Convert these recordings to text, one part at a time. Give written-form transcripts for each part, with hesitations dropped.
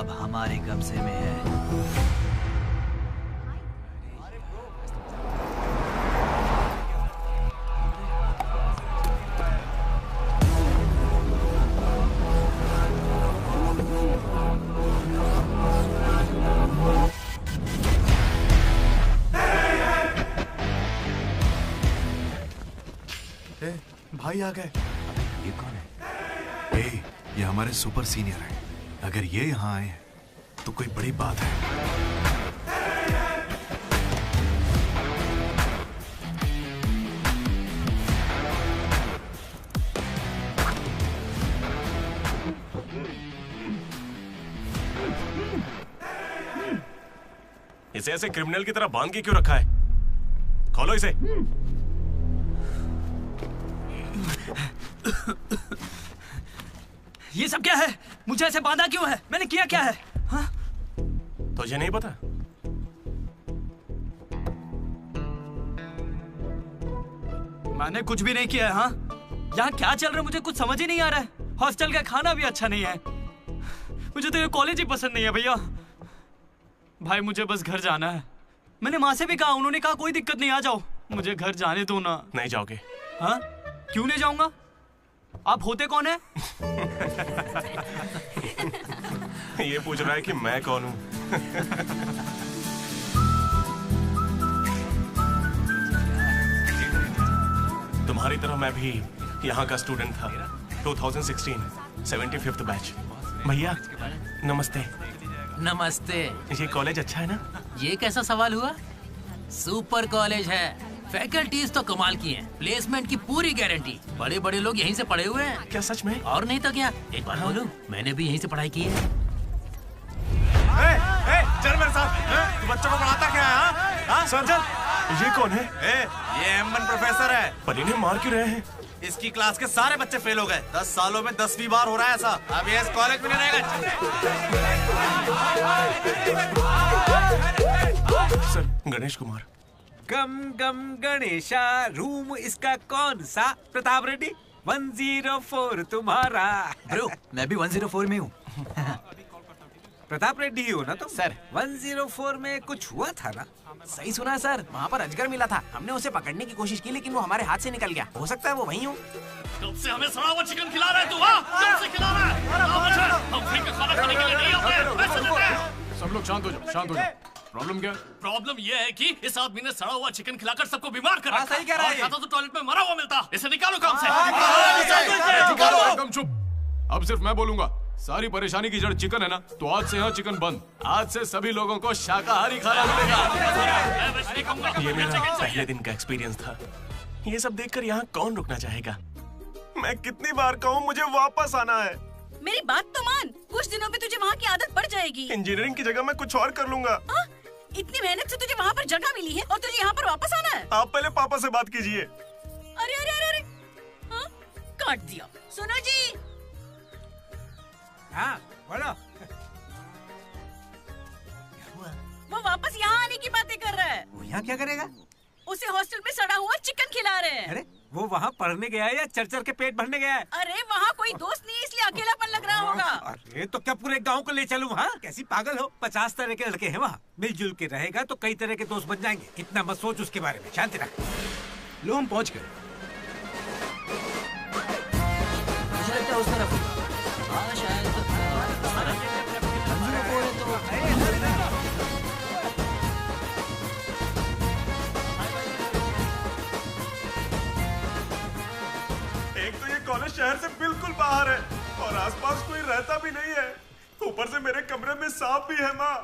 अब हमारे कब्जे में है। भाई आ गए। ये कौन है? ये हमारे सुपर सीनियर हैं। अगर ये यहाँ आए तो कोई बड़ी बात है। इसे ऐसे क्रिमिनल की तरह बांध के क्यों रखा है? खोलो इसे। ये सब क्या है? मुझे ऐसे बांधा क्यों है? मैंने किया क्या है? हाँ? तुझे नहीं पता? मैंने कुछ भी नहीं किया है। हाँ? यहाँ क्या चल रहा है मुझे कुछ समझ ही नहीं आ रहा है। हॉस्टल का खाना भी अच्छा नहीं है। मुझे तो ये कॉलेज ही पसंद नहीं है भैया। भाई मुझे बस घर जाना है। मैंने माँ से भी कहा, उन्होंने कहा कोई दिक्कत नहीं, आ जाओ। मुझे घर जाने दो ना। नहीं जाओगे? हाँ? क्यों नहीं जाऊंगा? आप होते कौन है? ये पूछ रहा है कि मैं कौन हूँ। तुम्हारी तरह मैं भी यहाँ का स्टूडेंट था। 2016 75th बैच। भैया नमस्ते। नमस्ते। ये कॉलेज अच्छा है ना? ये कैसा सवाल हुआ? सुपर कॉलेज है। फैकल्टीज तो कमाल की हैं। प्लेसमेंट की पूरी गारंटी। बड़े बड़े लोग यहीं से पढ़े हुए हैं। क्या सच में? और नहीं तो क्या। एक बात बोलूं, मैंने भी यहीं से पढ़ाई की है। चल मेरे साथ। तू बच्चों को पढ़ाता क्या है? हाँ सर, ये कौन है? ये एमन प्रोफेसर है। पर इन्हें मार क्यों रहे हैं? इसकी क्लास के सारे बच्चे फेल हो गए। 10 सालों में 10वीं बार हो रहा है ऐसा। अब ये इस कॉलेज में नहीं रहेगा। सर, गणेश कुमार। गम गम गणेशा। रूम इसका कौन सा? प्रताप रेड्डी 104 तुम्हारा। ब्रो, मैं भी 104 में हूँ। प्रताप रेड्डी ही हो ना तुम? सर 104 में कुछ हुआ था ना? सही सुना है सर। वहाँ पर अजगर मिला था। हमने उसे पकड़ने की कोशिश की लेकिन वो हमारे हाथ से निकल गया। हो सकता है वो वहीं हो। कब से हमें सड़ा हुआ चिकन खिला रहा है तू? कब से खिला रहा है? हम फ्री का खाना खाने के लिए नहीं आते। पैसे देते हैं। सब लोग शांत हो जाओ, शांत हो जाओ। प्रॉब्लम क्या है? प्रॉब्लम ये है कि इस आदमी ने सड़ा हुआ चिकन खिलाकर सबको बीमार कर रखा। सही कह रहा है। खाता तो टॉयलेट में मरा हुआ मिलता। इसे निकालो काम से। एकदम चुप। अब सिर्फ मैं बोलूंगा। सारी परेशानी की जड़ चिकन है ना, तो आज से यहाँ चिकन बंद। आज से सभी लोगों को शाकाहारी खाना मिलेगा। ये मेरा पहले दिन का एक्सपीरियंस था। ये सब देखकर यहाँ कौन रुकना चाहेगा? मैं कितनी बार कहूँ मुझे वापस आना है। मेरी बात तो मान। कुछ दिनों में तुझे वहाँ की आदत पड़ जाएगी। इंजीनियरिंग की जगह मैं कुछ और कर लूंगा। इतनी मेहनत से तुझे वहाँ पर जगह मिली है और तुझे यहाँ पर वापस आना है? आप पहले पापा से बात कीजिए। अरे अरे अरे अरे, हाँ? काट दिया। सुनो जी। हाँ बोलो। वो वापस यहाँ आने की बातें कर रहा है। वो यहाँ क्या करेगा? उसे हॉस्टल में सड़ा हुआ चिकन खिला रहे हैं। अरे वो वहाँ पढ़ने गया है या चर के पेट भरने गया है? अरे वहाँ कोई दोस्त नहीं इसलिए अकेलापन लग रहा होगा। अरे तो क्या पूरे गांव को ले चलूं? हाँ कैसी पागल हो? 50 तरह के लड़के हैं वहाँ। मिलजुल के रहेगा तो कई तरह के दोस्त बन जाएंगे। इतना मत सोच उसके बारे में। शांति रख। लो हम पहुँच गए। मुझे लगता है उस तरफ। हाँ शायद एक तो ये कॉलेज शहर से बिल्कुल बाहर है और आसपास कोई रहता भी नहीं है। ऊपर से मेरे कमरे में सांप भी है। माँ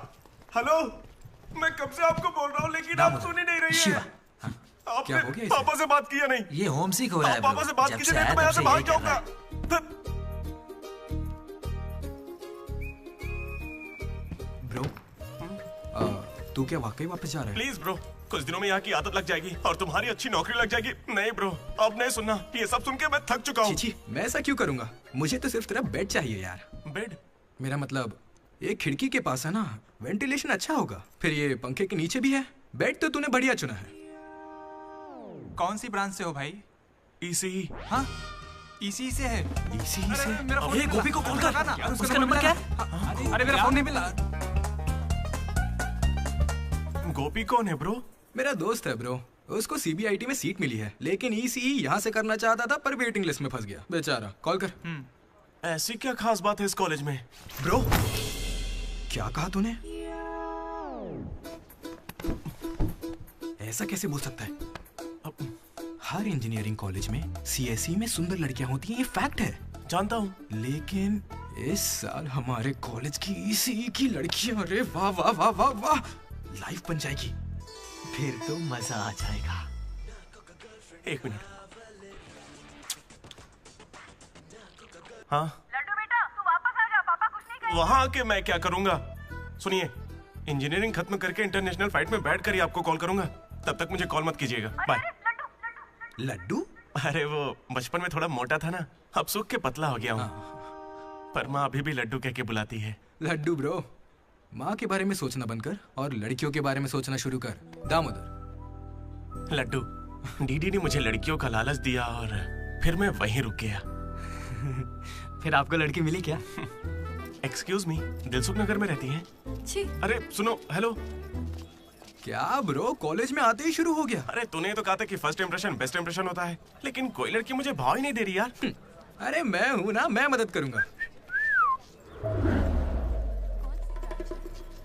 हेलो, मैं कब से आपको बोल रहा हूँ लेकिन आप सुन ही नहीं रही है। आपने पापा से बात किया नहीं? ये होम सिक हो रहा है। पापा से बात कीजिए नहीं तो मैं यहाँ से भाग जाऊंगा। ब्रो, तू क्या वाकई वापस जा रहा है? प्लीज ब्रो, कुछ दिनों में यहाँ की आदत लग जाएगी और तुम्हारी अच्छी नौकरी लग जाएगी। नहीं ब्रो, अब नहीं सुनना। ये सब सुन के मैं थक चुका हूँ। मैं ऐसा क्यों करूँगा? मुझे तो सिर्फ तेरा बेड चाहिए यार। बेड? मेरा मतलब ये खिड़की के पास है ना, वेंटिलेशन अच्छा होगा। फिर ये पंखे के नीचे भी है। बेड तो तूने बढ़िया चुना है। कौन सी ब्रांच से हो भाई? ईसीई। हाँ इसी से है। इसी से? अरे गोपी को कॉल कर। उसका नंबर क्या है? अरे मेरा फोन नहीं मिला। गोपी कौन है ब्रो? मेरा दोस्त है ब्रो। उसको सीबीआईटी में सीट मिली है, लेकिन ईसीई यहाँ से करना चाहता था पर वेटिंग लिस्ट में फंस गया बेचारा। कॉल कर। ऐसी क्या खास बात है इस कॉलेज में? ब्रो क्या कहा तूने? ऐसा कैसे बोल सकता है? हर इंजीनियरिंग कॉलेज में सीएसई में सुंदर लड़कियां होती हैं, ये फैक्ट है। जानता हूँ, लेकिन इस साल हमारे कॉलेज की ईसीई की लड़कियां, अरे वाह वाह वाह वाह वाह, लाइफ बन जाएगी। फिर तो मजा आ जाएगा। एक मिनट। हाँ लड्डू बेटा, तू वापस आ जा, पापा कुछ नहीं करेंगे। वहां आके मैं क्या करूंगा? सुनिए, इंजीनियरिंग खत्म करके इंटरनेशनल फ्लाइट में बैठ कर ही आपको कॉल करूंगा। तब तक मुझे कॉल मत कीजिएगा। बाय। लड्डू? अरे वो बचपन में थोड़ा मोटा था ना, अब सूख के पतला हो गया हूँ। पर माँ अभी भी लड्डू कह के बुलाती है। लड्डू ब्रो, माँ के बारे में सोचना बंद कर और लड़कियों के बारे में सोचना शुरू कर। दामोदर। लड्डू, डीडी ने मुझे लड़कियों का लालच दिया और फिर मैं वहीं रुक गया। फिर आपको लड़की मिली क्या? एक्सक्यूज मी, दिलसुख नगर में रहती हैं? छी। अरे सुनो, हेलो। क्या ब्रो, कॉलेज में आते ही शुरू हो गया? अरे तूने तो कहा था कि फर्स्ट इंप्रेशन बेस्ट इंप्रेशन होता है, लेकिन कोई लड़की मुझे भाव ही नहीं दे रही यार। अरे मैं हूं ना, मैं मदद करूंगा।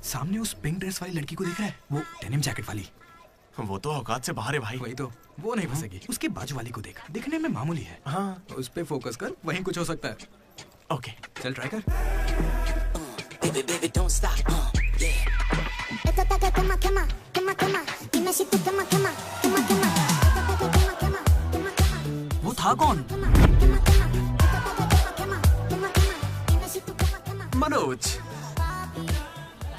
सामने उस पिंक ड्रेस वाली लड़की को देख रहा है? वो डेनिम जैकेट वाली। वो तो औकात से बाहर है भाई। वही तो, वो नहीं फंसेगी। उसके बाजू वाली को देख, दिखने में मामूली है। हाँ, उस पे फोकस कर, वहीं कुछ हो सकता है। ओके, चल ट्राई कर। वो था कौन? मनोज।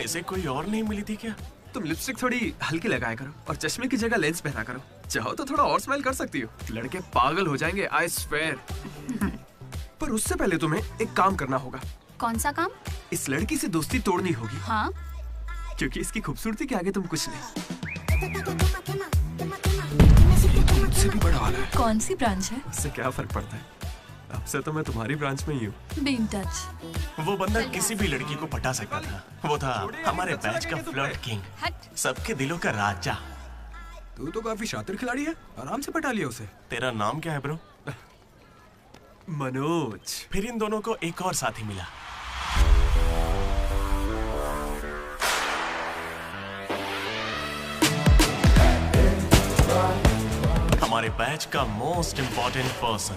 इसे कोई और नहीं मिली थी क्या? तुम लिपस्टिक थोड़ी हल्की लगाया करो और चश्मे की जगह लेंस पहना करो। चाहो तो थोड़ा और स्माइल कर सकती हो, लड़के पागल हो जाएंगे, आई स्वेयर। पर उससे पहले तुम्हें एक काम करना होगा। कौन सा काम? इस लड़की से दोस्ती तोड़नी होगी। हाँ? क्योंकि इसकी खूबसूरती के आगे तुम कुछ नहीं। ये तो मुझसे भी बड़ा वाला है। कौन सी ब्रांच है? इससे क्या फर्क पड़ता है, अब से तो मैं तुम्हारी ब्रांच में ही हूँ। Be in touch. वो बंदा किसी भी लड़की को पटा सकता था। वो था हमारे बैच का फ्लर्ट किंग, सबके दिलों का राजा। तू तो काफी शातिर खिलाड़ी है, आराम से पटा लिया उसे। तेरा नाम क्या है ब्रो? मनोज। फिर इन दोनों को एक और साथी मिला। हमारे बैच का most important person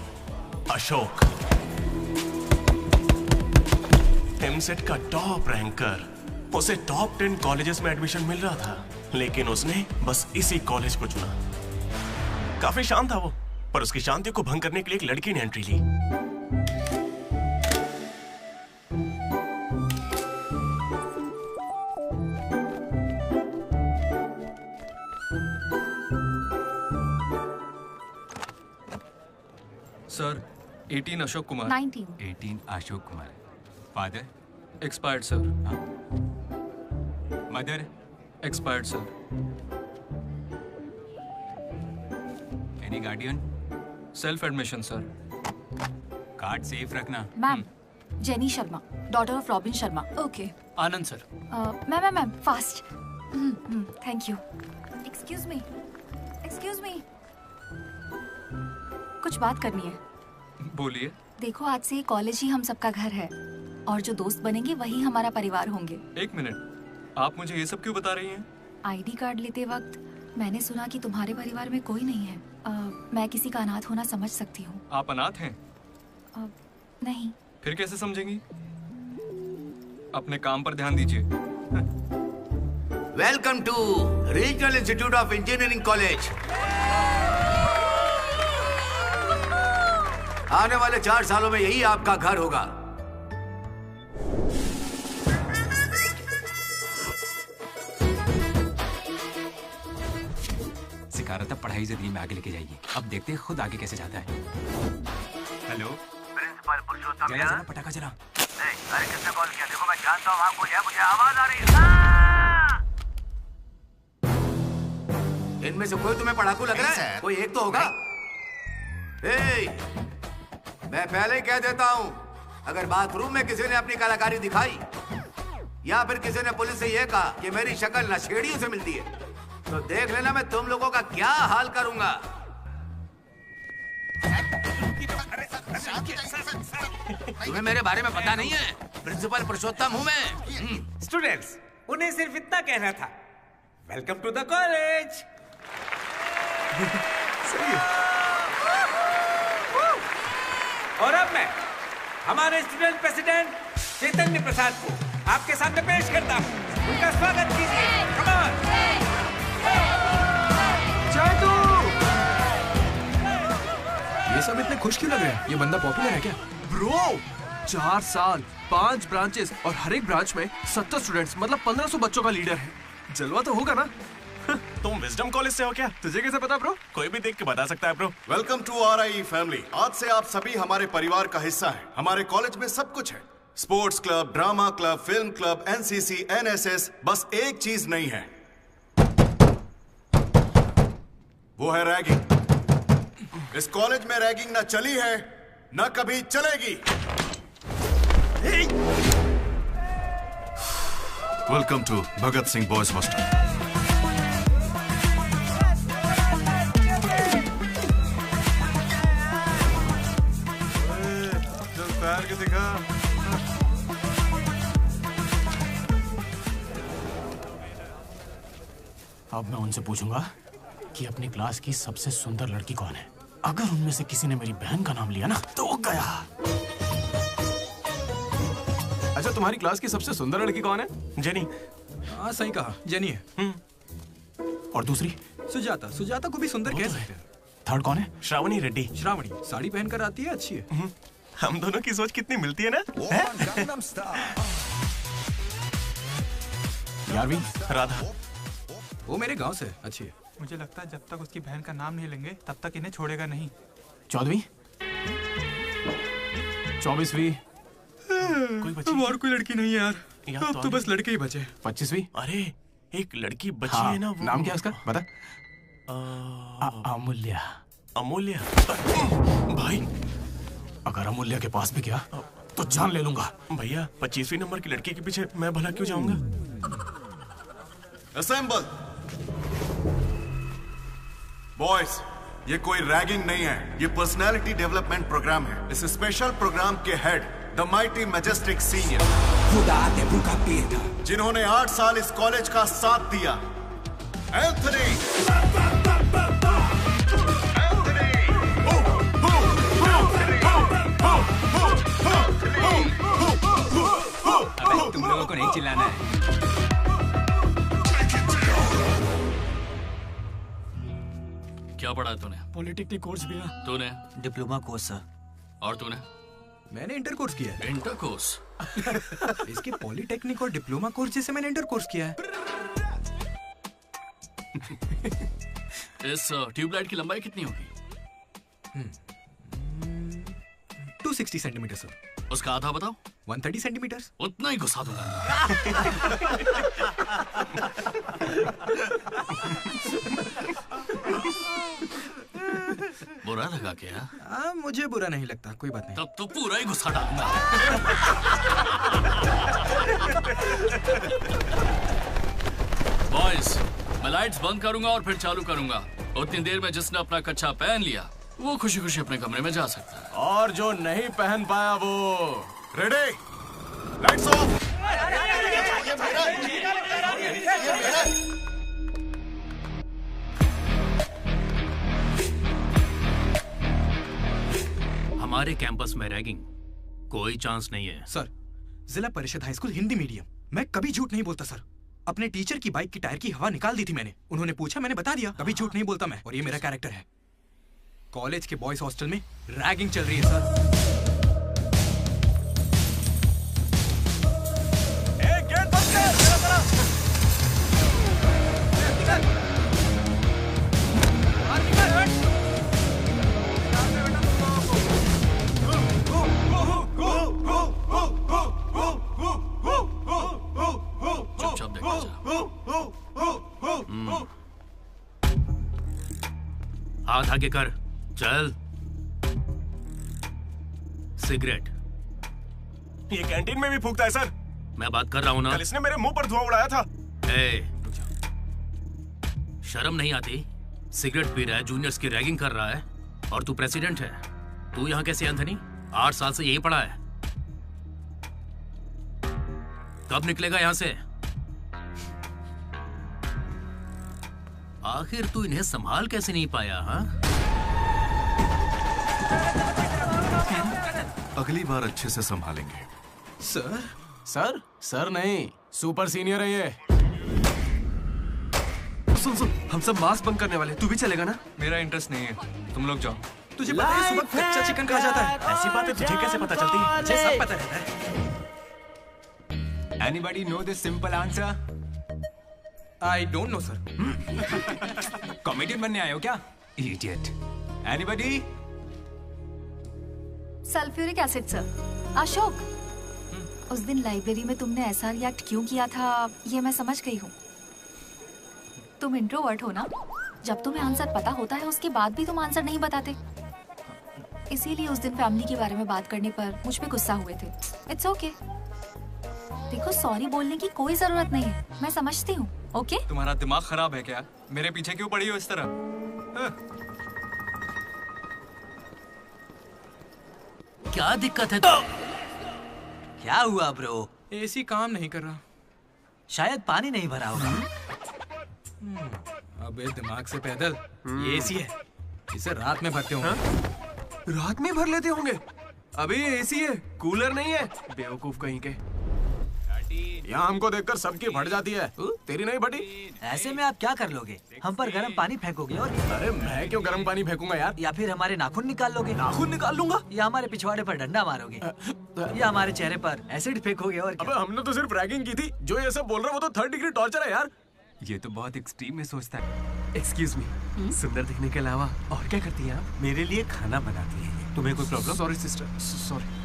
Ashok, EAMCET का टॉप रैंकर। उसे टॉप 10 कॉलेजेस में एडमिशन मिल रहा था, लेकिन उसने बस इसी कॉलेज को चुना। काफी शांत था वो, पर उसकी शांति को भंग करने के लिए एक लड़की ने एंट्री ली। Sir, 18 Ashok Kumar. 19 Ashok Kumar. Father? Expired sir. Mother? Expired sir. Any guardian? Self admission sir. Card safe रखना। Ma'am, Jenny Sharma, daughter of Robin Sharma. Okay. Anand sir. Ma'am fast. Thank you. Excuse me, कुछ बात करनी है। बोलिए। देखो, आज से कॉलेज ही हम सबका घर है और जो दोस्त बनेंगे वही हमारा परिवार होंगे। एक मिनट, आप मुझे ये सब क्यों बता रही हैं? आईडी कार्ड लेते वक्त मैंने सुना कि तुम्हारे परिवार में कोई नहीं है। मैं किसी का अनाथ होना समझ सकती हूँ। आप अनाथ हैं? नहीं। फिर कैसे समझेंगी? अपने काम पर ध्यान दीजिए। Welcome to regional institute of engineering college. आने वाले 4 सालों में यही आपका घर होगा। सिखा रहा था पढ़ाई जिंदगी में आगे लेके जाएगी। अब देखते हैं खुद आगे कैसे जाता है। हेलो प्रिंसिपल पुरुषोत्तम। जरा पटाखा जरा। अरे किसने कॉल किया? देखो मैं जानता हूँ आपको, मुझे आवाज आ रही है। इनमें से कोई तुम्हें पढ़ाकू लग रहा है? कोई एक तो होगा। मैं पहले ही कह देता हूँ, अगर बाथरूम में किसी ने अपनी कलाकारी दिखाई या फिर किसी ने पुलिस से यह कहा कि मेरी शक्ल नशेड़ियों से मिलती है, तो देख लेना मैं तुम लोगों का क्या हाल करूंगा। तुम्हें मेरे बारे में पता नहीं है? प्रिंसिपल पुरुषोत्तम हूँ मैं। स्टूडेंट्स, उन्हें सिर्फ इतना कहना था, वेलकम टू द कॉलेज। और अब मैं हमारे स्टूडेंट प्रेसिडेंट चैतन्य प्रसाद को आपके सामने पेश करता हूँ। उनका स्वागत कीजिए। Come on. जादू! ये सब इतने खुश क्यों लग रहे हैं? ये बंदा पॉपुलर है क्या? ब्रो, 4 साल, 5 ब्रांचेस और हर एक ब्रांच में 70 स्टूडेंट्स, मतलब 1500 बच्चों का लीडर है। जलवा तो होगा ना? तुम विजडम कॉलेज से हो क्या? तुझे कैसे पता ब्रो? कोई भी देख के बता सकता है bro. Welcome to RIE family. आज से आप सभी हमारे परिवार का हिस्सा हैं। हमारे कॉलेज में सब कुछ है, sports club, drama club, film club, NCC, NSS। बस एक चीज नहीं है, वो है रैगिंग। इस कॉलेज में रैगिंग ना चली है, ना कभी चलेगी। Welcome to Bhagat Singh boys hostel. के दिखा। अब मैं उनसे पूछूंगा कि अपनी क्लास की सबसे सुंदर लड़की कौन है। अगर उनमें से किसी ने मेरी बहन का नाम लिया ना तो गया। अच्छा, तुम्हारी क्लास की सबसे सुंदर लड़की कौन है? जेनी। हाँ सही कहा, जेनी है। और दूसरी? सुजाता। सुजाता को भी सुंदर कह सकते हैं। थर्ड कौन है? श्रावणी रेड्डी। श्रावणी साड़ी पहनकर आती है, अच्छी है। हम दोनों की सोच कितनी मिलती है ना? यारवी? राधा। वो मेरे गांव से, अच्छी है। मुझे लगता है जब तक उसकी बहन का नाम नहीं लेंगे तब तक इन्हें छोड़ेगा नहीं। 14वीं? 24वीं? कोई बची? और कोई लड़की नहीं है यार, अब तो बस लड़के ही बचे। 25वीं? अरे एक लड़की बची हाँ, है ना, वो नाम क्या उसका बता? अमूल्य। अमूल्य? भाई अगर अमूल्य के पास भी गया तो जान ले लूंगा। भैया 25वीं नंबर की लड़की के पीछे मैं भला क्यों जाऊंगा? असेंबल। बॉयज, ये कोई रैगिंग नहीं है, ये पर्सनालिटी डेवलपमेंट प्रोग्राम है। इस स्पेशल प्रोग्राम के head the mighty majestic senior, जिन्होंने 8 साल इस कॉलेज का साथ दिया, एंथनी। तुम लोगों को नहीं चिल्लाना है। क्या पढ़ा है तूने? पॉलिटेक्निक कोर्स भी है। तूने? Diploma course sir. और तूने? मैंने इंटर कोर्स किया है। Inter course? इसके पॉलिटेक्निक और डिप्लोमा कोर्स जैसे मैंने इंटर कोर्स किया है। इस ट्यूबलाइट की लंबाई कितनी होगी? 260 सेंटीमीटर सर। उसका आधा बताओ। 130 सेंटीमीटर। उतना ही घुसा दूंगा। बुरा लगा क्या? मुझे बुरा नहीं लगता, कोई बात नहीं। तब तो पूरा ही घुसा डालूंगा। बॉयज, मैं लाइट्स बंद करूंगा और फिर चालू करूंगा। उतनी देर में जिसने अपना कच्छा पहन लिया वो खुशी खुशी अपने कमरे में जा सकता है, और जो नहीं पहन पाया वो रेडी, लाइट्स ऑफ। हमारे कैंपस में रैगिंग कोई चांस नहीं है। सर, जिला परिषद हाई स्कूल हिंदी मीडियम, मैं कभी झूठ नहीं बोलता सर। अपने टीचर की बाइक की टायर की हवा निकाल दी थी मैंने। उन्होंने पूछा, मैंने बता दिया। कभी झूठ नहीं बोलता मैं, और ये मेरा कैरेक्टर है। कॉलेज के बॉयज हॉस्टल में रैगिंग चल रही है सर। गेट बंद कर, मेरा तरफ। चुपचाप देखते जा। हाथ आगे कर, चल। सिगरेट। ये कैंटीन में भी फूकता है सर। मैं बात कर रहा हूँ ना। कल इसने मेरे मुंह पर धुआं उड़ाया था। शर्म नहीं आती? सिगरेट पी रहा है, जूनियर्स की रैगिंग कर रहा है, और तू प्रेसिडेंट है। तू यहाँ कैसे एंथनी? 8 साल से यही पड़ा है। कब निकलेगा यहाँ से? आखिर तू इन्हें संभाल कैसे नहीं पाया? हाँ, अगली बार अच्छे से संभालेंगे। सर सर सर नहीं, सुपर सीनियर है ये। सुन सुन, हम सब मास्क बंद करने वाले, तू भी चलेगा ना? मेरा इंटरेस्ट नहीं है, तुम लोग जाओ। तुझे पता है सुबह कच्चा चिकन खा जाता है? ऐसी बातें तुझे कैसे पता चलती है? मुझे सब पता रहता है। Anybody know this simple answer? I don't know, sir. Comedian बनने आए हो क्या? Idiot. Anybody? Sulphuric acid sir. Ashok, उस दिन लाइब्रेरी में तुमने ऐसा रिएक्ट क्यों किया था, ये मैं समझ गई हूँ। तुम इंट्रोवर्ट हो ना? जब तुम्हें आंसर पता होता है उसके बाद भी तुम आंसर नहीं बताते। इसीलिए उस दिन फैमिली के बारे में बात करने पर मुझ पे गुस्सा हुए थे। It's okay. देखो, सॉरी बोलने की कोई जरूरत नहीं है, मैं समझती हूँ। ओके? तुम्हारा दिमाग खराब है क्या? मेरे पीछे क्यों पड़ी हो इस तरह? क्या दिक्कत है? क्या हुआ ब्रो? एसी काम नहीं कर रहा। शायद पानी नहीं भरा होगा। अबे दिमाग से पैदल, ये एसी है, इसे रात में भरते होंगे। रात में भर लेते होंगे? अबे ये एसी है, कूलर नहीं है, बेवकूफ कहीं के। यहाँ हमको देखकर सबकी फट जाती है, तेरी नहीं फटी? ऐसे में आप क्या कर लोगे? हम पर गर्म पानी फेंकोगे और क्या? अरे मैं क्यों गर्म पानी फेंकूंगा यार? या फिर हमारे नाखून निकाल लोगे? नाखून निकाल लूंगा? या हमारे पिछवाड़े पर डंडा मारोगे? या हमारे चेहरे पर एसिड फेंकोगे और क्या? अबे हमने तो सिर्फ रैगिंग की थी, जो ये सब बोल रहा है वो तो 3rd डिग्री टॉर्चर है यार। ये तो बहुत एक्सट्रीम में सोचता है। एक्सक्यूज मी, सुंदर दिखने के अलावा और क्या करती हैं आप? मेरे लिए खाना बनाती है। तुम्हें कोई problem? Sorry sister, sorry.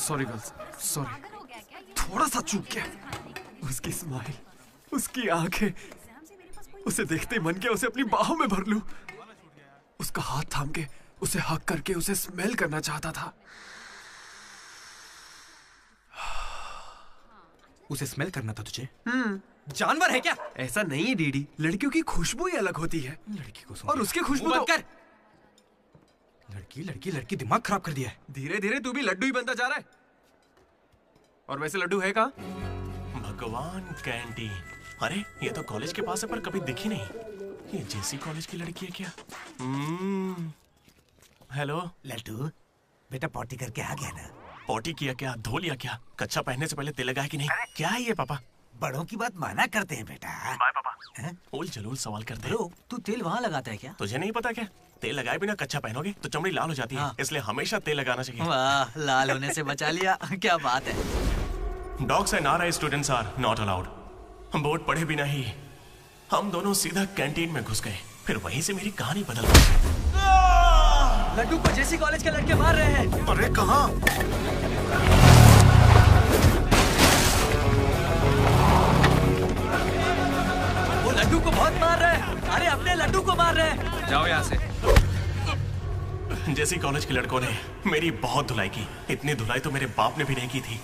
Sorry girls, sorry. थोड़ा सा चूक गया। उसकी स्माइल, उसकी आंखें, उसे देखते ही मन किया उसे अपनी बाहों में भर लूं। उसका हाथ थाम के उसे हक करके उसे स्मेल करना चाहता था। उसे स्मेल करना था तुझे? जानवर है क्या? ऐसा नहीं है डीडी, लड़कियों की खुशबू ही अलग होती है। लड़की को और उसकी खुशबू तो... कर। लड़की दिमाग खराब कर दिया है। धीरे धीरे तू भी लड्डू ही बनता जा रहा है। और वैसे लड्डू है कहाँ? भगवान, कैंटीन। अरे ये तो कॉलेज के पास है पर कभी दिखी नहीं। ये जेसी कॉलेज की लड़की है क्या? हेलो लड्डू, बेटा पॉटी करके आ गया ना? पॉटी किया क्या, धो लिया क्या? कच्चा पहनने से पहले तेल लगाया कि नहीं? क्या है ये पापा? बड़ों की बात माना करते हैं बेटा। बाय पापा। उल जलूल सवाल करते हैं। तू तेल वहाँ लगाता है क्या? तुझे नहीं पता क्या? तेल लगाए बिना कच्चा पहनोगे तो चमड़ी लाल हो जाती है। इसलिए हमेशा तेल लगाना चाहिए। वाह, लाल होने से बचा लिया। क्या बात है। Dogs and RI students are not allowed. हम बोर्ड पढ़े बिना ही हम दोनों सीधा कैंटीन में घुस गए। फिर वहीं से मेरी कहानी बदल गई। लड्डू को जेसी कॉलेज के लड़के मार रहे हैं। अरे कहाँ? वो लड्डू को बहुत मार रहे हैं। अरे अपने लड्डू को मार रहे हैं। जाओ यहाँ से। जेसी कॉलेज के लड़कों ने मेरी बहुत धुलाई की। इतनी धुलाई तो मेरे बाप ने भी नहीं की थी।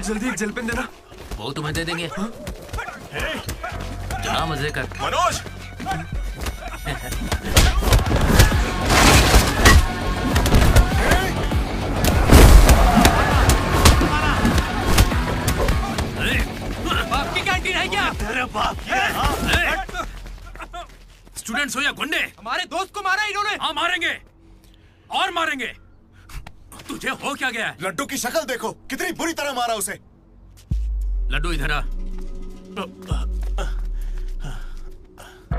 जल्दी एक जल पेन देना। वो तुम्हें दे देंगे। जा मजे कर। मनोज बाप की कैंटीन है क्या? तेरे बाप की है। स्टूडेंट्स हो या गुंडे, हमारे दोस्त को मारा इन्होंने। हाँ मारेंगे और मारेंगे। तुझे हो क्या गया है? लड्डू की शक्ल देखो, कितनी बुरी तरह मारा उसे। लड्डू इधर आ।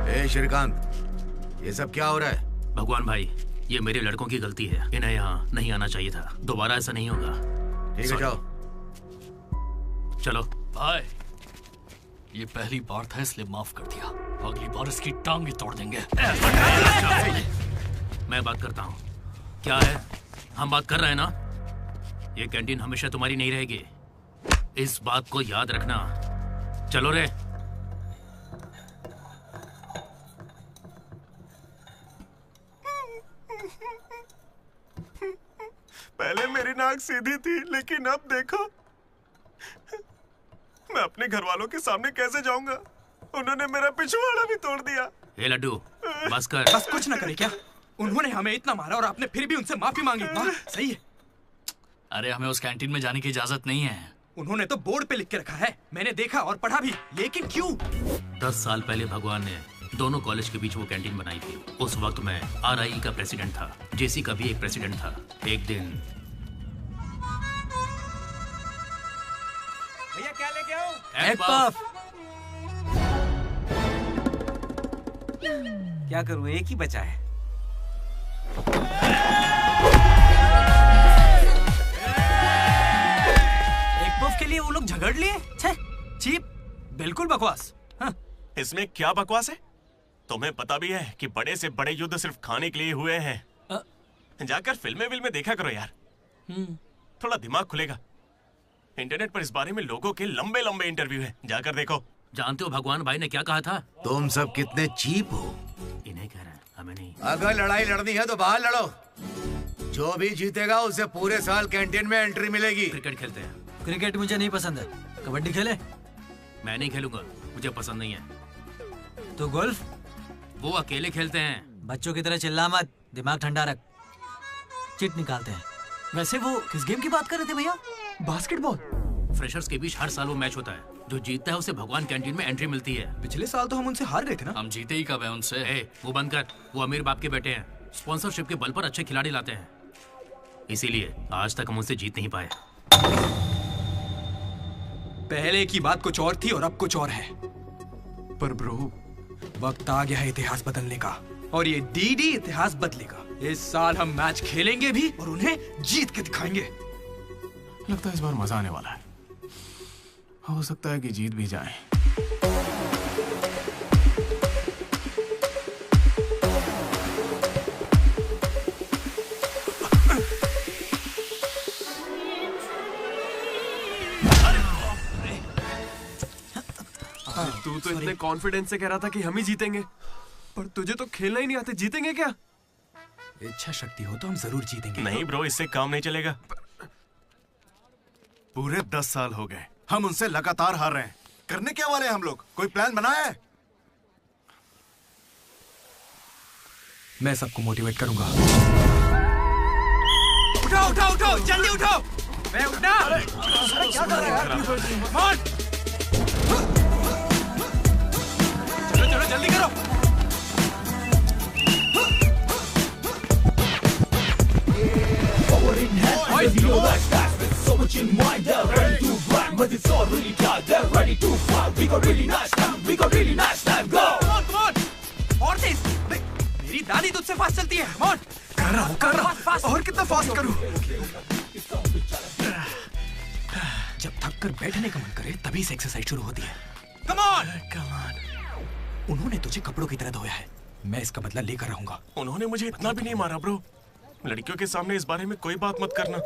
ए श्रीकांत, ये सब क्या हो रहा है? भगवान भाई, ये मेरे लड़कों की गलती है। इन्हें यहाँ नहीं आना चाहिए था। दोबारा ऐसा नहीं होगा। ठीक है, जाओ। चलो भाई, ये पहली बार था इसलिए माफ कर दिया। अगली बार इसकी टांग भी तोड़ देंगे। मैं बात करता हूँ। क्या है? हम बात कर रहे हैं ना? ये कैंटीन हमेशा तुम्हारी नहीं रहेगी, इस बात को याद रखना। चलो रे। पहले मेरी नाक सीधी थी, लेकिन अब देखो, मैं अपने घर वालों के सामने कैसे जाऊंगा? उन्होंने मेरा पिछवाड़ा भी तोड़ दिया। ए लड्डू, बस कर। बस कुछ ना करे क्या? उन्होंने हमें इतना मारा और आपने फिर भी उनसे माफी मांगी। वाह, सही है। अरे हमें उस कैंटीन में जाने की इजाजत नहीं है। उन्होंने तो बोर्ड पे लिख के रखा है, मैंने देखा और पढ़ा भी, लेकिन क्यों? 10 साल पहले भगवान ने दोनों कॉलेज के बीच वो कैंटीन बनाई थी। उस वक्त मैं RIE का प्रेसिडेंट था, JC का भी एक प्रेसिडेंट था। एक दिन भैया क्या लेके आओ? Egg puff. क्या करूं, एक ही बचा है। एक पफ के लिए वो लोग झगड़ लिए। छे, चीप, बिल्कुल बकवास। हाँ। इसमें क्या बकवास है? तुम्हें पता भी है कि बड़े से बड़े युद्ध सिर्फ खाने के लिए हुए हैं। जाकर फिल्में देखा करो यार, थोड़ा दिमाग खुलेगा। इंटरनेट पर इस बारे में लोगों के लंबे लंबे इंटरव्यू हैं, जाकर देखो। जानते हो भगवान भाई ने क्या कहा था? तुम सब कितने चीप हो। इन्हें कह रहे हैं, हमें नहीं। अगर लड़ाई लड़नी है तो बाहर लड़ो। जो भी जीतेगा उसे पूरे साल कैंटीन में एंट्री मिलेगी। क्रिकेट खेलते हैं। क्रिकेट मुझे नहीं पसंद है। कबड्डी खेले? मैं नहीं खेलूंगा, मुझे पसंद नहीं है। तो गोल्फ? वो अकेले खेलते हैं। बच्चों की तरह चिल्ला मत, दिमाग ठंडा रख। चिट निकालते हैं। वैसे वो किस गेम की बात कर रहे थे भैया? बास्केटबॉल। फ्रेशर्स के बीच हर साल वो मैच होता है। जो जीतता है उसे भगवान कैंटीन में एंट्री मिलती है। पिछले साल तो हम उनसे हार गए थे ना। हम जीते ही कब है उनसे? वो बंद कर। वो अमीर बाप के बेटे हैं, स्पॉन्सरशिप के बल पर अच्छे खिलाड़ी लाते हैं, इसीलिए आज तक हम उनसे जीत नहीं पाए। पहले की बात कुछ और थी और अब कुछ और है। पर ब्रो, वक्त आ गया है इतिहास बदलने का, और ये डीडी इतिहास बदलेगा। इस साल हम मैच खेलेंगे भी और उन्हें जीत के दिखाएंगे। लगता है इस बार मजा आने वाला है। हो सकता है कि जीत भी जाए। तू तो इतने कॉन्फिडेंस से कह रहा था कि हम ही जीतेंगे, पर तुझे तो खेलना ही नहीं आता। जीतेंगे क्या? इच्छा शक्ति हो तो हम जरूर जीतेंगे। नहीं ब्रो, इससे काम नहीं चलेगा। पूरे 10 साल हो गए हम उनसे लगातार हार रहे हैं। करने क्या वाले हम लोग? कोई प्लान बनाया है? मैं सबको मोटिवेट करूंगा। उठाओ उठाओ उठाओ, जल्दी उठाओ। मैं उठना। अरे क्या कर रहा है यार? चलो चलो जल्दी करो। मेरी दादी तुझसे फास्ट चलती है। कर रहा हूँ। और कितना फास्ट करूँ? जब थक कर बैठने का मन करे तभी से एक्सरसाइज शुरू होती है। Come on! उन्होंने तुझे कपड़ों की तरह धोया है, मैं इसका बदला लेकर रहूंगा। उन्होंने मुझे इतना भी नहीं मारा ब्रो। लड़कियों के सामने इस बारे में कोई बात मत करना।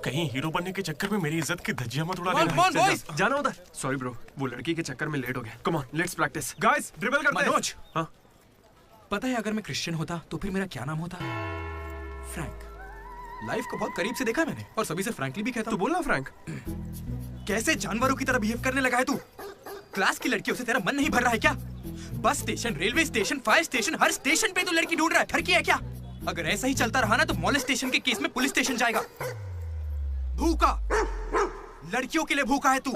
कहीं हीरो बनने के चक्कर में मेरी इज्जत की धज्जियां मत उड़ा देना। जाना होता है। सॉरी ब्रो, वो लड़की के चक्कर में लेट हो गया। Come on, let's practice. Guys, dribble करते हैं। मनोज, हाँ? पता है अगर मैं क्रिश्चियन होता तो फिर मेरा क्या नाम होता? फ्रैंक। लाइफ को बहुत करीब से देखा मैंने और सभी से फ्रैंकली भी कहता हूं। तो बोलना फ्रैंक। कैसे जानवरों की तरह बिहेव करने लगा है तू? क्लास की लड़कियों से तेरा मन नहीं भर रहा है क्या? Bus station, railway station, fire station, हर स्टेशन पे तू लड़की ढूंढ रहा है। ठरकी है क्या? अगर ऐसा ही चलता रहा ना तो मॉलेस्टेशन के केस में पुलिस स्टेशन जाएगा। भूखा, लड़कियों के लिए भूखा है तू।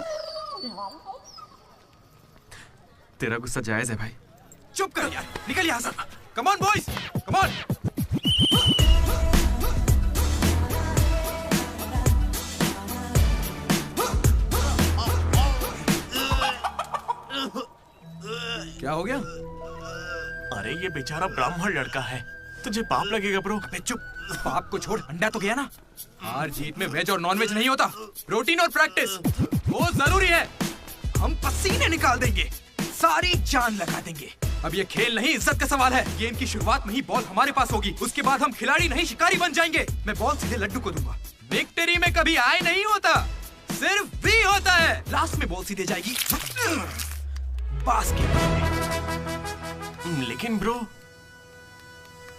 तेरा गुस्सा जायज है भाई। चुप कर यार, निकल यहाँ से। Come on boys, come on. क्या हो गया? अरे ये बेचारा ब्राह्मण लड़का है, तुझे पाप लगेगा ब्रो। अबे चुप, पाप को छोड़, अंडा तो गया ना। हार जीत में वेज और नॉन वेज नहीं होता, प्रोटीन और प्रैक्टिस वो जरूरी है। हम पसीने निकाल देंगे, सारी जान लगा देंगे। अब ये खेल नहीं, इज्जत का सवाल है। गेम की शुरुआत में ही बॉल हमारे पास होगी, उसके बाद हम खिलाड़ी नहीं शिकारी बन जाएंगे। मैं बॉल सीधे लड्डू को दूंगा। विक्ट्री में कभी आए नहीं होता, सिर्फ भी होता है। लास्ट में बॉल सीधे जाएगी बास्केट। लेकिन ब्रो,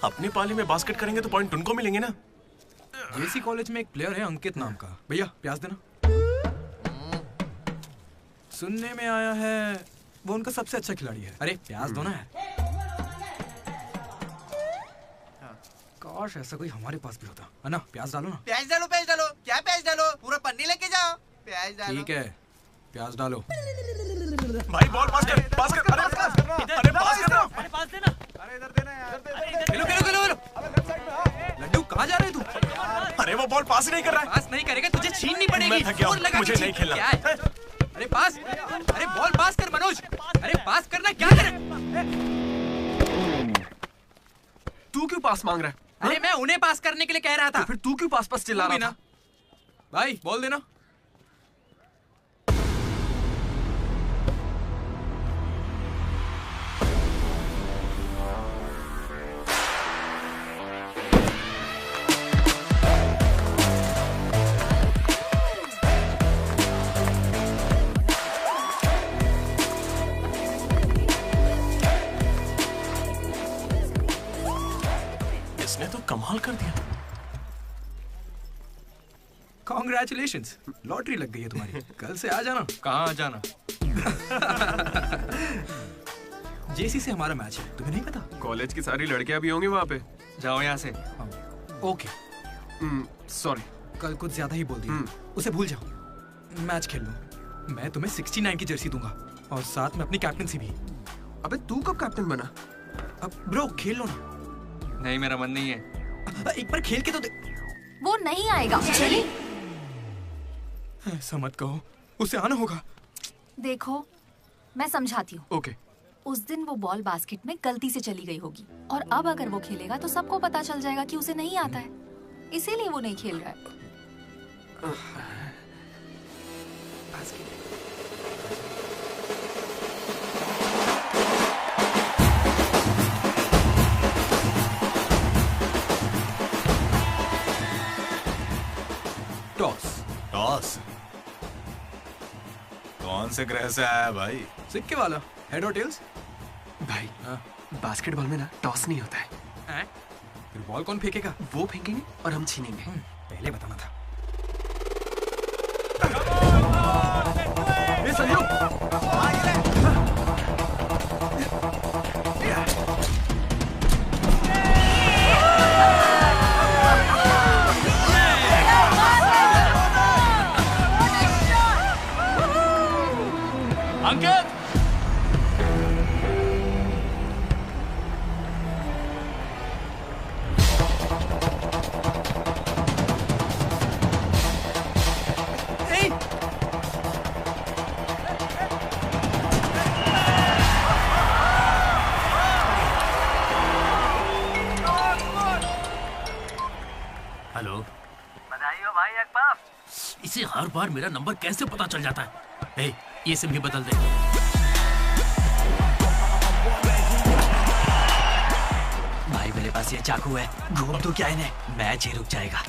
अपने पाले में बास्केट करेंगे तो पॉइंट उनको मिलेंगे ना। जेसी कॉलेज में एक प्लेयर है अंकित नाम का। भैया प्याज देना। सुनने में आया है वो उनका सबसे अच्छा खिलाड़ी है। अरे प्याज दो ना यार। काश ऐसा कोई हमारे पास भी होता है ना। प्याज डालो ना। प्याज डालो, प्याज डालो। क्या प्याज डालो? पूरा पन्नी लेके जाओ। प्याज डालो। ठीक है, प्याज डालो। भाई बॉल पास कर, पास कर। अरे पास करना, अरे पास करना, अरे पास देना। अरे इधर देना यार। खेलो खेलो खेलो खेलो। लड्डू कहाँ जा रहे हैं तू? अरे वो बॉल पास ही नहीं कर रहा है। पास नहीं करेगा तुझे छीननी पड़ेगी। मैं थक गया हूं, जोर लगा के मुझे नहीं खेलना। क्या है? अरे पास, अरे बॉल पास कर मनोज। अरे पास करना, क्या करे? तू क्यों पास मांग रहा है? अरे मैं उन्हें पास करने के लिए कह रहा था। तो फिर तू क्यों पास पास चिल्ला रहा था? भाई बॉल देना। इसने तो कमाल कर दिया। Congratulations, लॉटरी लग गई है तुम्हारी। कल से आ जाना। कहाँ आ जाना? जेसी से हमारा मैच है, तुम्हें नहीं पता? कॉलेज की सारी लड़कियां भी होंगी वहाँ पे। जाओ यहाँ से। ओके, सॉरी, कल कुछ ज्यादा ही बोल दिया। उसे भूल जाओ, मैच खेल लो। मैं तुम्हें 69 की जर्सी दूंगा और साथ में अपनी कैप्टनसी भी। अबे तू कब कैप्टन बना? अब ब्रो खेल लो ना। नहीं, मेरा मन नहीं है। एक बार खेल के तो वो नहीं आएगा। चलिए। ऐसा मत कहो, उसे आना होगा। देखो मैं समझाती हूँ। ओके। उस दिन वो बॉल बास्केट में गलती से चली गई होगी और अब अगर वो खेलेगा तो सबको पता चल जाएगा कि उसे नहीं आता है, इसीलिए वो नहीं खेल रहा है। टॉस। टॉस? कौन से ग्रह से आया भाई? सिक्के वाला। हेड और टेल्स? भाई बास्केटबॉल में ना टॉस नहीं होता है। फिर बॉल कौन फेंकेगा? वो फेंकेंगे और हम छीनेंगे। पहले बताना था। ये सहयोग। अंकित, हेलो, बधाई हो भाई अकबाफ। इसे हर बार मेरा नंबर कैसे पता चल जाता है? ए, ये सिम भी बदल दे। भाई मेरे पास ये चाकू है, घूम तो क्या इन्हें, मैच ही रुक जाएगा।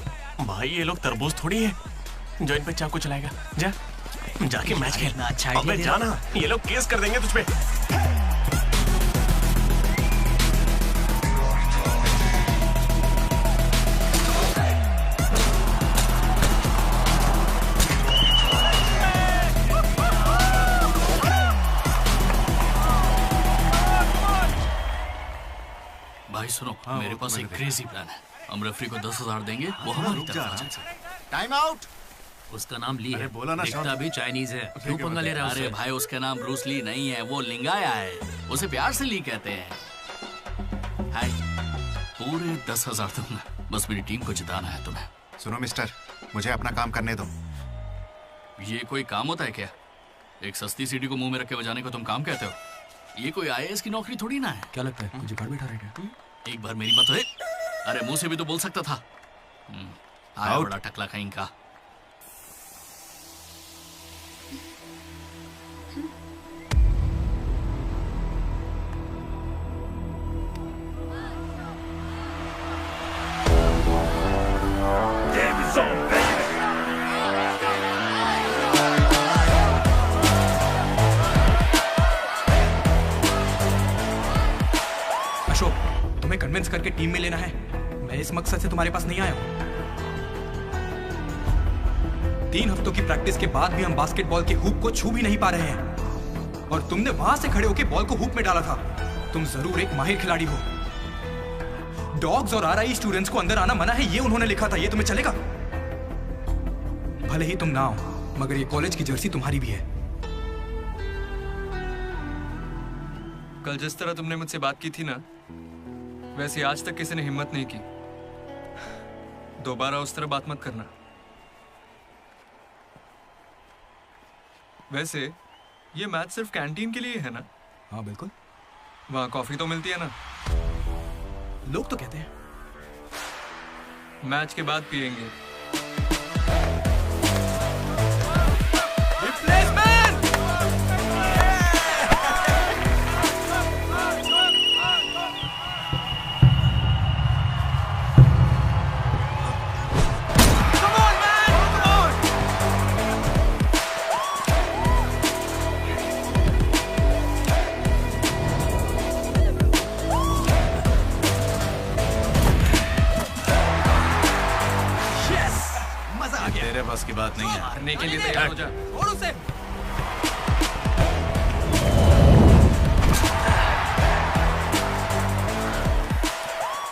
भाई ये लोग तरबूज थोड़ी है जो इन पे चाकू चलाएगा। जा जाके मैच खेलना। अच्छा अबे जाना, ये लोग केस कर देंगे तुझ पे। सुनो, मेरे पास एक क्रेजी प्लान है। हम रेफरी को 10,000 देंगे, वो हमारी तरफ आ जाए। Time out. उसका नाम ली है। बोला ना, दिखता भी चाइनीज है। क्यों पंगा ले रहा है? अरे भाई, उसका नाम ब्रूस ली नहीं है, वो लिंगाया है। उसे प्यार से ली कहते हैं। हाय, पूरे 10,000 दूंगा। बस मेरी टीम को जिताना है तुम्हें। सुनो मिस्टर, मुझे अपना काम करने दो। ये कोई काम होता है क्या? एक सस्ती सीडी को मुंह में रख के बजाने को तुम काम कहते हो? ये कोई IAS की नौकरी थोड़ी ना है। क्या लगता है मुझे बैठा रहेगा? एक बार मेरी बात है। अरे मुंह से भी तो बोल सकता था। आया बड़ा टकला कहीं का। अशोक, तुम्हें कन्विंस करके टीम में लेना है। मैं इस मकसद से तुम्हारे पास नहीं आया हूं। 3 हफ्तों की प्रैक्टिस के बाद भी हम बास्केटबॉल के हुप को छू भी नहीं पा रहे हैं। और तुमने वहां से खड़े होकर बॉल को हुप में डाला था। तुम जरूर एक माहिर खिलाड़ी हो। डॉग्स और RI स्टूडेंट्स को अंदर आना मना है, ये उन्होंने लिखा था। ये तुम्हें चलेगा? भले ही तुम ना हो, मगर ये कॉलेज की जर्सी तुम्हारी भी है। कल जिस तरह तुमने मुझसे बात की थी ना, वैसे आज तक किसी ने हिम्मत नहीं की। दोबारा उस तरह बात मत करना। वैसे ये मैच सिर्फ कैंटीन के लिए है ना? हाँ बिल्कुल। वहाँ कॉफी तो मिलती है ना? लोग तो कहते हैं। मैच के बाद पियेंगे। तेरे बस की बात नहीं है। मारने के लिए तैयार हो जा। छोड़ उसे।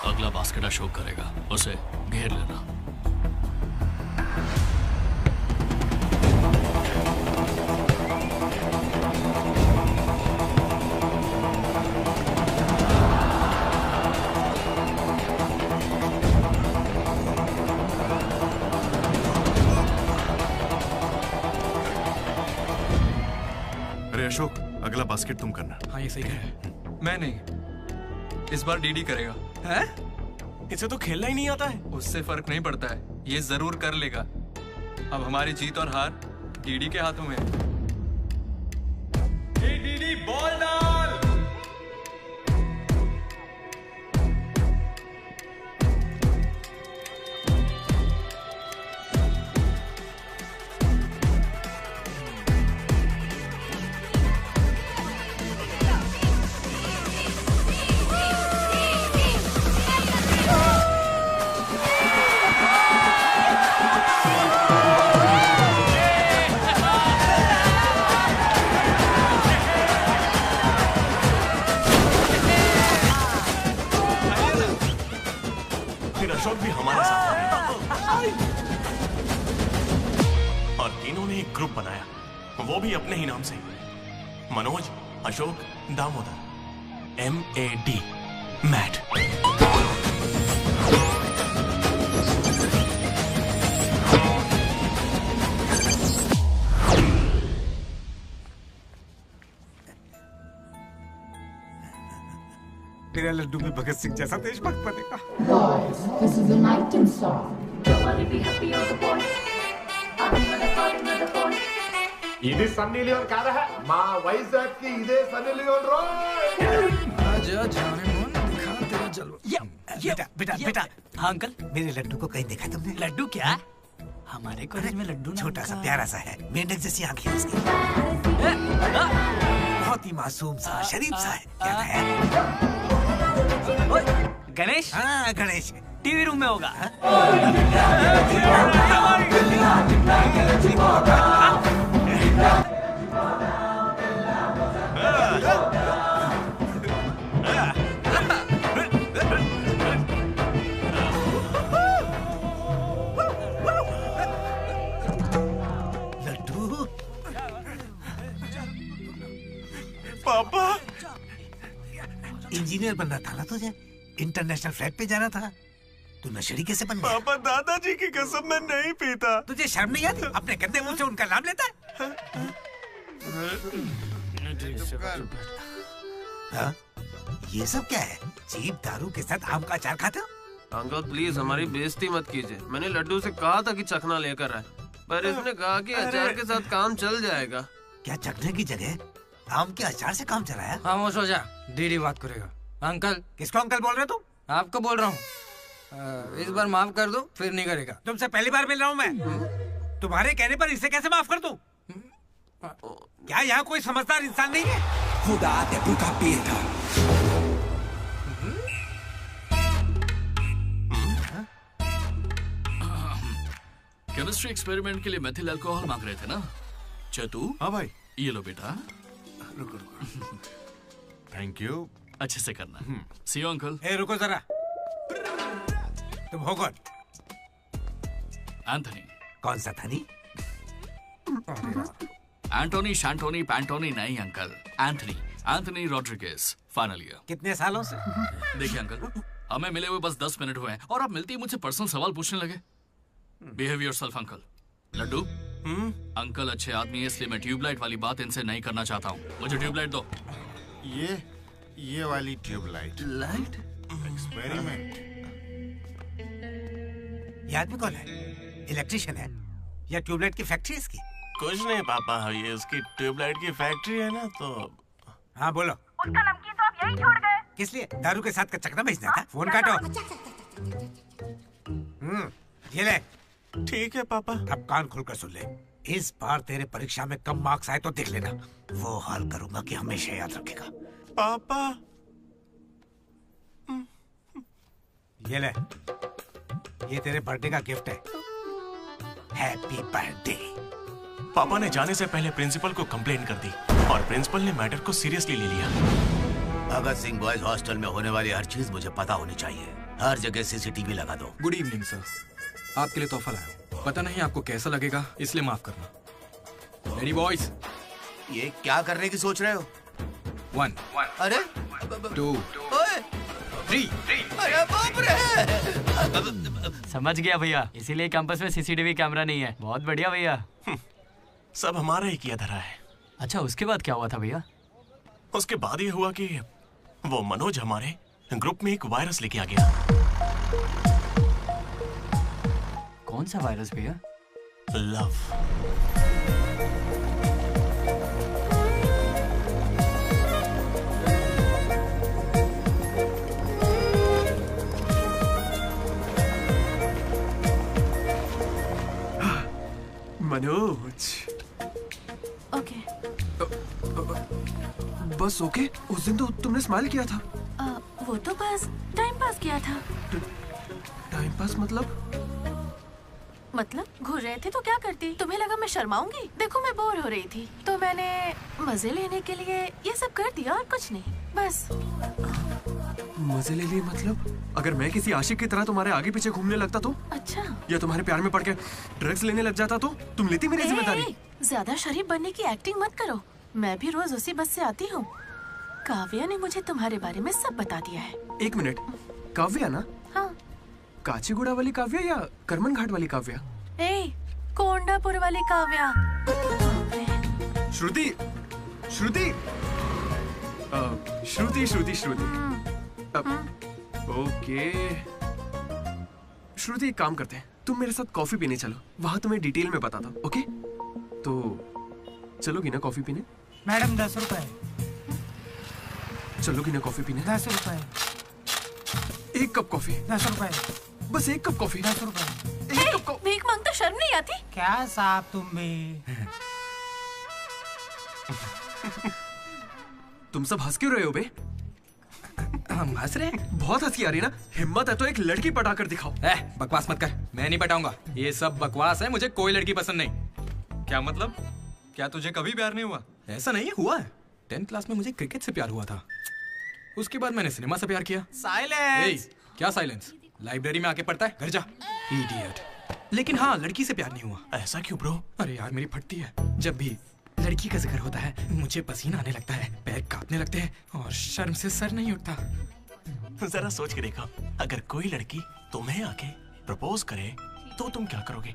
अगला बास्केट अशोक करेगा, उसे घेर लेना। अशोक, अगला बास्केट तुम करना। हाँ ये सही कह रहे हैं। मैं नहीं, इस बार डीडी करेगा। हैं? इसे तो खेलना ही नहीं आता है। उससे फर्क नहीं पड़ता है, ये जरूर कर लेगा। अब हमारी जीत और हार डीडी के हाथों में है। डीडी बॉल डाल। अशोक भी हमारे साथ और तीनों ने एक ग्रुप बनाया, वो भी अपने ही नाम से। मनोज, अशोक, दामोदर। MAD, mad. तेरा लड्डू में भगत सिंह जैसा देशभक्त बनेगा। Boys, this is an item song. Nobody be happy on the boys. ఇది సన్నీ లియోన్ కాదా మా వైజాగ్ కి ఇదే సన్నీ లియోన్ आजा जाने मन दिखा तेरा जलवा। बेटा बेटा बेटा। हाँ अंकल, मेरे लड्डू को कहीं देखा तुमने? लड्डू क्या? हमारे कॉलेज में लड्डू छोटा सा प्यारा सा है, मेंढक जैसी आंखें उसकी, बहुत ही मासूम सा, शरीफ सा है। क्या है? गणेश? हाँ गणेश। टीवी रूम में होगा। पापा इंजीनियर बनना था ना तुझे, इंटरनेशनल फ्लाइट पे जाना था, तू नशेड़ी कैसे बन गया? पापा दादाजी की कसम मैं नहीं पीता। तुझे शर्म नहीं आती? अपने गंदे मुंह से उनका नाम लेता है? हाँ? ये सब क्या है? चीप दारू के साथ आम का अचार खाते हो? अंकल प्लीज हमारी बेइज्जती मत कीजिए। मैंने लड्डू से कहा था कि चखना लेकर आए, पर इसने कहा कि अचार के साथ काम चल जाएगा। क्या चखने की जगह आम के अचार से काम चलाया? खामोश हो जा, दीदी बात करेगा। अंकल। किसको अंकल बोल रहे हो तुम? आपको बोल रहा हूँ। इस बार माफ कर दो, फिर नहीं करेगा। तुमसे पहली बार मिल रहा हूँ मैं। तुम्हारे कहने पर इसे कैसे माफ कर दूं? क्या यहाँ कोई समझदार इंसान नहीं है? खुदा te puta pieta. Chemistry experiment के लिए मेथिल अल्कोहल मांग रहे थे ना चतु? हाँ भाई। ये लो बेटा। रुको। Thank you. अच्छे से करना। सी यू अंकल। ए रुको जरा, तुम हो कौन? एंथनी। कौन सा थनी? एंटोनी शैंटोनी पैंटोनी नहीं uncle, Anthony Rodriguez, final year. कितने सालों से? देखिए अंकल, हमें मिले हुए बस 10 मिनट हुए हैं और आप मिलते ही मुझसे पर्सनल सवाल पूछने लगे। Behave yourself uncle. Laddu, uncle अच्छे आदमी है इसलिए मैं ट्यूबलाइट वाली बात इनसे नहीं करना चाहता हूँ। मुझे ट्यूबलाइट दो। ये वाली ट्यूबलाइट। लाइट? एक्सपेरिमेंट। ये आदमी कौन है? इलेक्ट्रिशियन है या ट्यूबलाइट की फैक्ट्री है इसकी? कुछ नहीं पापा, ये उसकी ट्यूबलाइट की फैक्ट्री है ना तो। हाँ बोलो। उसका नमकीन तो आप यही छोड़ गए। किस लिए? दारू के साथ का चकना भेजना था? फोन काटो। ये ले। ठीक है पापा। अब कान खोलकर सुन ले। इस बार तेरे परीक्षा में कम मार्क्स आए तो देख लेना, वो हाल करूंगा कि हमेशा याद रखेगा। पापा ये ले, ये तेरे बर्थडे का गिफ्ट है। Happy birthday. पापा ने जाने से पहले प्रिंसिपल को कंप्लेन कर दी और प्रिंसिपल ने मैटर को सीरियसली ले लिया। भगत सिंह बॉयज हॉस्टल में होने वाली हर चीज मुझे पता होनी चाहिए। हर जगह सीसीटीवी लगा दो। गुड इवनिंग सर, आपके लिए तोहफा लाया। पता नहीं आपको कैसा लगेगा, इसलिए माफ करना। Ready boys? ये क्या करने की सोच रहे हो? 1 अरे 2 3 अरे बाप रे। समझ गया भैया, इसीलिए कैंपस में सीसीटीवी कैमरा नहीं है। बहुत बढ़िया भैया। सब हमारा ही किया धरा है। अच्छा, उसके बाद क्या हुआ था भैया? उसके बाद ये हुआ कि वो मनोज हमारे ग्रुप में एक वायरस लेके आ गया। कौन सा वायरस भैया? लव। मनोज। ओके। बस ओके? उस दिन तो तुमने स्माइल किया था। वो तो बस टाइम पास किया था। टाइम पास मतलब घूर रहे थे तो क्या करती? तुम्हें लगा मैं शर्माऊंगी? देखो मैं बोर हो रही थी तो मैंने मजे लेने के लिए ये सब कर दिया और कुछ नहीं, बस। मजे ले लिए मतलब? अगर मैं किसी आशिक की तरह तुम्हारे आगे पीछे घूमने लगता तो? अच्छा। या तुम्हारे प्यार में पड़ के ड्रग्स लेने लग जाता तो? तुम लेती मेरी जिम्मेदारी? ज्यादा शरीफ बनने की एक्टिंग मत करो। मैं भी रोज उसी बस से आती हूँ। काव्या ने मुझे तुम्हारे बारे में सब बता दिया है। एक मिनट, काव्या ना? हाँ। काचीगुड़ा वाली काव्या या करमन घाट वाली काव्या? कोंडापुर वाली काव्या। श्रुति, श्रुति, श्रुति, श्रुति, श्रुति। ओके श्रुति, एक काम करते हैं, तुम मेरे साथ कॉफी पीने चलो, वहां तुम्हें डिटेल में बताता हूँ। ओके तो चलोगी ना कॉफी पीने? मैडम 10 रुपए। चलोगी ना कॉफी पीने? 10 रुपए। 1 कप कॉफी। 10 रुपए। बस 1 कप कॉफी। 10 रुपए। भीख मांगता शर्म नहीं आती? क्या साहब तुम भी? तुम सब हंस क्यों रहे हो बे? हम हंस रहे हैं? बहुत हंसी आ रही ना। हिम्मत है तो एक लड़की पटा कर दिखाओ। बकवास मत कर, मैं नहीं पटाऊंगा। ये सब बकवास है, मुझे कोई लड़की पसंद नहीं। क्या मतलब? क्या तुझे कभी प्यार नहीं हुआ? ऐसा नहीं हुआ है। 10th क्लास में मुझे क्रिकेट से प्यार हुआ था, उसके बाद मैंने सिनेमा से प्यार किया। साइलेंस। क्या साइलेंस? लाइब्रेरी में आके पढ़ता है, घर जा। इडियट। लेकिन हाँ, लड़की से प्यार नहीं हुआ। ऐसा क्यों ब्रो? अरे यार मेरी फटती है जब भी लड़की का जिक्र होता है मुझे पसीना आने लगता है, पैर कांपने लगते हैं और शर्म से सर नहीं उठता। जरा सोच के देखो, अगर कोई लड़की तुम्हें आके प्रपोज करे तो तुम क्या करोगे?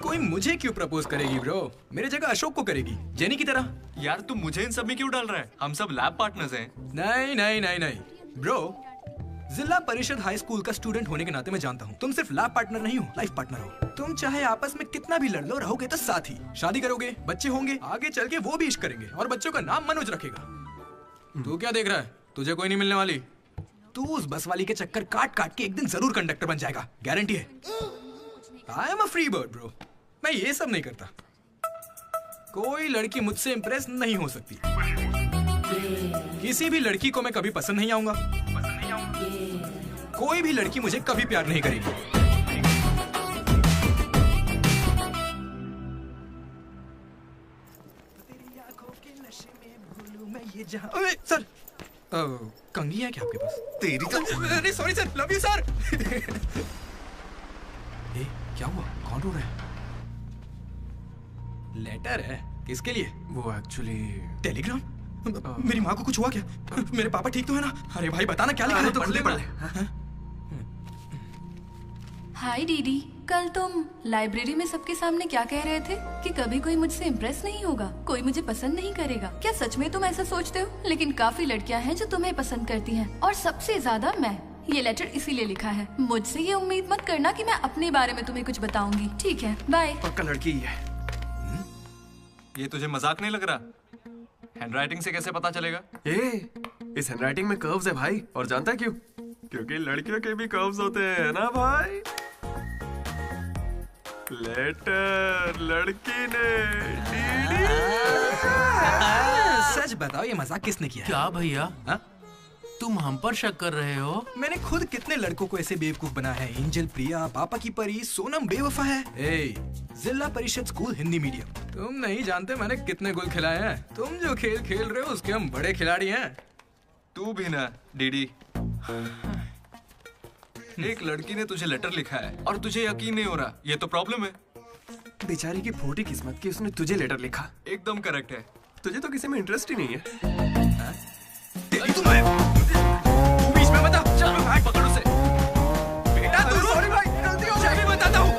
कोई मुझे क्यों प्रपोज करेगी ब्रो? मेरे जगह अशोक को करेगी, जेनी की तरह। यार तुम मुझे इन सब में क्यों डाल रहा है? हम सब लैब पार्टनर्स हैं। नहीं नहीं नहीं नहीं ब्रो, जिला परिषद हाई स्कूल का स्टूडेंट होने के नाते मैं जानता हूँ तुम सिर्फ लैब पार्टनर नहीं हो, लाइफ पार्टनर हो। तुम चाहे आपस में कितना भी लड़ लो, रहोगे तो साथ ही। शादी करोगे, बच्चे होंगे, आगे चल के वो भी इश्क करेंगे और बच्चों का नाम मनोज रखेगा। तू क्या देख रहा है? तुझे कोई नहीं मिलने वाली। तू उस बस वाली के चक्कर काट काट के एक दिन जरूर कंडक्टर बन जाएगा, गारंटी है। I am a free bird bro, मैं ये सब नहीं करता। कोई लड़की मुझसे इंप्रेस नहीं हो सकती। किसी भी लड़की को मैं कभी पसंद नहीं आऊंगा। कोई भी लड़की मुझे कभी प्यार नहीं करेगी। सर, कंघी है क्या आपके पास? तेरी तो अरे sorry sir, love you sir. क्या हुआ? कौन रो रहा है? लेटर है? किसके लिए? वो एक्चुअली टेलीग्राम। मेरी माँ को कुछ हुआ क्या? मेरे पापा ठीक तो है ना? अरे भाई बताना क्या लिखा है? तो खुले पढ़ ले। हाय डीडी, कल तुम लाइब्रेरी में सबके सामने क्या कह रहे थे कि कभी कोई मुझसे इम्प्रेस नहीं होगा, कोई मुझे पसंद नहीं करेगा। क्या सच में तुम ऐसा सोचते हो? लेकिन काफी लड़कियां हैं जो तुम्हें पसंद करती हैं और सबसे ज्यादा मैं। ये लेटर इसीलिए लिखा है। मुझसे ये उम्मीद मत करना कि मैं अपने बारे में तुम्हें कुछ बताऊंगी। ठीक है, बाय। पक्का लड़की ही है। ये तुझे मजाक नहीं लग रहा? हैंडराइटिंग से कैसे पता चलेगा? इस हैंडराइटिंग में कर्व्स है भाई, और जानता है क्यों? क्योंकि लड़कियों के भी कर्व्स होते हैं ना भाई। लेटर लड़की ने सच बताओ, ये मजाक किसने किया? क्या भैया, तुम हम पर शक कर रहे हो? मैंने खुद कितने लड़कों को ऐसे बेवकूफ बना है। एंजल, प्रिया, पापा की परी, सोनम बेवफा है। जिला परिषद स्कूल हिंदी मीडियम। तुम नहीं जानते मैंने कितने गोल खिलाए हैं। तुम जो खेल खेल रहे हो उसके हम बड़े खिलाड़ी हैं। तू भी ना डीडी। एक लड़की ने तुझे लेटर लिखा है और तुझे यकीन नहीं हो रहा, ये तो प्रॉब्लम है। बेचारी की फूटी किस्मत कि उसने तुझे लेटर लिखा। एकदम करेक्ट है। तुझे तो किसी में इंटरेस्ट ही नहीं है। बीच में मत आ, चल भाई पकड़ उसे। बेटा तू सॉरी भाई, गलती हो गई, बताता हूँ।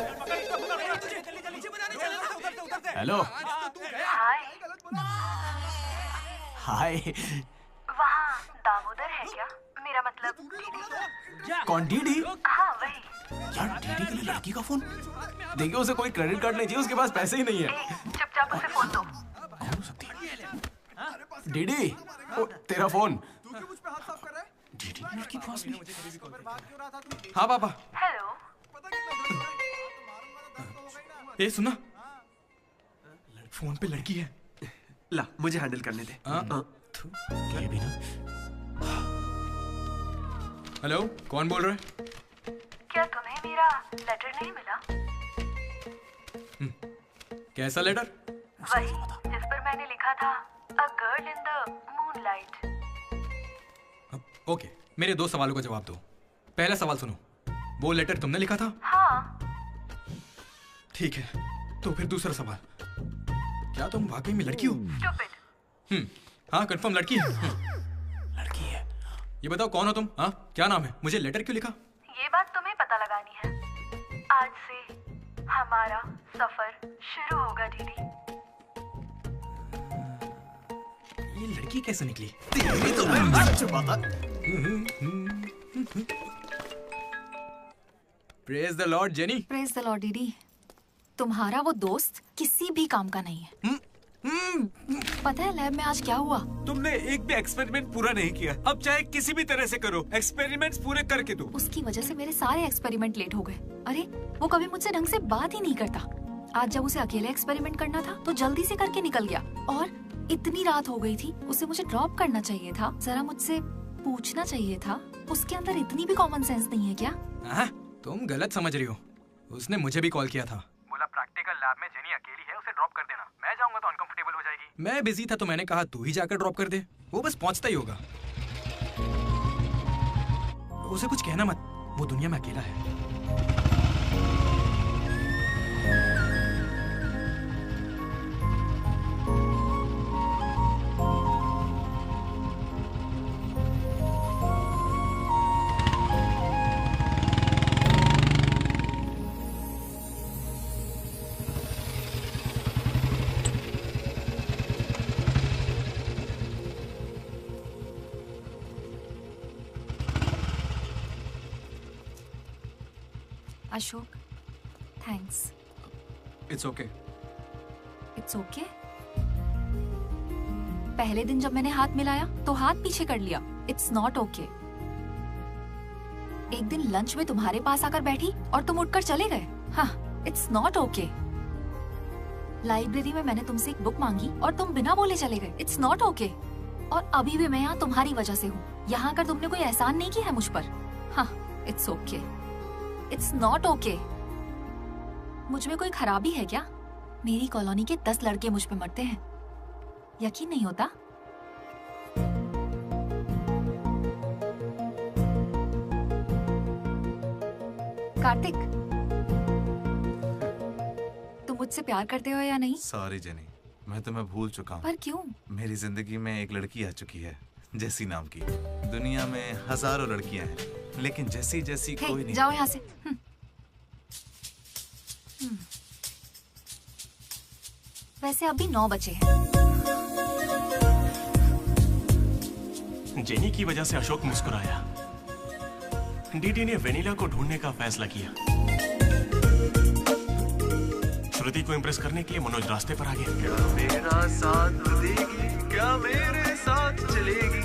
हेलो। हाय। वहाँ दामोदर है क्या? मेरा मतलब डीडी। कौन डीडी? हाँ वही। यार डीडी के लिए लड़की का फोन? देखिए उसे कोई क्रेडिट कार्ड नहीं चाहिए, उसके पास पैसे ही नहीं है। चुपचाप उसे फोन दो। डीडी, तेरा फोन। डीडी ने लड़की के पास नहीं। हाँ पापा। हेलो। ये सुना, फोन पे लड़की है। ला मुझे हैंडल करने दे। क्या भी ना। हेलो, कौन बोल रहा है? क्या तुम्हें मेरा लेटर नहीं मिला? कैसा लेटर? वही जिस पर मैंने लिखा था a girl in the moonlight. Okay, मेरे दो सवालों का जवाब दो। पहला सवाल सुनो, वो लेटर तुमने लिखा था? हाँ। ठीक है, तो फिर दूसरा सवाल, क्या तुम वाकई में लड़की हो? हाँ कंफर्म लड़की है। लड़की है। ये बताओ कौन हो तुम? हाँ क्या नाम है? मुझे लेटर क्यों लिखा? ये बात तुम्हें पता लगानी है। आज से हमारा सफर शुरू होगा दीदी। ये लड़की कैसे निकली? तेरी तो मैं मर चुका था। Praise the Lord jenny. Praise the Lord दीदी। तुम्हारा वो दोस्त किसी भी काम का नहीं है। पता है लैब में आज क्या हुआ? तुमने एक भी एक्सपेरिमेंट पूरा नहीं किया। अब चाहे किसी भी तरह से करो, एक्सपेरिमेंट्स पूरे करके दो। उसकी वजह से मेरे सारे एक्सपेरिमेंट लेट हो गए। अरे वो कभी मुझसे ढंग से बात ही नहीं करता। आज जब उसे अकेले एक्सपेरिमेंट करना था तो जल्दी से करके निकल गया। और इतनी रात हो गई थी, उसे मुझे ड्रॉप करना चाहिए था, जरा मुझसे पूछना चाहिए था। उसके अंदर इतनी भी कॉमन सेंस नहीं है क्या? तुम गलत समझ रही हो। उसने मुझे भी कॉल किया था। बोला प्रैक्टिकल लैब में जेनी अकेली है, उसे ड्रॉप कर देना। मैं जाऊंगा तो अनकंफर्टेबल हो जाएगी। मैं बिजी था तो मैंने कहा तू ही जाकर ड्रॉप कर दे, वो बस पहुंचता ही होगा। उसे कुछ कहना मत, वो दुनिया में अकेला है। Ashok, thanks. It's okay. It's okay? पहले दिन जब मैंने हाथ मिलाया तो हाथ पीछे कर लिया। It's not okay. एक दिन लंच में तुम्हारे पास आकर बैठी और तुम उठकर चले गए। हाँ, इट्स नॉट ओके। लाइब्रेरी में मैंने तुमसे एक बुक मांगी और तुम बिना बोले चले गए। It's not okay. और अभी भी मैं यहाँ तुम्हारी वजह से हूँ। यहाँ आकर तुमने कोई एहसान नहीं किया है मुझ पर। हाँ, it's okay. It's not okay. मुझ में कोई खराबी है क्या? मेरी कॉलोनी के 10 लड़के मुझ पे मरते हैं, यकीन नहीं होता? कार्तिक, तुम मुझसे प्यार करते हो या नहीं? सॉरी जेनी, मैं तुम्हें भूल चुका हूँ। पर क्यों? मेरी जिंदगी में एक लड़की आ चुकी है, जेसी नाम की। दुनिया में हजारों लड़कियां हैं, लेकिन जैसी जैसी कोई नहीं। जाओ यहाँ से। वैसे अभी 9 बजे हैं। जेनी की वजह से अशोक मुस्कुराया। डीडी ने वेनिला को ढूंढने का फैसला किया। श्रुति को इम्प्रेस करने के लिए मनोज रास्ते पर आ गया। क्या मेरा साथ देगी, क्या मेरे साथ चलेगी?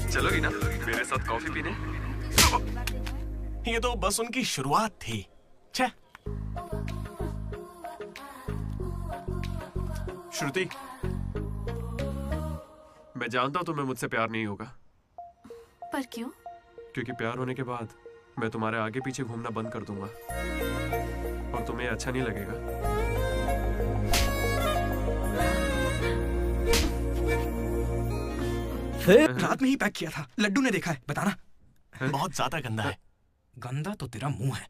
चलोगी ना मेरे साथ कॉफी पीने? ये तो बस उनकी शुरुआत थी। छे। श्रुति, मैं जानता हूं तुम्हें मुझसे प्यार नहीं होगा। पर क्यों? क्योंकि प्यार होने के बाद मैं तुम्हारे आगे पीछे घूमना बंद कर दूंगा और तुम्हें अच्छा नहीं लगेगा। फिर रात में ही पैक किया था। लड्डू ने देखा है, बताना। बहुत ज्यादा गंदा है। गंदा तो तेरा मुंह है।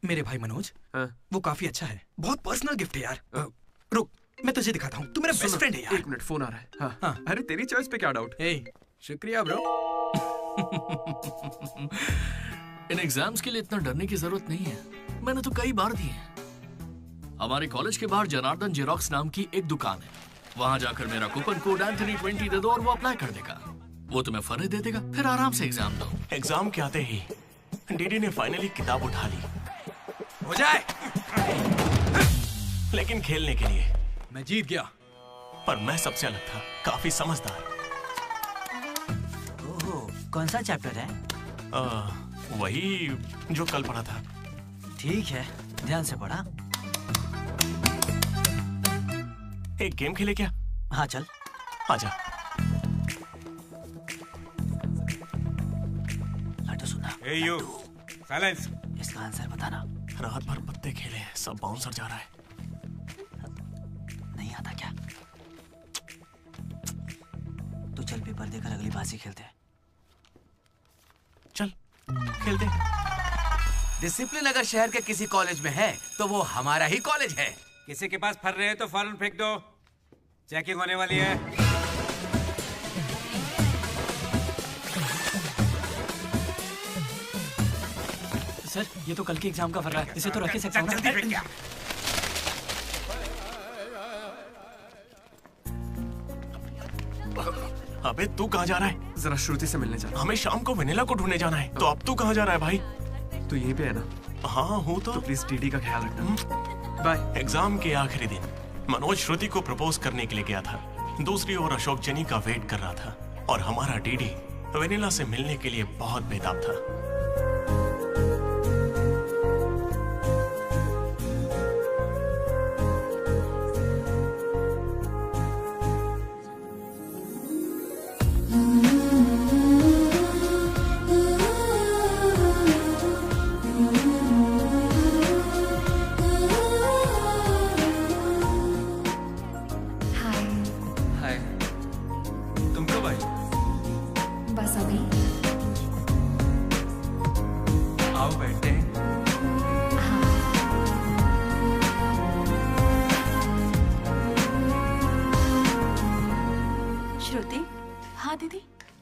मेरे भाई मनोज, वो काफी अच्छा है। बहुत पर्सनल गिफ्ट है यार। रुक, मैं तुझे दिखाता हूँ। तू मेरा बेस्ट फ्रेंड है यार। 1 मिनट, फोन आ रहा है। हाँ, हाँ। अरे तेरी चॉइस पे क्या डाउट? शुक्रिया ब्रो। इन एग्जाम्स के लिए इतना डरने की जरूरत नहीं है। मैंने तो कई बार दिए हैं। हमारे कॉलेज के बाहर जनार्दन जेरोक्स नाम की एक दुकान है। वहां जाकर मेरा कूपन कोड एंथनी 20 दे दो और वो अप्लाई कर देगा। वो तुम्हें फर्ज दे देगा, फिर आराम से एग्जाम दो। एग्जाम के आते ही डीडी ने फाइनली किताब उठा ली। हो जाए। लेकिन खेलने के लिए मैं जीत गया। पर मैं सबसे अलग था, काफी समझदार। ओहो, कौन सा चैप्टर है? वही जो कल पढ़ा था। ठीक है, ध्यान से पढ़ा। एक गेम खेले क्या? हाँ चल। आजा। लड्डू सुना। Hey you, silence. इसका आंसर बताना। रात भर पत्ते खेले, सब बाउंसर जा रहा है। नहीं आता क्या? तो चल पेपर देकर अगली बाजी खेलते हैं। चल खेलते। डिसिप्लिन अगर शहर के किसी कॉलेज में है तो वो हमारा ही कॉलेज है। किसी के पास फर रहे हैं तो फौरन फेंक दो। चेकिंग होने वाली है। सर, ये तो कल के एग्जाम का फर रहा है। इसे तो रख ही सकता हूं ना? जल्दी फेंक क्या? अबे तू कहाँ जा रहा है? जरा श्रुति से मिलने जा। हमें शाम को वेनिला को ढूंढने जाना है। तो अब तू कहाँ जा रहा है भाई? तू यहीं पे है ना? हाँ हूँ तो प्लीज डीडी का ख्याल रखना। बाय। एग्जाम के आखिरी दिन मनोज श्रुति को प्रपोज करने के लिए गया था। दूसरी ओर अशोक जेनी का वेट कर रहा था और हमारा डीडी वेनिला से मिलने के लिए बहुत बेताब था।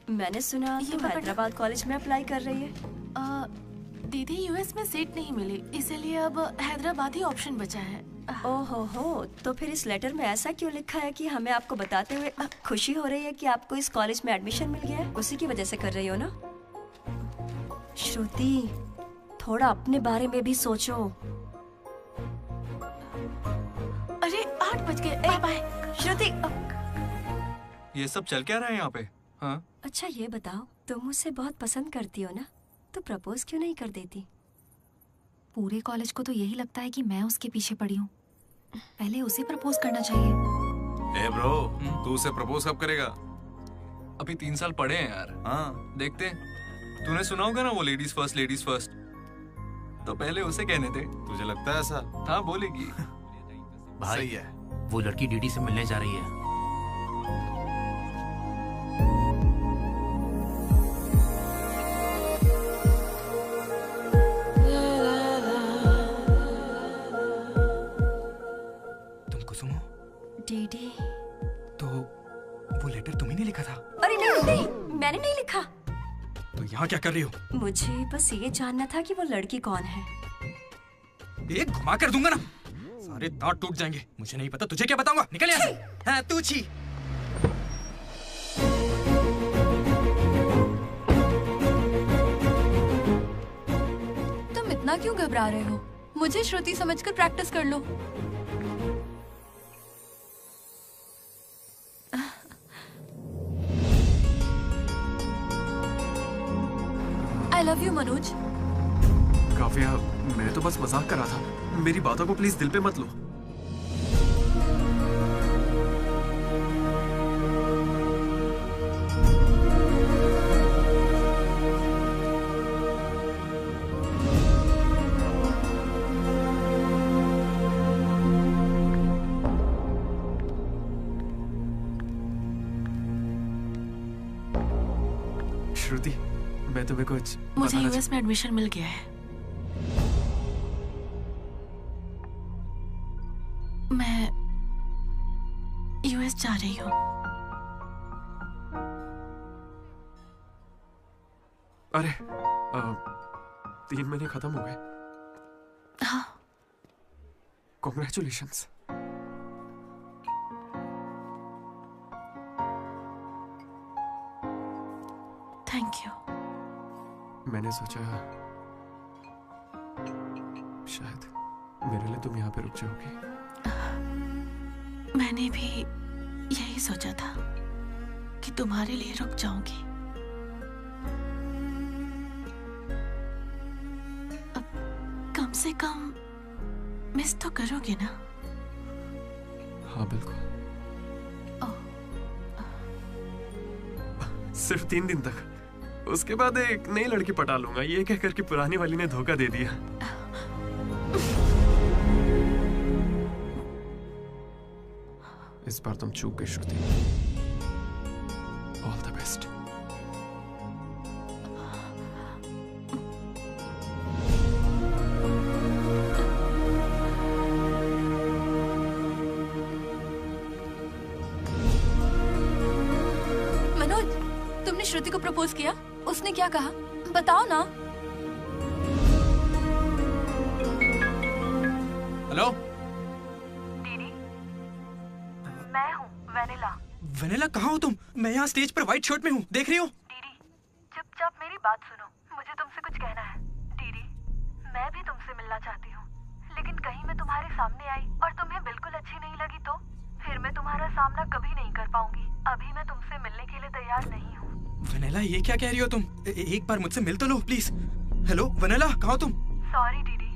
मैंने सुना ये हैदराबाद कॉलेज में अप्लाई कर रही है। दीदी यूएस में सीट नहीं मिली, इसीलिए अब हैदराबाद ही ऑप्शन बचा है। ओहो, तो फिर इस लेटर में ऐसा क्यों लिखा है कि हमें आपको बताते हुए खुशी हो रही है कि आपको इस कॉलेज में एडमिशन मिल गया है? उसी की वजह से कर रही हो ना? श्रुति, थोड़ा अपने बारे में भी सोचो। अरे 8 बज गए। बाय बाय श्रुति। ये सब चल क्या रहा है यहाँ पे? हाँ? अच्छा ये बताओ, तुम मुझसे बहुत पसंद करती हो ना, तो प्रपोज क्यों नहीं कर देती? पूरे कॉलेज को तो यही लगता है कि मैं उसके पीछे पड़ी हूँ। पहले उसे प्रपोज करना चाहिए। ए ब्रो, तू उसे प्रपोज कब करेगा? अभी 3 साल पड़े हैं यार। हाँ देखते हैं। तूने सुना होगा ना वो लेडीज फर्स्ट, तो पहले उसे कहने दे। तुझे लगता है ऐसा? हाँ बोलेगी। भाई सही है। वो लड़की डीडी से मिलने जा रही है। डीडी। तो वो लेटर तुम्ही ने लिखा था? अरे नहीं नहीं, मैंने नहीं लिखा। तो यहाँ क्या कर रही हो? मुझे बस ये जानना था कि वो लड़की कौन है। एक घुमा कर दूंगा ना, सारे दांत टूट जाएंगे। मुझे नहीं पता, तुझे क्या बताऊंगा? निकल यहाँ से। हाँ तू छी। तुम इतना क्यों घबरा रहे हो? मुझे श्रुति समझकर प्रैक्टिस कर लो। I love you, Manoj. Kavya, मैं तो बस मजाक कर रहा था। मेरी बातों को प्लीज दिल पे मत लो। श्रुति, मैं तुम्हें कुछ मुझे यूएस में एडमिशन मिल गया है। मैं यूएस जा रही हूँ। अरे 3 महीने खत्म हो गए। हाँ। कॉन्ग्रेचुलेशंस। Thank you. मैंने सोचा शायद मेरे लिए तुम यहाँ पे रुक जाओगी। मैंने भी यही सोचा था कि तुम्हारे लिए रुक जाऊंगी। अब कम से कम मिस तो करोगे ना? हाँ बिल्कुल। सिर्फ 3 दिन तक, उसके बाद एक नई लड़की पटा लूंगा, ये कहकर कि पुरानी वाली ने धोखा दे दिया। इस बार तुम चूक गई Shruti. All the best. Manoj, तुमने श्रुति को प्रपोज किया? उसने क्या कहा? बताओ ना। हेलो दीदी, मैं हूँ वेनिला। वेनिला, कहाँ हो तुम? मैं यहाँ स्टेज पर व्हाइट शर्ट में हूँ, देख रही हो? दीदी, चुपचाप मेरी बात सुनो, मुझे तुमसे कुछ कहना है। दीदी, मैं भी तुमसे मिलना चाहती हूँ, लेकिन कहीं मैं तुम्हारे सामने आई और तुम्हें बिल्कुल अच्छी नहीं लगी तो फिर मैं तुम्हारा सामना कभी नहीं कर पाऊंगी। अभी मैं तुमसे मिलने के लिए तैयार नहीं हूँ। वेनिला, ये क्या कह रही हो तुम? एक बार मुझसे मिल तो लो प्लीज। हेलो वेनिला, कहाँ हो तुम? सॉरी दीदी।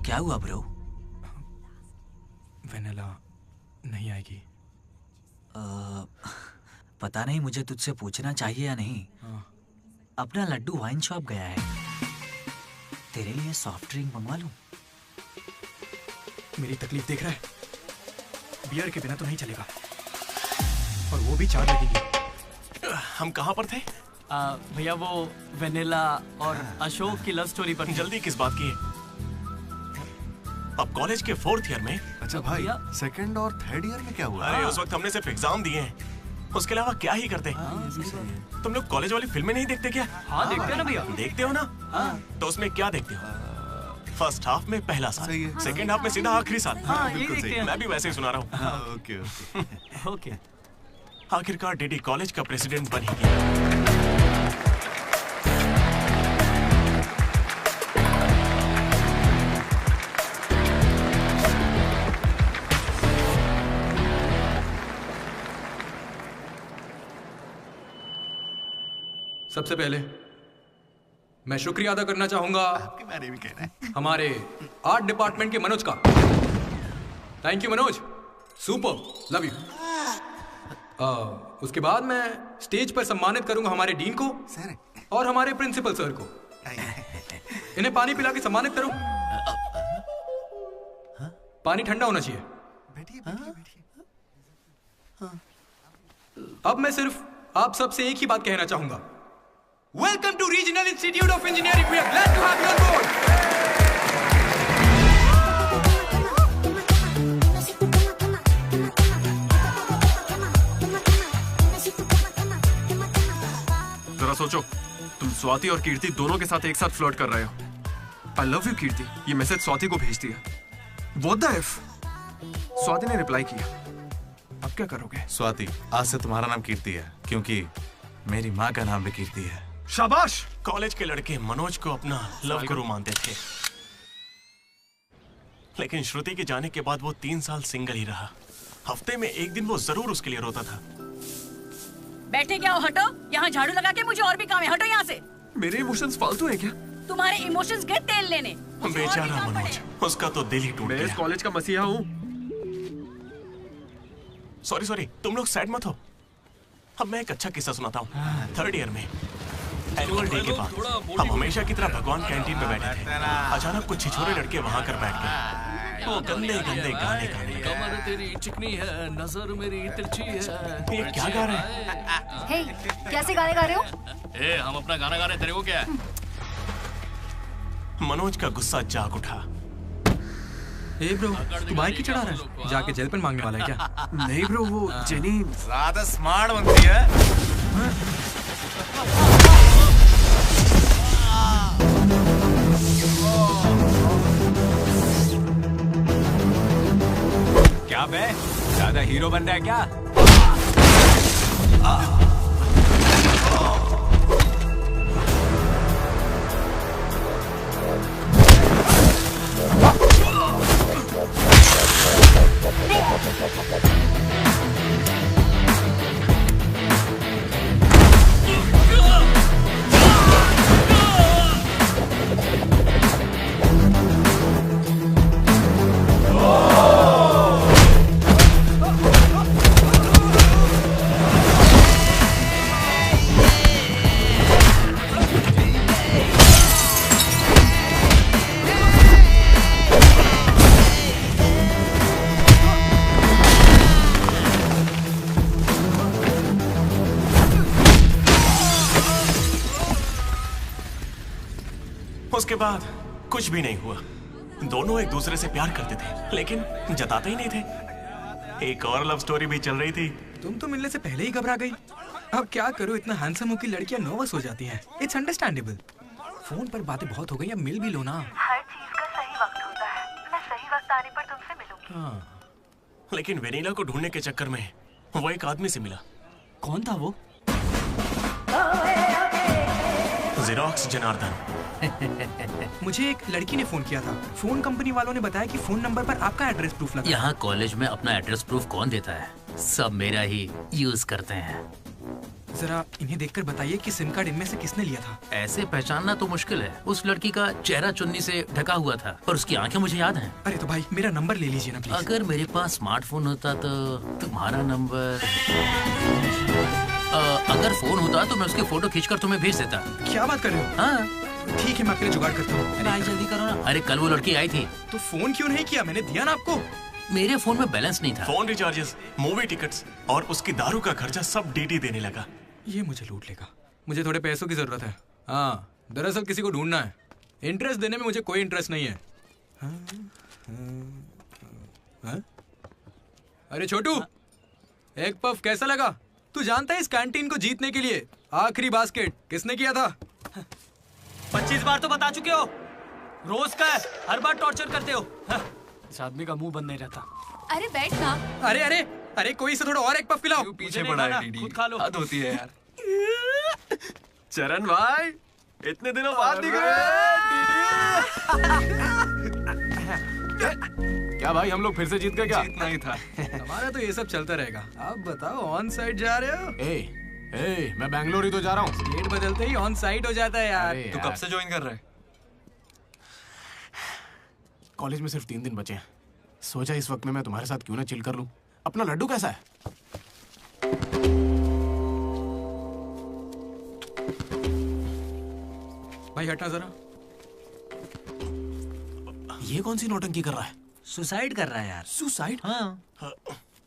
क्या हुआ ब्रो? वेनिला नहीं आएगी। पता नहीं, मुझे तुझसे पूछना चाहिए या नहीं। अपना लड्डू वाइन शॉप गया है, तेरे लिए सॉफ्ट ड्रिंक मंगवा लूं? मेरी तकलीफ देख रहा है? बियर के बिना तो नहीं चलेगा, और वो भी 4 लगेगी। हम कहाँ पर थे? भैया वो वेनिला और अशोक की लव स्टोरी पर। जल्दी किस बात की है? अब कॉलेज के 4th ईयर में। अच्छा भाई, 2nd और 3rd ईयर में क्या हुआ? अरे उस वक्त हमने सिर्फ एग्जाम दिए हैं, उसके अलावा क्या ही करते। तुम लोग कॉलेज वाली फिल्में नहीं देखते क्या? हाँ देखते हैं ना भैया। देखते हो ना? तो उसमें क्या देखते हो? फर्स्ट हाफ में पहला साल, सेकंड हाफ में सीधा आखिरी साल। हाँ, ये देखते हैं। मैं भी वैसे ही सुना रहा हूँ। Okay okay. आखिरकार डीडी कॉलेज का प्रेसिडेंट बन ही गया। सबसे पहले मैं शुक्रिया अदा करना चाहूंगा आपके बारे में कहना है। हमारे आर्ट डिपार्टमेंट के मनोज का। Thank you Manoj, super, love you. उसके बाद मैं स्टेज पर सम्मानित करूंगा हमारे डीन को और हमारे प्रिंसिपल सर को। इन्हें पानी पिला के सम्मानित करो। पानी ठंडा होना चाहिए। अब मैं सिर्फ आप सबसे एक ही बात कहना चाहूंगा। Welcome to regional institute of engineering. We are glad to have you on board. जरा सोचो, तुम स्वाति और कीर्ति दोनों के साथ एक साथ फ्लर्ट कर रहे हो। आई लव यू कीर्ति, ये मैसेज स्वाति को भेज दिया। What the if? स्वाति ने रिप्लाई किया। अब क्या करोगे? स्वाति, आज से तुम्हारा नाम कीर्ति है, क्योंकि मेरी माँ का नाम भी कीर्ति है। शाबाश। कॉलेज के लड़के मनोज को अपना लव गुरु मानते थे, लेकिन श्रुति के जाने के बाद वो 3 साल सिंगल ही रहा। हफ्ते में एक दिन वो जरूर उसके लिए रोता था। बैठे क्या हो, हटो। यहाँ झाड़ू लगा के मुझे और भी काम है, हटो यहाँ से। मेरे इमोशंस फालतू है क्या? तुम्हारे इमोशंस गए तेल लेने। बेचारा मनोज, उसका तो दिल ही टूट गया। मैं इस कॉलेज का मसीहा हूँ। सॉरी, तुम लोग सैड मत हो। अब मैं एक अच्छा किस्सा सुनाता हूँ। 3rd ईयर में एनुअल डे के बाद हम हमेशा की तरह भगवान कैंटीन में बैठे थे। अचानक कुछ छिछोरे लड़के वहाँ कर बैठ गए। वो गंदे गंदे गाने गाने लगे। कमर तेरी चिकनी है, नजर मेरी तिरछी है। ये क्या गा रहे हैं? हे, कैसे गाने गा रहे हो? ए, हम अपना गाना गा रहे हैं, तेरे को क्या है? मनोज का गुस्सा जाग उठा। ए ब्रो, तू बाइक ही चढ़ा रहा है? जाके जेल पेन मांगने वाला है क्या? नहीं ब्रो, वो जेनी ज्यादा स्मार्ट बनती है। क्या बे, ज्यादा हीरो बन रहा है क्या? उसके बाद कुछ भी नहीं हुआ। दोनों एक दूसरे से प्यार करते थे, लेकिन जताते ही नहीं थे। एक और लव स्टोरी भी चल रही थी। तुम तो मिलने से पहले ही घबरा गई। अब क्या करूं, इतना हैंडसम हो कि लड़कियां नर्वस हो जाती हैं। It's understandable. फोन पर बातें बहुत हो गई, अब मिल भी लो ना। हर चीज का सही वक्त होता है। मैं सही वक्त आने पर तुमसे मिलूंगी। हाँ। लेकिन वेनिला को ढूंढने के चक्कर में वो एक आदमी से मिला। कौन था वो? जेरोक्स जनार्दन। मुझे एक लड़की ने फोन किया था। फोन कंपनी वालों ने बताया कि फोन नंबर पर आपका एड्रेस प्रूफ लगा। यहाँ कॉलेज में अपना एड्रेस प्रूफ कौन देता है? सब मेरा ही यूज करते हैं। जरा इन्हें देखकर बताइए कि सिम कार्ड इनमें से किसने लिया था। ऐसे पहचानना तो मुश्किल है। उस लड़की का चेहरा चुन्नी से ढका हुआ था, पर उसकी आंखें मुझे याद हैं। अरे तो भाई मेरा नंबर ले लीजिए ना प्लीज। अगर मेरे पास स्मार्टफोन होता तो तुम्हारा नंबर, अगर फोन होता तो मैं उसकी फोटो खींचकर तुम्हें भेज देता। क्या बात कर रहे हो? हाँ ठीक है, मैं आपके लिए जुगाड़ करता हूँ। भाई जल्दी करो ना। अरे कल वो लड़की आई थी। तो फोन क्यों नहीं किया? मैंने दिया ना आपको। मेरे फोन में बैलेंस नहीं था। फोन रिचार्जेस, मूवी टिकट्स और उसकी दारू का खर्चा सब डीडी देने लगा। ये मुझे लूट लेगा। मुझे थोड़े पैसों की जरूरत है। हाँ, दरअसल किसी को ढूंढना है। इंटरेस्ट देने में मुझे कोई इंटरेस्ट नहीं है। हाँ? अरे छोटू, एक पफ कैसा लगा? तू जानता है इस कैंटीन को जीतने के लिए आखिरी बास्केट किसने किया था? 25 बार तो बता चुके हो। रोज का है, हर बार टॉर्चर करते हो। इस आदमी का मुंह बंद नहीं रहता। अरे बैठ ना। अरे अरे अरे, कोई से थोड़ा और एक पफ पिलाओ। पीछे पड़ा है डीडी। खुद खा लो। हद होती है यार। चरण भाई, इतने दिनों बाद दिख रहे हैं। क्या भाई, हम लोग फिर से जीत गए क्या? जीतना ही था। हमारा तो ये सब चलता रहेगा। आप बताओ, ऑन साइड जा रहे हो? ए, मैं बैंगलोर ही तो जा रहा हूँ। स्टेट बदलते ही ऑन साइट हो जाता है यार। तू कब से ज्वाइन कर रहा है? कॉलेज में सिर्फ 3 दिन बचे हैं। सोचा इस वक्त में मैं तुम्हारे साथ क्यों ना चिल कर लूं। अपना लड्डू कैसा है? भाई हटना जरा। ये कौन सी नौटंकी कर रहा है? सुसाइड कर रहा है यार। सुसाइड? हाँ।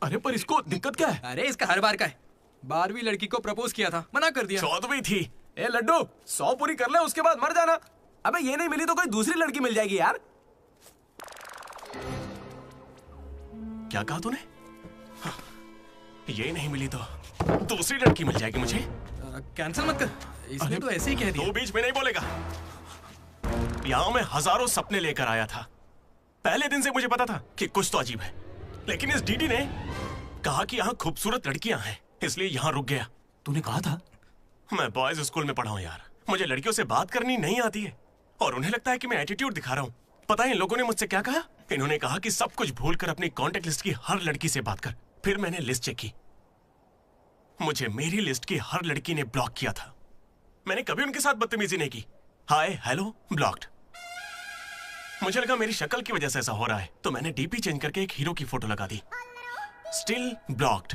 अरे पर इसको दिक्कत क्या है? अरे इसका हर बार का है। 12वीं लड़की को प्रपोज किया था, मना कर दिया। 14वीं थी। ए लड्डू, 100 पूरी कर ले, उसके बाद मर जाना। अबे ये नहीं मिली तो कोई दूसरी लड़की मिल जाएगी यार। क्या कहा तूने? हाँ, ये नहीं मिली तो दूसरी लड़की मिल जाएगी मुझे। कैंसिल मत कर, इसने तो ऐसे ही कह दिया। तू बीच में नहीं बोलेगा। यहाँ मैं हजारों सपने लेकर आया था। पहले दिन से मुझे पता था कि कुछ तो अजीब है, लेकिन इस डीडी ने कहा कि यहाँ खूबसूरत लड़कियां हैं, इसलिए यहाँ रुक गया। तूने कहा था? मैं बॉयज स्कूल में पढ़ा हूँ यार। मुझे लड़कियों से बात करनी नहीं आती है और उन्हें लगता है कि मैं एटीट्यूड दिखा रहा हूँ। पता है इन लोगों ने मुझसे क्या कहा? इन्होंने कहा कि सब कुछ भूलकर अपनी कॉन्टेक्ट लिस्ट की हर लड़की से बात कर। फिर मैंने लिस्ट चेक की, मुझे मेरी लिस्ट की हर लड़की ने ब्लॉक किया था। मैंने कभी उनके साथ बदतमीजी नहीं की। Hi hello blocked. मुझे लगा मेरी शक्ल की वजह से ऐसा हो रहा है, तो मैंने डीपी चेंज करके एक हीरो की फोटो लगा दी। Still blocked.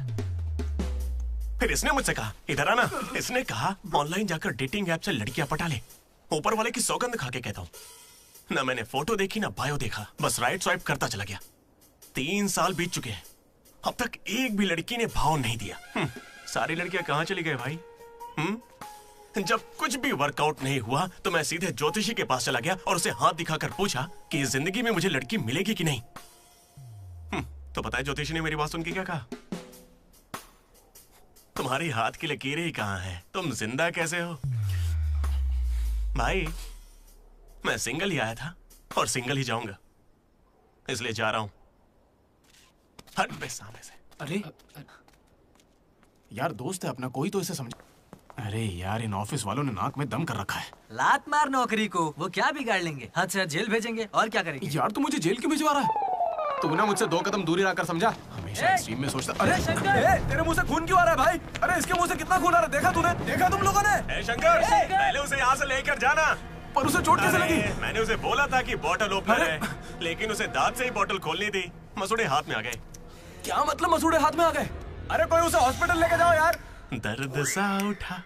फिर इसने मुझसे कहा इधर आना। इसने कहा ऑनलाइन जाकर डेटिंग ऐप से लड़कियां पटा ले। ऊपर वाले की सौगंध खा के कहता हूं, ना मैंने फोटो देखी ना बायो देखा, बस राइट स्वाइप करता चला गया। 3 साल बीत चुके हैं, अब तक एक भी लड़की ने भाव नहीं दिया। सारी लड़कियां कहां चली गई भाई? जब कुछ भी वर्कआउट नहीं हुआ तो मैं सीधे ज्योतिषी के पास चला गया और उसे हाथ दिखाकर पूछा कि इस जिंदगी में मुझे लड़की मिलेगी कि नहीं। तो पता है ज्योतिषी ने मेरी बात सुन के क्या कहा? तुम्हारी हाथ की लकीरें ही कहां हैं, तुम जिंदा कैसे हो? भाई मैं सिंगल ही आया था और सिंगल ही जाऊंगा, इसलिए जा रहा हूं। हट बे सामने से। अरे यार दोस्त है अपना, कोई तो इसे समझ। अरे यार इन ऑफिस वालों ने नाक में दम कर रखा है। लात मार नौकरी को, वो क्या बिगाड़ लेंगे? हद से हद जेल भेजेंगे और क्या करेंगे? यार तू मुझे जेल क्यों भिजवा रहा है? तू ना मुझसे 2 कदम दूरी रहकर समझा। हमेशा एक्सट्रीम में सोचता। अरे तेरे मुंह से खून क्यों आ रहा है भाई? अरे इसके मुंह से कितना खून आ रहा है, देखा तूने? देखा तुम लोगों ने? शंकर पहले उसे यहाँ से लेकर जाना। पर उसे चोट कैसे लगी? मैंने उसे बोला था कि बॉटल ओपनर है, लेकिन उसे दांत से ही बॉटल खोलनी थी। मसूड़े हाथ में आ गए। क्या मतलब मसूड़े हाथ में आ गए? अरे कोई उसे हॉस्पिटल लेके जाओ यार। दर्द सा उठा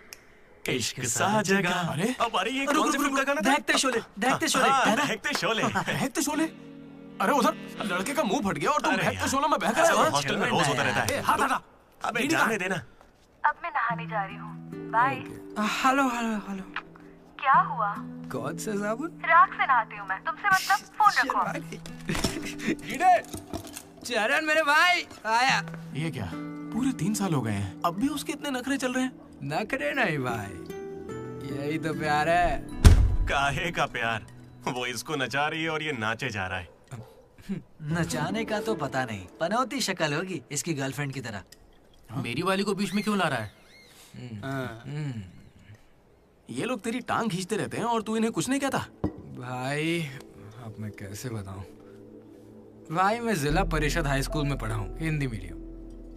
इश्क सा जगा। अरे अब अरे ये कौन सी फिल्म का गाना था? दहकते शोले, दहकते शोले। दहकते शोले। दहकते शोले। अरे उधर लड़के का मुंह फट गया और तुम दहकते शोले में बहक रहे हो। हॉस्टल में रोज होता रहता है। हाथ हटा। अबे जाने देना। अब मैं नहाने जा रही हूँ, बाय। Hello hello hello. क्या हुआ? कौन सा साबुन? राख से नहाती हूँ मैं, तुमसे मतलब फोन रखो। चरण मेरे भाई आया। ये क्या पूरे 3 साल हो गए हैं, अब भी उसके इतने नखरे चल रहे हैं? नखरे नहीं भाई, यही तो प्यार है। काहे का प्यार? वो इसको नचा रही है और ये नाचे जा रहा है। नचाने का तो पता नहीं, पनौती शक्ल होगी इसकी गर्लफ्रेंड की तरह। मेरी वाली को बीच में क्यों ला रहा है? ये लोग तेरी टांग खींचते रहते हैं और तू इन्हें कुछ नहीं कहता। भाई अब मैं कैसे बताऊं? भाई मैं जिला परिषद हाई स्कूल में पढ़ा हूँ, हिंदी मीडियम।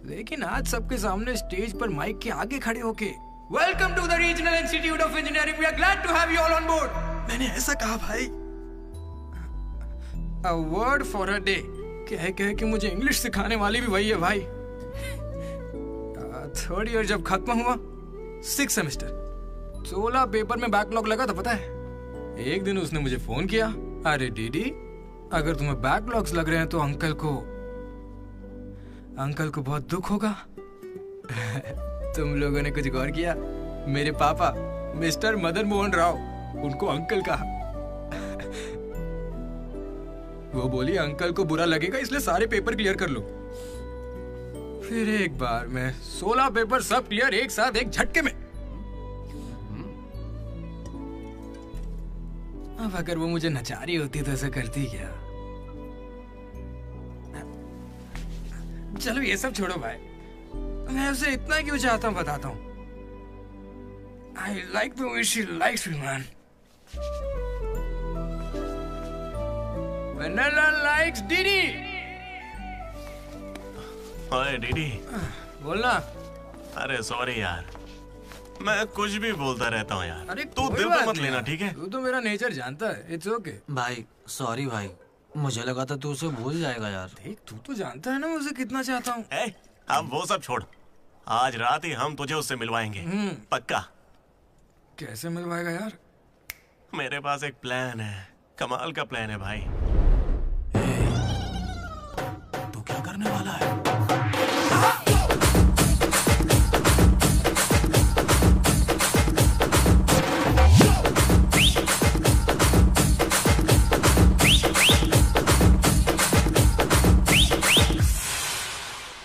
लेकिन आज सबके सामने स्टेज पर माइक के आगे खड़े होके welcome to the regional institute of engineering, we are glad to have you all on board. मैंने ऐसा कहा भाई, a word for a day कह के मुझे इंग्लिश सिखाने वाली भी वही है भाई। 3rd ईयर जब खत्म हुआ, 6th सेमेस्टर, 16 पेपर में बैकलॉग लगा था पता है। एक दिन उसने मुझे फोन किया, अरे डीडी अगर तुम्हें बैकलॉग्स लग रहे हैं तो अंकल को बहुत दुख होगा। तुम लोगों ने कुछ गौर किया? मेरे पापा मिस्टर मदन मोहन राव, उनको अंकल कहा। वो बोली अंकल को बुरा लगेगा इसलिए सारे पेपर क्लियर कर लो। फिर एक बार मैं 16 पेपर सब क्लियर एक साथ एक झटके में। अब अगर वो मुझे नचा रही होती तो ऐसा करती क्या? चलो ये सब छोड़ो भाई, मैं उसे इतना क्यों चाहता हूँ बताता हूँ। I like the way she likes me, man. Vanilla likes Didi. ओए डीडी। बोलना। अरे सॉरी यार, मैं कुछ भी बोलता रहता हूँ यार। अरे तू कोई दिल बात पे मत नहीं लेना, यार। ठीक है? तू तो मेरा नेचर जानता है। It's okay. भाई सॉरी भाई, मुझे लगा था तू उसे भूल जाएगा यार। देख तू तो जानता है ना मैं उसे कितना चाहता हूँ। अब वो सब छोड़, आज रात ही हम तुझे उससे मिलवाएंगे, पक्का। कैसे मिलवाएगा यार? मेरे पास एक प्लान है, कमाल का प्लान है भाई। तू क्या करने वाला है?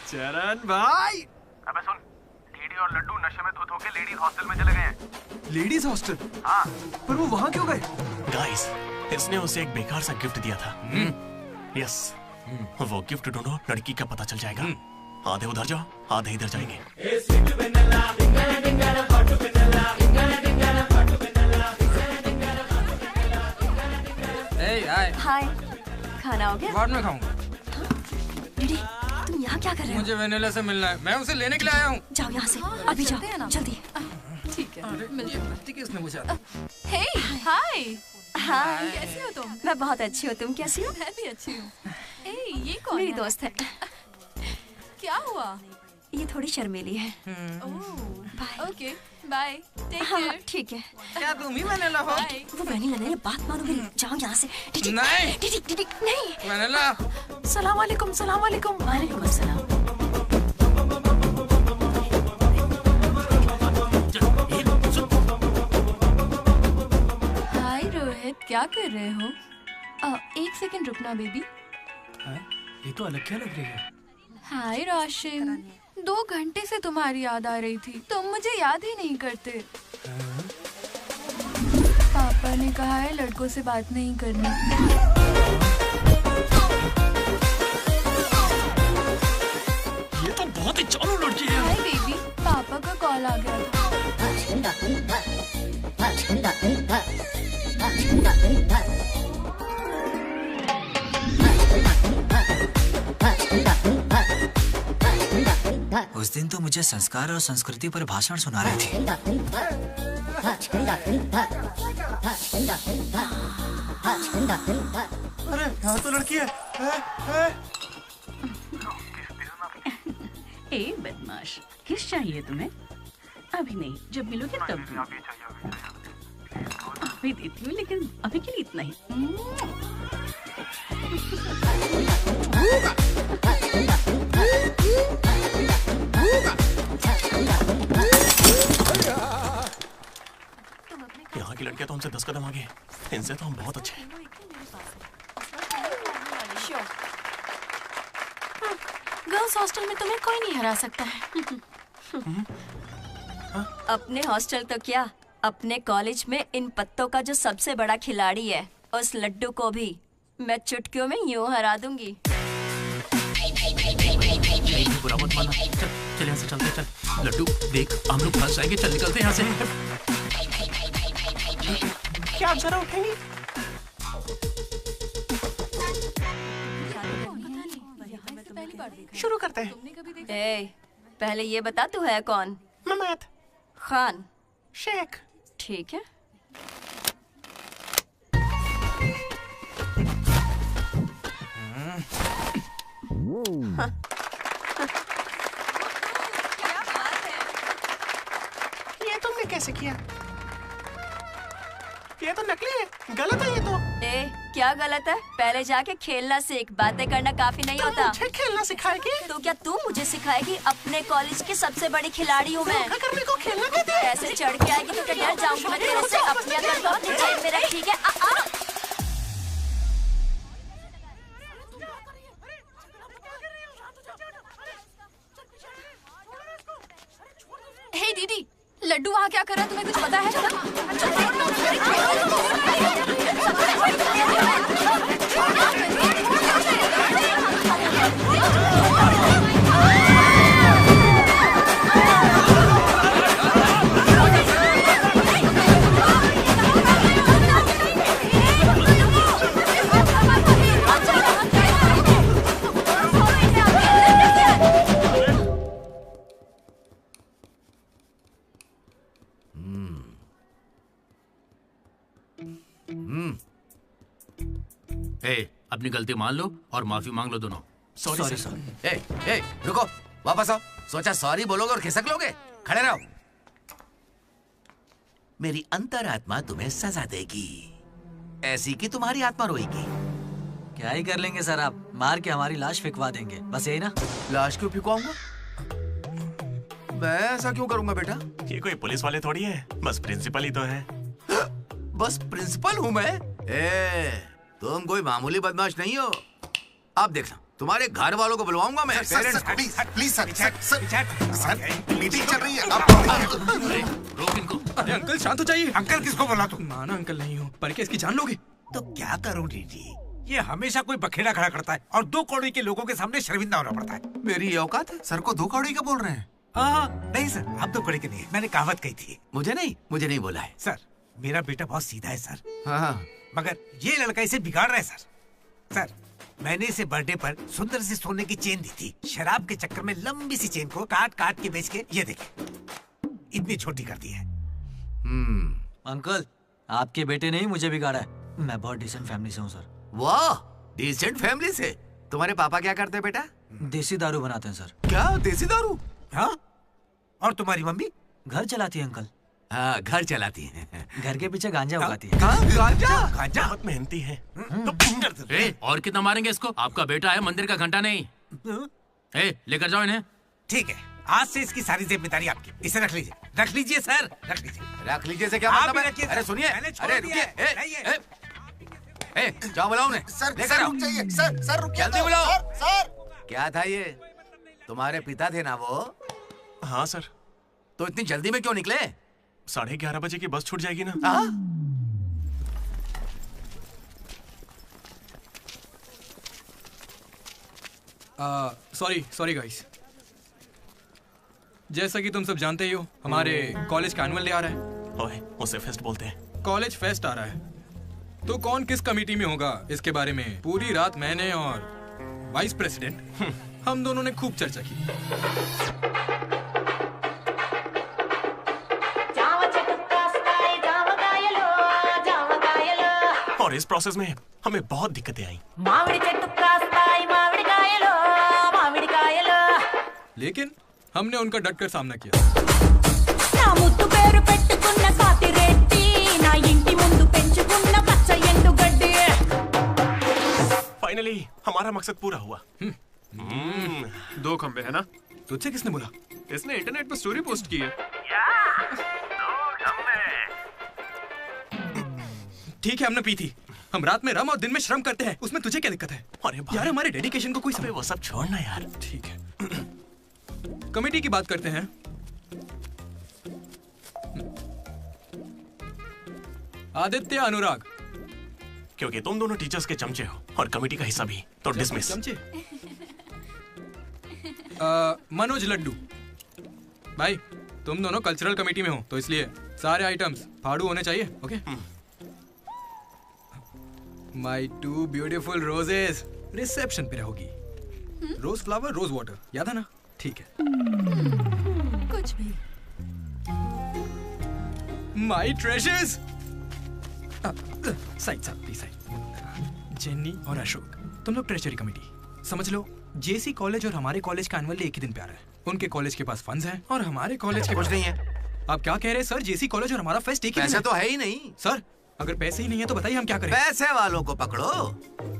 चरण भाई। अबे सुन, डीडी और लड्डू नशे में धुत होके लेडीज हॉस्टल में चले गए हैं। Ladies hostel? हाँ। पर वो वहाँ क्यों गए? गाइस, इसने उसे एक बेकार सा गिफ्ट दिया था। यस, वो गिफ्ट ढूंढो, लड़की का पता चल जाएगा। आधे उधर जाओ, आधे इधर जाएंगे। हाय, खाना हो गया? बाद में खाऊंगा। डीडी, तुम यहाँ क्या कर रहे हो? मुझे वेनिला से मिलना है, मैं उसे लेने के लिए आया हूँ। जाओ यहाँ से, अभी जाओ, जल्दी। ठीक है, मिलते किसने पूछा? हे हाय। हाय, कैसी हो तुम? मैं बहुत अच्छी हूँ, तुम कैसी हो? मैं भी अच्छी हूँ। ए, ये कौन मेरी है? दोस्त है। क्या हुआ? ये थोड़ी शर्मीली है। Okay, bye. टेक हाँ, केयर। ठीक है। क्या तुम ही वेनिला हो? वो वेनिला नहीं, बात मानो मेरी। जाओ यहाँ से। डीडी, नहीं। डीडी, डीडी, नहीं। वेनिला। सलाम वालेकुम, सलाम वालेकुम। वालेकुम अस्सलाम। हाय रोहित, क्या कर रहे हो? एक सेकंड रुकना बेबी। ये तो अलग क्या लग रही है? हाय रोशन, 2 घंटे से तुम्हारी याद आ रही थी, तुम मुझे याद ही नहीं करते। पापा ने कहा है लड़कों से बात नहीं करनी। ये तो बहुत ही चालू लड़की है। हाय बेबी, पापा का कॉल आ गया था। उस दिन तो मुझे संस्कार और संस्कृति पर भाषण सुना रहे थे। अरे यहाँ तो लड़की है। ए बदमाश, किस चाहिए तुम्हें? अभी नहीं, जब मिलोगे तब दूँ। अभी देती हूँ, लेकिन अभी के लिए इतना ही। यहाँ की लड़कियाँ तो हमसे 10 कदम आगे हैं। इनसे तो हम बहुत अच्छे हैं। गर्ल्स हॉस्टल में तुम्हें कोई नहीं हरा सकता है। अपने हॉस्टल तो क्या, अपने कॉलेज में इन पत्तों का जो सबसे बड़ा खिलाड़ी है, उस लड्डू को भी मैं चुटकियों में यूं हरा दूंगी। बुरा मत माना। चल यहाँ से चलते, चल। लड्डू देख, हम लोग फंस जाएंगे। चल निकलते यहाँ से। क्या आप जरा उठेंगी? शुरू करते हैं। ए, पहले ये बता तू है कौन? ममैद खान शेख। ठीक है। ये तुमने कैसे किया? ये तो नकली है, गलत है ये तो। ए, क्या गलत है? पहले जाके खेलना सीख, बातें करना काफी नहीं होता। मुझे खेलना सिखाएगी? तो क्या तू मुझे सिखाएगी? अपने कॉलेज की सबसे बड़ी खिलाड़ी हूँ मैं। करने को खेलना कहते हैं। ऐसे चढ़ के आएगी तो क्या डर जाऊंगी मैं तेरे से? अपनी अगर तो अपनी जेब में रख, ठीक है? हे दीदी, लड्डू वहाँ क्या कर रहा है, तुम्हें कुछ पता अपनी गलती मान लो और माफी मांग लो दोनों। Sorry sir. ए, रुको, वापस आओ। सोचा सॉरी बोलोगे और खिसक लोगे? खड़े रहो। मेरी अंतरात्मा तुम्हें सजा देगी, ऐसी कि तुम्हारी आत्मा रोएगी। क्या ही कर लेंगे सर आप, मार के हमारी लाश फिकवा देंगे, बस यही ना। लाश क्यों फिकवाऊंगा? मैं ऐसा क्यों करूंगा बेटा? ये कोई पुलिस वाले थोड़ी है, बस प्रिंसिपल ही तो है। बस प्रिंसिपल हूँ मैं? तुम कोई मामूली बदमाश नहीं हो। आप देखना, तुम्हारे घर वालों को बुलवाऊंगा मैं। प्लीज सर, मीटिंग चल रही है। रोक इनको। अरे अंकल शांत हो जाइए। अंकल किसको बोला तू? माना अंकल नहीं हो, पर क्या इसकी जान लोगे? तो क्या करूं डीडी, ये हमेशा कोई बखेड़ा खड़ा करता है और 2 कौड़ी के लोगों के सामने शर्मिंदा होना पड़ता है। मेरी औकात है? सर को 2 कौड़ी का बोल रहे हैं? नहीं सर, आप 2 कौड़ी के नहीं, मैंने कहावत कही थी। मुझे नहीं बोला है सर। मेरा बेटा बहुत सीधा है सर। हाँ। मगर ये लड़का इसे बिगाड़ रहा है सर। सर, मैंने इसे बर्थडे पर सुंदर सी सोने की चेन दी थी। शराब के चक्कर में लंबी सी चेन को काट काट के बेच के ये देखे इतनी छोटी कर दी है। अंकल, आपके बेटे ने ही मुझे बिगाड़ा है। मैं बहुत डिसेंट फैमिली से हूँ सर। वाह, डिसेंट फैमिली से? तुम्हारे पापा क्या करते हैं बेटा? देसी दारू बनाते हैं सर। क्या देसी दारू? हाँ। और तुम्हारी मम्मी? घर चलाती है अंकल। हाँ, घर चलाती है। घर के पीछे गांजा उगाती है। गांजा बहुत मेहनती है। और कितना मारेंगे इसको? आपका बेटा है, मंदिर का घंटा नहीं। लेकर जाओ इन्हें। ठीक है, आज से इसकी सारी जिम्मेदारी आपकी। इसे रख लीजिए। रख लीजिए सर, रख लीजिए। रख लीजिए से क्या मतलब है? अरे सुनिए, अरे रुकिए। जाओ बुलाओ उन्हें। सर रुक जाइए। सर रुकिए। जल्दी बुलाओ। सर क्या था ये? तुम्हारे पिता थे ना वो? हाँ सर। तो इतनी जल्दी में क्यों निकले? 11:30 बजे की बस छूट जाएगी ना। Sorry guys. जैसा कि तुम सब जानते ही हो, हमारे कॉलेज का एनुअल डे आ रहा है। ओए, उसे फेस्ट बोलते हैं। कॉलेज फेस्ट आ रहा है, तो कौन किस कमेटी में होगा इसके बारे में पूरी रात मैंने और वाइस प्रेसिडेंट हम दोनों ने खूब चर्चा की। और इस प्रोसेस में हमें बहुत दिक्कतें आई। लेकिन हमने उनका डटकर सामना किया। फाइनली हमारा मकसद पूरा हुआ। 2 खंबे है ना? तुझसे किसने बोला? इसने इंटरनेट पर स्टोरी पोस्ट की है। ठीक है, हमने पी थी। हम रात में रम और दिन में श्रम करते हैं, उसमें तुझे क्या दिक्कत है? अरे यार, हमारे डेडिकेशन को कोई समझ। वो सब छोड़ना यार। ठीक है, कमेटी की बात करते हैं। आदित्य, अनुराग। क्योंकि तुम दोनों टीचर्स के चमचे हो और कमेटी का हिस्सा भी, तो डिसमिस। चमचे। मनोज, लड्डू। भाई, तुम दोनों कल्चरल कमेटी में हो, तो इसलिए सारे आइटम्स फाड़ू होने चाहिए। Okay? My 2 beautiful roses reception पे रहोगी। रोज फ्लावर, रोज वाटर, याद है ना? ठीक है। कुछ भी। My treasures. Side side. Jenny और अशोक, तुम लोग ट्रेजरी कमेटी। समझ लो, जेसी कॉलेज और हमारे कॉलेज का एनुअल डे एक ही दिन पे आ रहा है। उनके कॉलेज के पास फंड्स हैं और हमारे कॉलेज के कुछ पास नहीं है। आप क्या कह रहे हैं सर? जेसी कॉलेज और हमारा फेस्ट एक ही दिन पैसे तो है ही नहीं सर। अगर पैसे ही नहीं है तो बताइए हम क्या करें? पैसे वालों को पकड़ो।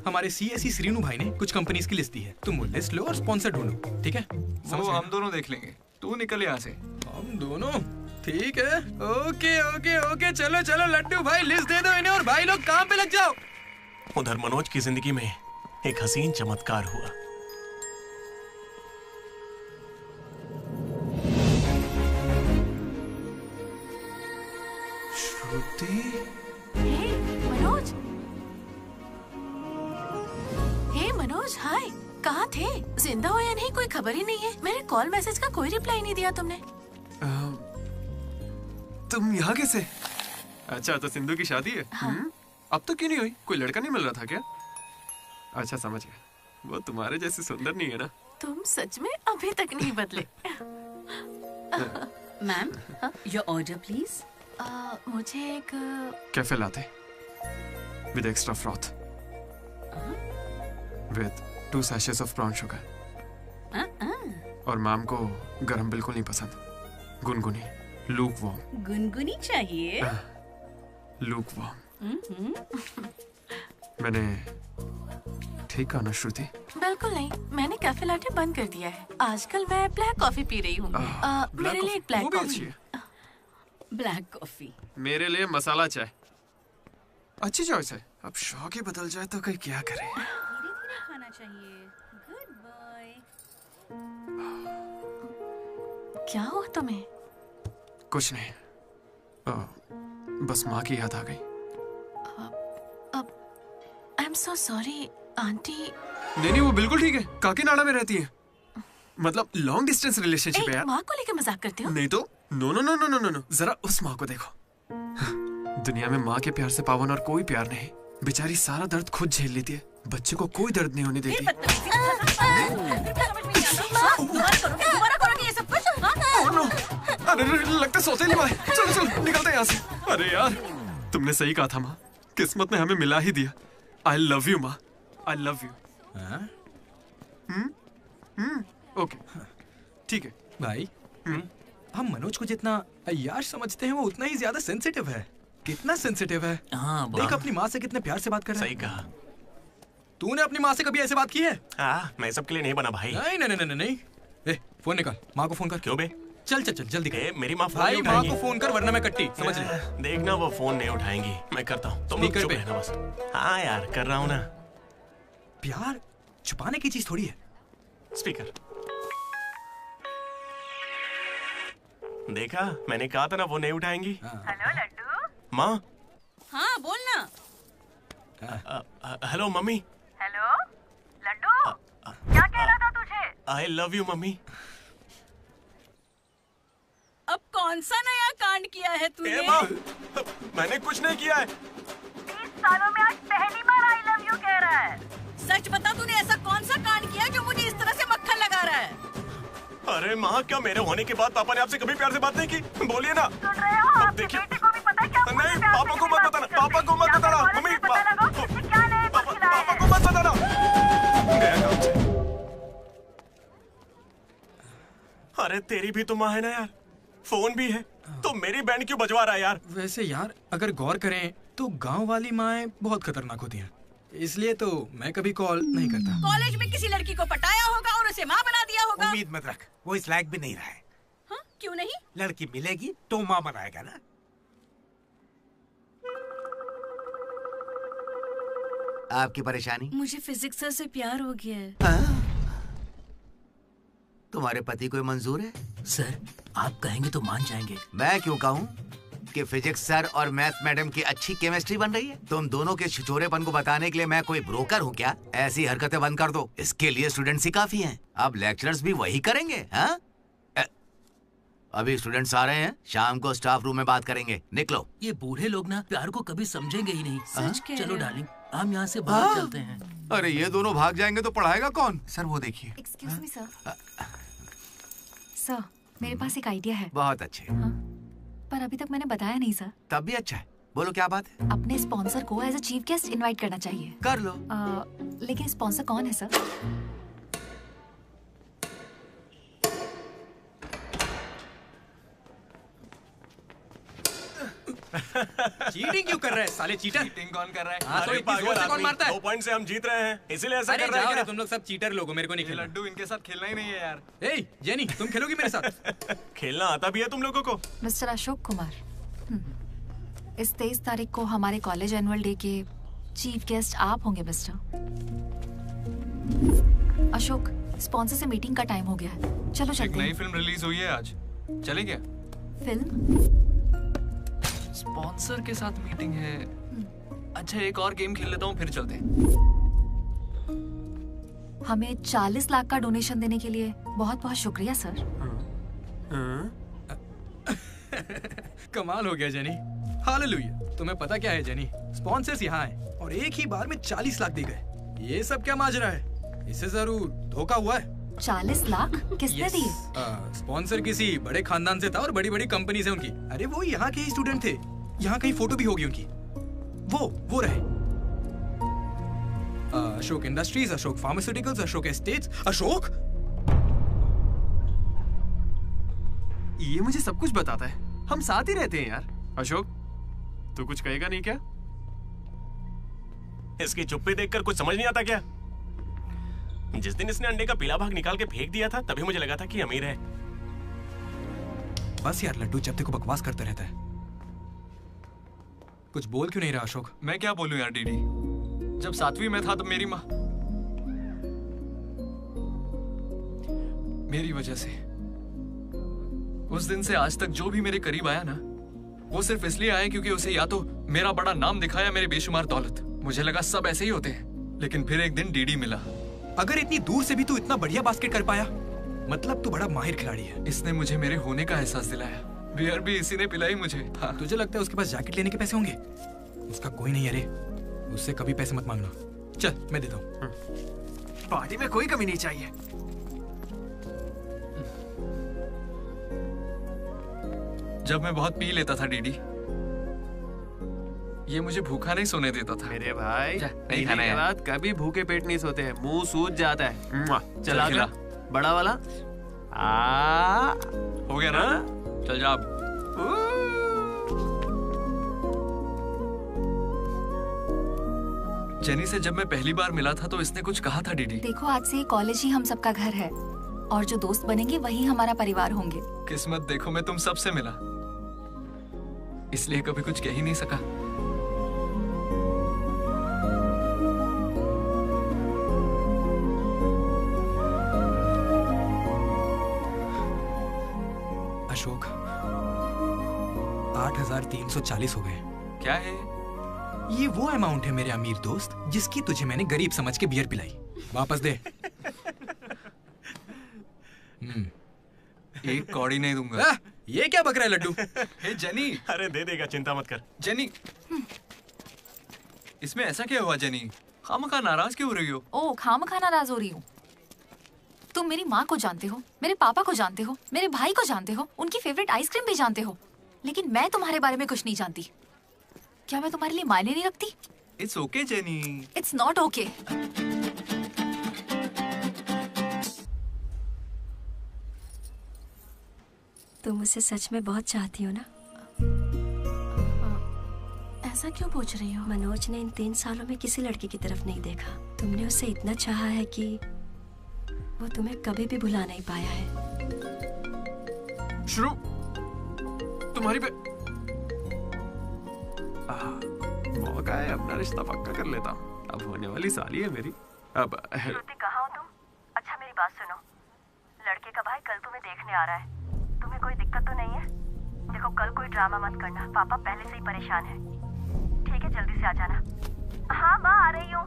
हमारे सीएससी श्रीनु भाई ने कुछ कंपनीज की लिस्ट दी है, तुम वो लिस्ट लो और स्पॉन्सर ढूंढो। ठीक है? वो हम दोनों देख लेंगे, तू निकल यहाँ से। हम दोनों? ठीक है। ओके ओके ओके, चलो चलो लड्डू भाई, लिस्ट दे दो इन्हें और भाई लोग काम पे लग जाओ। उधर मनोज की जिंदगी में एक हसीन चमत्कार हुआ। मनोज। हे मनोज, हाय। कहाँ थे? जिंदा हो या नहीं कोई खबर ही नहीं है। मेरे कॉल मैसेज का कोई रिप्लाई नहीं दिया तुमने। तुम यहाँ कैसे? अच्छा, तो सिंधु की शादी है? हाँ। अब तो क्यों नहीं हुई? कोई लड़का नहीं मिल रहा था क्या? अच्छा, समझ गया। वो तुम्हारे जैसे सुंदर नहीं है ना? तुम सच में अभी तक नहीं बदले। Ma'am, your order please. मुझे एक cafe latte with extra froth. With 2 sachets of brown sugar. और मैम को गरम बिल्कुल नहीं पसंद, गुनगुनी, लूक वार्म। गुनगुनी चाहिए। Lukewarm. मैंने ठीक कहा ना श्रुति? बिल्कुल नहीं, मैंने कैफे लाटे बंद कर दिया है। आजकल मैं ब्लैक कॉफी पी रही हूँ। मेरे लिए एक ब्लैक कॉफी। Black coffee. मेरे लिए मसाला चाय। अच्छी चॉइस है। अब शौक ही बदल जाए तो कोई क्या करे। धीरे-धीरे खाना चाहिए। Good boy. क्या हुआ तुम्हें? कुछ नहीं, बस माँ की याद आ गई। I am so sorry aunty. नहीं, वो बिल्कुल ठीक है। काकीनाडा में रहती है, मतलब लॉन्ग डिस्टेंस रिलेशनशिप है यार। माँ को लेकर मजाक करते हो? नहीं तो no no no no no no, जरा उस माँ को देखो। दुनिया में माँ के प्यार से पावन और कोई प्यार नहीं। बेचारी सारा दर्द खुद झेल लेती है, बच्चे को कोई दर्द नहीं होने देती। अरे लगता सौतेली माँ है। चलो चलो निकलते हैं यहाँ से। अरे यार तुमने सही कहा था माँ, किस्मत ने हमें मिला ही दिया। आई लव यू माँ, आई लव यू। ओके ठीक है भाई। हम मनोज को जितना अय्याश समझते हैं वो उतना ही ज्यादा सेंसिटिव है। कितना सेंसिटिव है। हाँ, देख अपनी माँ से कितने प्यार से बात कर रहा है। सही कहा। तूने अपनी माँ से कभी ऐसे बात की है? मैं सबके लिए नहीं बना भाई। नहीं नहीं नहीं नहीं। ए, फोन निकाल, माँ को फोन कर। क्यों बे? चल चल चल जल्दी कर। मेरी माँ फोन भाई नहीं माँ उठाएंगी। को फोन कर वरना मैं कट्टी, समझ ले। देखना वो फोन नहीं उठाएंगी, मैं करता हूँ। तुम लोग चुप रहना बस। हाँ यार कर रहा हूँ ना। प्यार छुपाने की चीज थोड़ी है। स्पीकर। देखा, मैंने कहा था ना वो नहीं उठाएंगी। हेलो लड्डू। माँ। हाँ बोलना। Hello mummy. हेलो लड्डू, क्या कहना था तुझे? I love you mummy. अब कौन सा नया कांड किया है तूने? माँ, मैंने कुछ नहीं किया है। 30 सालों में आज पहली बार आई लव यू कह रहा है। सच बता, तूने ऐसा कौन सा कांड किया जो मुझे इस तरह से मक्खन लगा रहा है? अरे माँ, क्या मेरे होने के बाद पापा ने आपसे कभी प्यार से बात नहीं की? बोलिए ना। सुन रहे हो? आपके बेटे को भी पता है क्या? नहीं, पापा को मत बताना, पापा को मत बताना। मम्मी, पापा को मत बताना। अरे तेरी भी तो माँ है ना यार, फोन भी है, तो मेरी बैंड क्यों बजवा रहा है यार? वैसे यार अगर गौर करें तो गांव वाली माएं बहुत खतरनाक होती हैं, इसलिए तो मैं कभी कॉल नहीं करता। कॉलेज में किसी लड़की को पटाया होगा और उसे माँ बना दिया होगा। उम्मीद मत रख, वो इस लायक भी नहीं रहा है। हाँ? क्यों नहीं? लड़की मिलेगी तो माँ बनाएगा ना। आपकी परेशानी? मुझे फिजिक्स सर से प्यार हो गया है। तुम्हारे पति को मंजूर है? सर आप कहेंगे तो मान जाएंगे। मैं क्यों कहूँ कि फिजिक्स सर और मैथ मैडम की अच्छी केमिस्ट्री बन रही है। तुम दोनों के छिछोरेपन को बताने के लिए मैं कोई ब्रोकर हूँ क्या? ऐसी हरकतें बंद कर दो, इसके लिए स्टूडेंट्स ही काफी हैं। अब लेक्चरर्स भी वही करेंगे। हाँ, अभी स्टूडेंट्स आ रहे हैं, शाम को स्टाफ रूम में बात करेंगे। निकलो। ये बूढ़े लोग ना प्यार को कभी समझेंगे ही नहीं। सच कह चलो रहे हो। डार्लिंग, हम यहाँ से बाहर चलते हैं। अरे ये दोनों भाग जाएंगे तो पढ़ाएगा कौन? सर वो देखिए। Excuse me sir. सर मेरे पास एक आइडिया है। बहुत अच्छे। पर अभी तक मैंने बताया नहीं सर। तब भी अच्छा है, बोलो क्या बात है? अपने स्पॉन्सर को as a chief guest invite करना चाहिए। कर लो। लेकिन स्पॉन्सर कौन है सर? चीटिंग क्यों कर रहे हैं साले चीटर? चीटिंग कौन कर रहा है? हाँ, तो इतनी जोर से कौन मारता है? 2 पॉइंट से हम जीत रहे हैं, इसीलिए ऐसा अरे कर रहे जाओ हैं रे, क्या? तुम लोग सब चीटर लोग हो, मेरे को नहीं खेलना। लड्डू इनके साथ खेलना ही नहीं है यार। ए जेनी, तुम खेलोगी मेरे साथ? खेलना आता भी है तुम लोगों को? मिस्टर अशोक कुमार, इस 23 तारीख को हमारे कॉलेज एनुअल डे के चीफ गेस्ट आप होंगे मिस्टर अशोक। स्पॉन्सर से मीटिंग का टाइम हो गया है, चलो एक चलते नई हैं। फिल्म रिलीज हुई है आज, चले क्या? फिल्म? स्पॉन्सर के साथ मीटिंग है। अच्छा एक और गेम खेल लेता हूँ फिर चलते हैं। हमें 40 लाख का डोनेशन देने के लिए बहुत बहुत शुक्रिया सर। कमाल हो गया जेनी, हालेलुया। तुम्हें पता क्या है जेनी, स्पॉन्सर्स यहाँ आए और एक ही बार में 40 लाख दे गए। ये सब क्या माजरा है? इससे जरूर धोखा हुआ है। 40 लाख किसने दिए? स्पॉन्सर किसी बड़े खानदान से था और बड़ी बड़ी कंपनी से उनकी। अरे वो यहाँ के ही स्टूडेंट थे, यहाँ कहीं फोटो भी होगी उनकी। वो रहे। Ashok industries, Ashok pharmaceuticals, Ashok estates. Ashok ये मुझे सब कुछ बताता है, हम साथ ही रहते हैं यार। अशोक तू कुछ कहेगा नहीं क्या? इसकी चुप्पी देखकर कुछ समझ नहीं आता क्या? जिस दिन इसने अंडे का पीला भाग निकाल के फेंक दिया था तभी मुझे लगा था कि अमीर है। बस यार लड्डू जब देखो बकवास करता रहता है। कुछ बोल क्यों नहीं रहा अशोक? मैं क्या बोलूं यार डीडी, जब 7वीं में था तो मेरी माँ मेरी वजह से उस दिन से आज तक जो भी मेरे करीब आया ना, वो सिर्फ इसलिए आया क्योंकि उसे या तो मेरा बड़ा नाम दिखाया, मेरे बेशुमार दौलत। मुझे लगा सब ऐसे ही होते हैं, लेकिन फिर एक दिन डीडी मिला। अगर इतनी दूर से भी तू इतना बढ़िया बास्केट कर पाया, मतलब तू बड़ा माहिर खिलाड़ी है। इसने मुझे मेरे होने का एहसास दिलाया। बियर भी इसी ने पिलाई मुझे। हाँ। तुझे लगता है उसके पास जैकेट लेने के पैसे होंगे? उसका कोई नहीं, अरे उससे कभी पैसे मत मांगना। चल मैं देता हूँ। पार्टी में कोई कमी नहीं चाहिए। जब मैं बहुत पी लेता था डीडी, ये मुझे भूखा नहीं सोने देता था। मेरे भाई नहीं खाना है। बाद कभी भूखे पेट नहीं सोते हैं, मुंह सूज जाता है। चल आगे, बड़ा वाला। हो गया ना? चल जा अब। जेनी से जब मैं पहली बार मिला था तो इसने कुछ कहा था डीडी। देखो आज से कॉलेज ही हम सबका घर है और जो दोस्त बनेंगे वही हमारा परिवार होंगे। किस्मत देखो मैं तुम सबसे मिला, इसलिए कभी कुछ कह ही नहीं सका। अशोक 8,340 हो गए। क्या है ये? वो अमाउंट है मेरे अमीर दोस्त जिसकी तुझे मैंने गरीब समझ के बियर पिलाई। वापस दे। एक कौड़ी नहीं दूंगा। ये क्या बक रहा है लड्डू? हे जेनी। अरे दे देगा, चिंता मत कर। जेनी, इसमें ऐसा क्या हुआ जेनी? खामखा नाराज क्यों हो रही हो? ओ खामखा नाराज हो रही हूँ? तुम मेरी माँ को जानते हो, मेरे पापा को जानते हो, मेरे भाई को जानते हो, उनकी फेवरेट आइसक्रीम भी जानते हो, लेकिन मैं तुम्हारे बारे में कुछ नहीं जानती। क्या मैं तुम्हारे लिए मायने नहीं रखती? It's okay jenny. It's not okay. तुम मुझसे सच में बहुत चाहती हो ना? ऐसा क्यों पूछ रही हो? मनोज ने इन 3 सालों में किसी लड़की की तरफ नहीं देखा। तुमने उसे इतना चाहा है कि वो तुम्हें कभी भी भुला नहीं पाया है। शुरू तुम्हारी पे मौका है, अपना रिश्ता पक्का कर लेता हूँ। अब होने वाली साली है मेरी। अब श्रुति कहाँ हो तुम? अच्छा मेरी बात सुनो, लड़के का भाई कल तुम्हें देखने आ रहा है। तुम्हें कोई दिक्कत तो नहीं है? देखो कल कोई ड्रामा मत करना, पापा पहले से ही परेशान है। ठीक है जल्दी से आ जाना। हाँ माँ आ रही हूँ।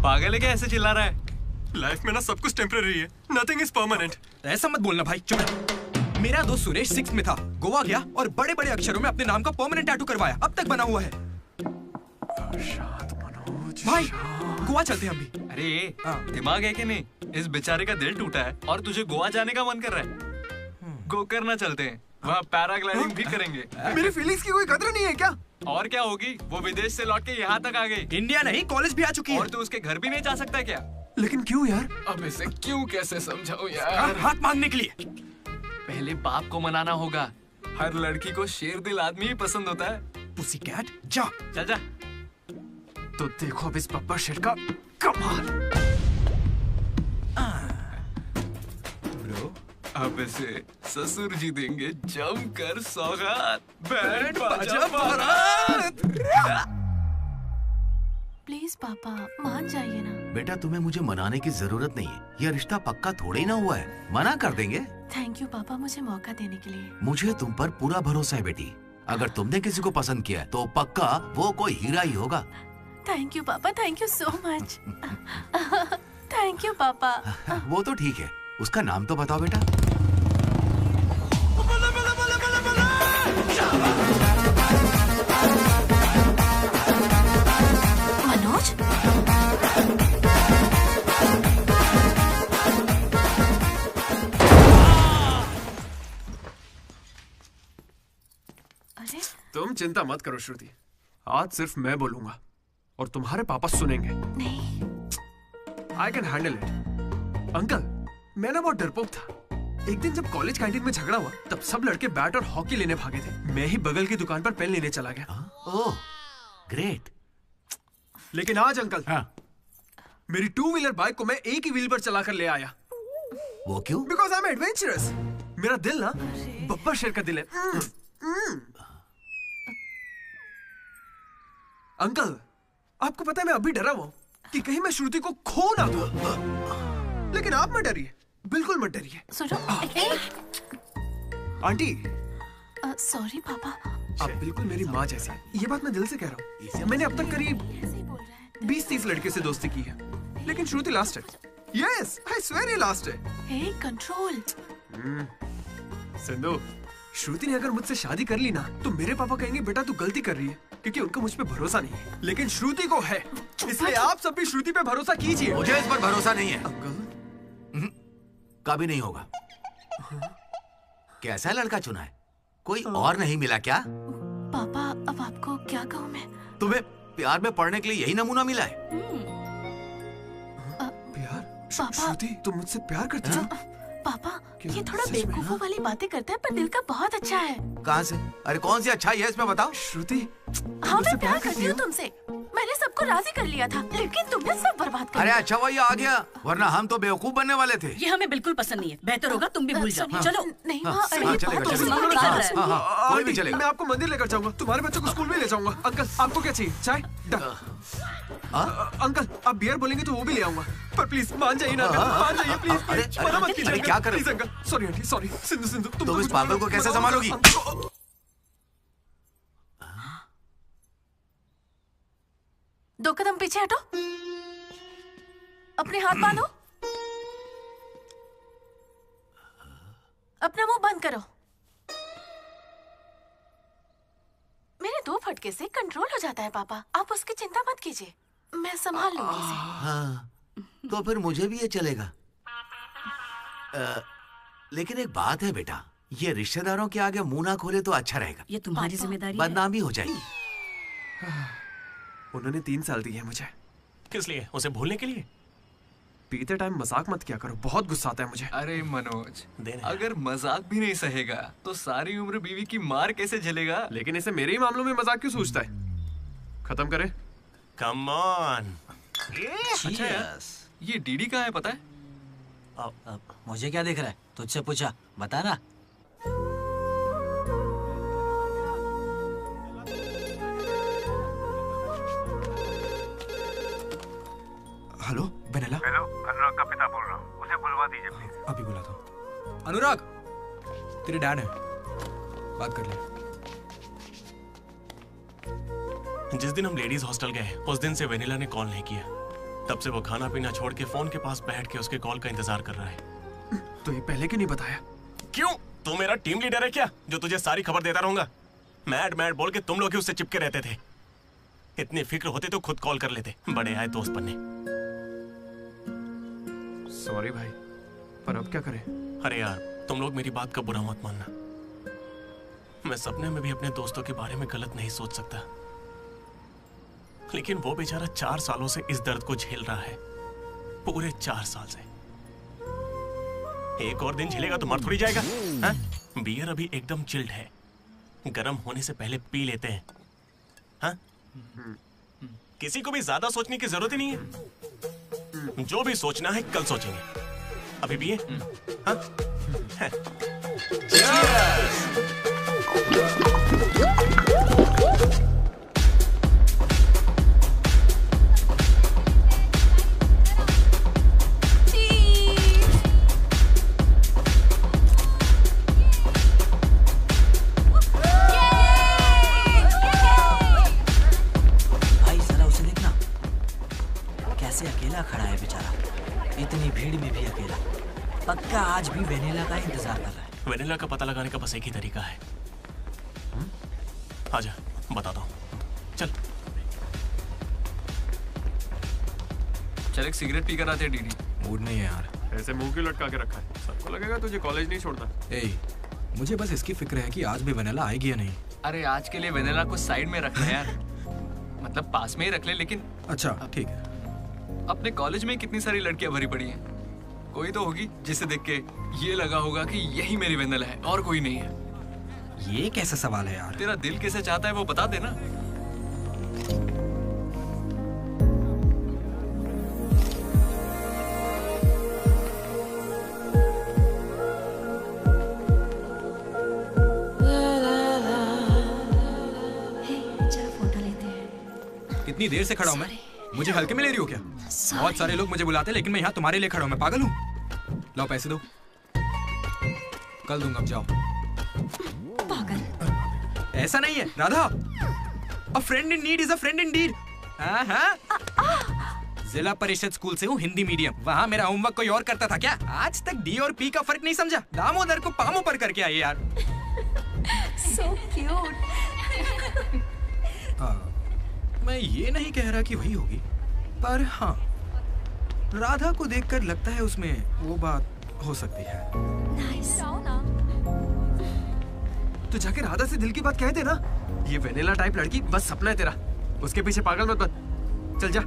पागल है क्या ऐसे चिल्ला रहा है? लाइफ में ना सब कुछ टेम्परेरी है, नथिंग इज परमानेंट। ऐसा मत बोलना भाई, चुप। मेरा दोस्त सुरेश 6th में था, गोवा गया और बड़े बड़े अक्षरों में अपने नाम का परमानेंट टैटू करवाया, अब तक बना हुआ है। भाई गोवा चलते हैं हम भी। अरे दिमाग है कि नहीं? इस बेचारे का दिल टूटा है और तुझे गोवा जाने का मन कर रहा है। गो करना चलते हैं, वहाँ पैराग्लाइडिंग भी करेंगे। मेरी फीलिंग्स की कोई कदर नहीं है क्या? और क्या होगी, वो विदेश से लौट के यहाँ तक आ गई। इंडिया नहीं कॉलेज भी आ चुकी है। और तू उसके घर भी नहीं जा सकता क्या? लेकिन क्यों यार? अब इसे क्यों कैसे समझाऊं यार? हाथ मांगने के लिए पहले बाप को मनाना होगा। हर लड़की को शेर दिल आदमी ही पसंद होता है। पुसीकैट जा। चल जा। तो देखो अब इस बब्बर शेर का कमाल। ब्रो अब इसे ससुर जी देंगे जमकर सौगात। बैंड बाजा बारात। प्लीज पापा मान जाइए ना। बेटा तुम्हें मुझे मनाने की जरूरत नहीं है, यह रिश्ता पक्का थोड़े ही ना हुआ है, मना कर देंगे। थैंक यू पापा मुझे मौका देने के लिए। मुझे तुम पर पूरा भरोसा है बेटी, अगर तुमने किसी को पसंद किया तो पक्का वो कोई हीरा ही होगा। थैंक यू पापा, thank you so much. Thank you पापा। वो तो ठीक है, उसका नाम तो बताओ बेटा। मनोज? चिंता मत करो श्रुति, आज सिर्फ मैं बोलूंगा और तुम्हारे पापा सुनेंगे। नहीं, I can handle it. Uncle, मैं ना बहुत डरपोक था। एक दिन जब कॉलेज कैंटीन में झगड़ा हुआ तब सब लड़के बैट और हॉकी लेने भागे थे। मैं ही बगल की दुकान पर पेन लेने चला गया। Oh great. लेकिन आज अंकल, मेरी 2 व्हीलर बाइक को मैं एक ही व्हील पर चलाकर ले आया। वो क्यों? Because I am adventurous. मेरा दिल ना बब्बर शेर का दिल है। अंकल, आपको पता है मैं अभी डरा हुआ हूं कि कहीं मैं श्रुति को खो ना दूं। लेकिन आप मत डरिए, बिल्कुल मत डरिए। सुनो, आंटी। सॉरी पापा। आप बिल्कुल मेरी माँ जैसी हैं। ये बात मैं दिल से कह रहा हूँ। मैंने अब तक करीब 20-30 लड़के से दोस्ती की है, लेकिन श्रुति लास्ट है। यस, आई स्वेयर ये लास्ट है। हे, कंट्रोल। सिंधु, श्रुति ने अगर मुझसे शादी कर ली ना तो मेरे पापा कहेंगे बेटा तू गलती कर रही है, क्योंकि उनका मुझ पे भरोसा नहीं है। लेकिन श्रुति को है, इसलिए आप सब भी श्रुति पे भरोसा कीजिए। मुझे इस पर भरोसा नहीं है। अंकल, कभी नहीं होगा। कैसा लड़का चुना है? कोई और नहीं मिला क्या? पापा, अब आपको क्या कहूँ मैं? तुम्हें प्यार में पढ़ने के लिए यही नमूना मिला है? प्यार? श्रुति, तुम मुझसे प्यार करती हो? पापा, ये थोड़ा बेवकूफों वाली बातें करता है, पर दिल का बहुत अच्छा है। कहाँ से? अरे कौन सी अच्छाई है इसमें बताओ? श्रुति, हाँ, मैं प्यार करती हूँ तुमसे। मैंने सबको राजी कर लिया था, लेकिन तुमने सब बर्बाद कर अरे दिया। अच्छा हुआ ये आ गया, वरना हम तो बेवकूफ बनने वाले थे। ये हमें बिल्कुल पसंद नहीं है। बेहतर होगा तुम भी भूल जाओ। चलो। नहीं, कोई भी चलेगा। मैं आपको मंदिर लेकर जाऊंगा, तुम्हारे बच्चों को स्कूल में ले जाऊंगा। अंकल, आपको क्या चाहिए? चाय? अंकल, आप बियर बोलेंगे तो वो भी ले आऊंगा, पर प्लीज मान जाइए ना, मान जाइए प्लीज। मना मत कीजिए। क्या कर please uncle, sorry aunty, sorry. Sindhu, तुम इस पागल को कैसे संभालोगी? दो कदम पीछे हटो, अपने हाथ बांधो, अपना मुंह बंद करो। मेरे 2 फटके से कंट्रोल हो जाता है पापा, आप उसकी चिंता मत कीजिए, मैं संभाल लूंगी इसे। हाँ, तो फिर मुझे भी ये चलेगा। लेकिन एक बात है बेटा, ये रिश्तेदारों के आगे मुंह ना खोले तो अच्छा रहेगा। ये तुम्हारी जिम्मेदारी है। बदनामी हो जाएगी। उन्होंने 3 साल दिए मुझे। किस लिए? उसे भूलने के लिए? पीते टाइम मजाक मत किया करो, बहुत गुस्सा आता है मुझे। अरे मनोज, अगर मजाक भी नहीं सहेगा तो सारी उम्र बीवी की मार कैसे झेलेगा? लेकिन इसे मेरे ही मामलों में मजाक क्यों सोचता है? खत्म करे। Come on. अच्छा यार, ये डीडी कहाँ है पता है? मुझे क्या दिख रहा है? तुझसे पूछा, बता ना। Hello vanilla. हेलो, अनुराग का पिता बोल रहा हूँ, उसे बुलवा दीजिए प्लीज। अभी बुलाता हूँ। अनुराग, तेरे डैड है, बात कर ले। जिस दिन हम लेडीज हॉस्टल गए उस दिन से वेनिला ने कॉल नहीं किया। तब से वो खाना पीना छोड़ के फोन के पास बैठ के उसके कॉल का इंतजार कर रहा है। तो ये पहले क्यों नहीं बताया? क्यों? तू मेरा टीम लीडर है क्या, जो तुझे सारी खबर देता रहूंगा? मैड मैड बोल के तुम लोग ही उससे चिपके रहते थे। इतनी फिक्र होती तो खुद कॉल कर लेते। बड़े आए दोस्त बनने। सॉरी भाई, पर अब क्या करें? अरे यार, तुम लोग मेरी बात का बुरा मत मानना। मैं सपने में भी अपने दोस्तों के बारे में गलत नहीं सोच सकता, लेकिन वो बेचारा 4 सालों से इस दर्द को झेल रहा है। पूरे 4 साल से। एक और दिन झेलेगा तो मर थोड़ी जाएगा। हा? बियर अभी एकदम चिल्ड है, गर्म होने से पहले पी लेते हैं। हा? किसी को भी ज्यादा सोचने की जरूरत ही नहीं है। जो भी सोचना है कल सोचेंगे। अभी भी है? भाई जरा उसे देखना, कैसे अकेला खड़ा है बेचारा, इतनी भीड़ में भी अकेला। पक्का आज भी वेनिला का इंतजार कर रहा है। वेनिला का पता लगाने का बस एक ही तरीका है। आजा, बताता हूँ। चल चल एक सिगरेट पी कर आते हैं डीडी। मूड नहीं है यार। ऐसे मुंह क्यों लटका के रखा है? सबको लगेगा तुझे कॉलेज नहीं छोड़ता। ए, मुझे बस इसकी फिक्र है कि आज भी वेनिला आएगी या नहीं। अरे आज के लिए वेनिला को साइड में रख ले यार, मतलब पास में ही रख ले। लेकिन अच्छा ठीक है। अपने कॉलेज में कितनी सारी लड़कियां भरी पड़ी हैं, कोई तो होगी जिसे देख के ये लगा होगा कि यही मेरी वेनिला है और कोई नहीं है। ये कैसा सवाल है यार? तेरा दिल कैसे चाहता है वो बता देना। कितनी देर से खड़ा हूँ मैं? मुझे हल्के में ले रही हो क्या? बहुत सारे लोग मुझे बुलाते हैं लेकिन मैं यहाँ तुम्हारे लिए खड़ा हूँ। मैं पागल हूँ? लाओ पैसे दो, कल दूंगा, अब जाओ। पागल। ऐसा नहीं है राधा, अ friend in need is a friend Indeed. जिला परिषद स्कूल से हूँ, हिंदी मीडियम। वहाँ मेरा होमवर्क कोई और करता था क्या? आज तक डी और पी का फर्क नहीं समझा। दामोदर को पामो पर करके आइए यार। So cute. मैं ये नहीं कह रहा कि वही होगी, पर हाँ, राधा को देखकर लगता है उसमें वो बात हो सकती है। तो जाके राधा से दिल की बात कह दे ना। ये वेनिला टाइप लड़की बस सपना है तेरा, उसके पीछे पागल मत बन। चल जा,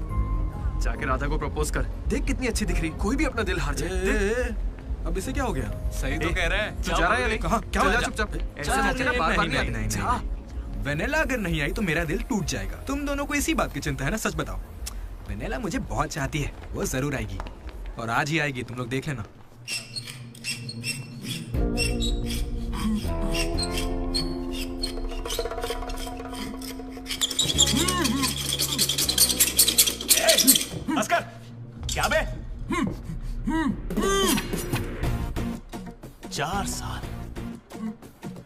जाके राधा को प्रपोज कर। देख कितनी अच्छी दिख रही, कोई भी अपना दिल हार जाए। अब इसे क्या हो गया? सही तो कह रहा है। तू जा रहा है या नहीं? कहाँ? क्या हो गया? चुपचाप ऐसे मौके ना बार-बार नहीं। वेनिला अगर नहीं आई तो मेरा दिल टूट जाएगा। तुम दोनों को इसी बात की चिंता है ना? सच बताओ। वेनिला मुझे बहुत चाहती है, वो जरूर आएगी और आज ही आएगी, तुम लोग देख लेना। अस्कर, क्या बे?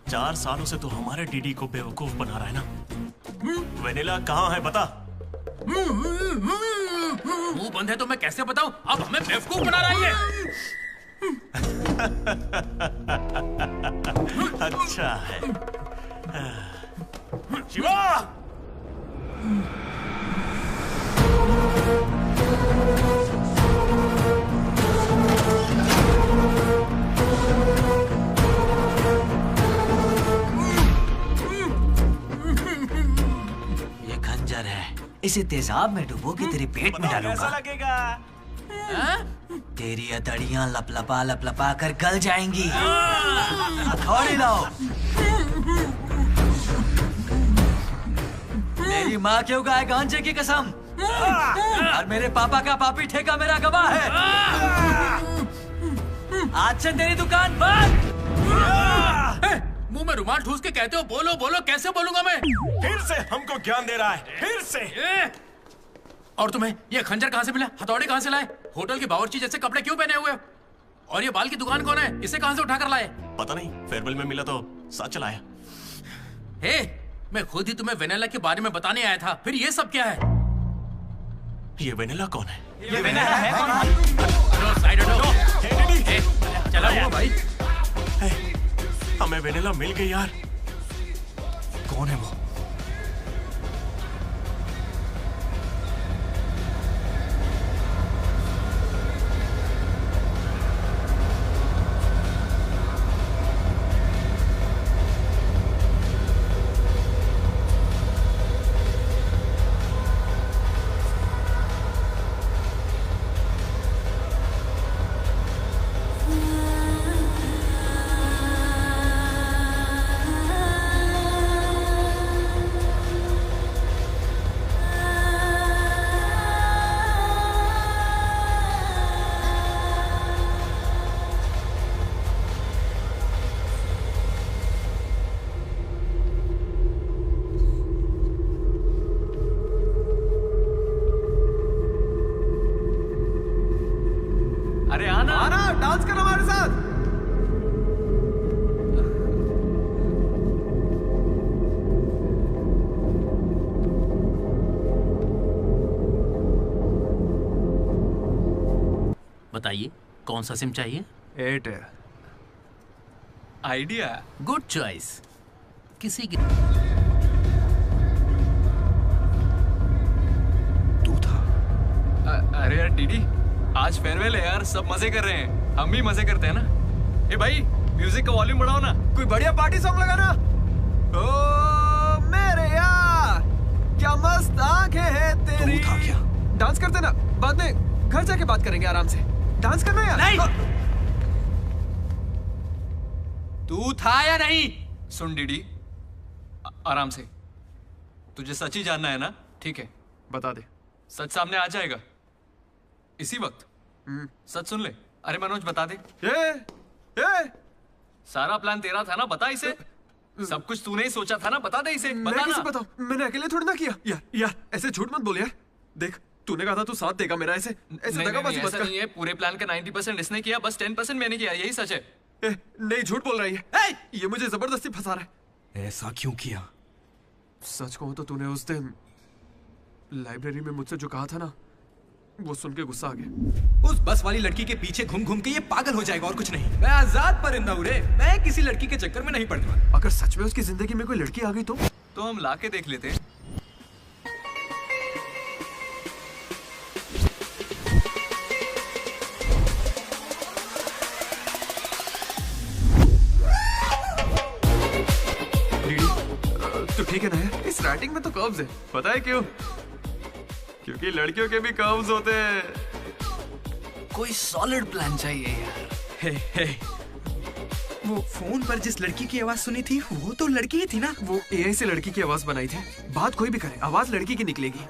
4 सालों से तो हमारे डीडी को बेवकूफ बना रहा है ना। वेनिला कहाँ है बता। मुंह बंद है तो मैं कैसे बताऊं? अब हमें बेवकूफ बना रहा है ये। अच्छा है। शिवा! ये खंजर है, इसे तेजाब में डुबो के तेरे पेट में डालूंगा। कैसा लगेगा? तेरी अतड़ियां लपलपा लपलपा कर गल जाएंगी। हथौड़ी लाओ। मेरी माँ क्यों गाय गांजे की कसम, और मेरे पापा का पापी ठेका मेरा गवाह है। आज से तेरी दुकान बंद। मुंह में रुमाल ठूस के कहते हो बोलो बोलो, कैसे बोलूंगा मैं? फिर से हमको ज्ञान दे रहा है, फिर से। और तुम्हें ये खंजर कहाँ से मिला? हथौड़े कहाँ से लाए? होटल की बावर्ची जैसे कपड़े क्यों पहने हुए हो? और ये बाल की दुकान कौन है? इसे कहाँ से उठाकर लाए? पता नहीं, फेयरवेल में मिला तो साथ चलाया। हे, मैं खुद ही तुम्हें वेनिला के बारे में बताने आया था, फिर ये सब क्या है? ये वेनिला कौन है? ये वेनिला है कौन? साइड हटो। चला हुआ भाई। हमें वेनिला मिल गई यार। कौन है वो? अरे आना आना, डांस करो हमारे साथ। बताइए कौन सा सिम चाहिए? एयरटेल। आइडिया। Good choice. किसी की अरे यार डीडी, आज फेयरवेल है यार, सब मजे कर रहे हैं, हम भी मजे करते हैं ना। ए भाई, म्यूजिक का वॉल्यूम बढ़ाओ ना, कोई बढ़िया पार्टी सॉन्ग लगाना। ओ क्या मस्त आंखें हैं तेरी। तू था क्या? डांस करते ना, बाद में घर जाके बात करेंगे आराम से। डांस करना यार। नहीं। तू था या नहीं? सुन डीडी, आराम से। तुझे सच ही जानना है ना? ठीक है, बता दे। सच सामने आ जाएगा इसी वक्त। सच सुन ले। अरे मनोज बता दे। सारा प्लान तेरा था ना, बता इसे। सब कुछ तूने ही सोचा था ना, बता दे इसे। मैं बता कैसे ना। बताऊं? मैंने अकेले थोड़ी ना किया। यार ऐसे झूठ मत बोल यार। देख तूने कहा था तू साथ देगा मेरा, ऐसे दगाबाजी मत ऐसा कर। नहीं है। पूरे प्लान का 90% इसने किया, बस 10% मैंने किया। यही सच है। नहीं, झूठ बोल रही है। ये मुझे जबरदस्ती फंसा रहा है। ऐसा क्यों किया? सच कहूं तो तूने उस दिन लाइब्रेरी में मुझसे जो कहा था ना, वो सुन के गुस्सा आ गया। उस बस वाली लड़की के पीछे घूम घूम के ये पागल हो जाएगा और कुछ नहीं। मैं आजाद परिंदा हूं रे। मैं किसी लड़की के चक्कर में नहीं पड़ने वाला। अगर सच में उसकी जिंदगी में कोई लड़की आ गई तो हम लाके देख लेते हैं। तो ठीक है ना यार, इस राइटिंग में तो कर्व्स है। पता है क्यों? क्योंकि लड़कियों के भी कर्व्स होते हैं। कोई सॉलिड प्लान चाहिए यार। हे वो फोन पर जिस लड़की की आवाज सुनी थी वो तो लड़की ही थी ना? वो एआई से लड़की की आवाज बनाई थी। बात कोई भी करे, आवाज लड़की की निकलेगी।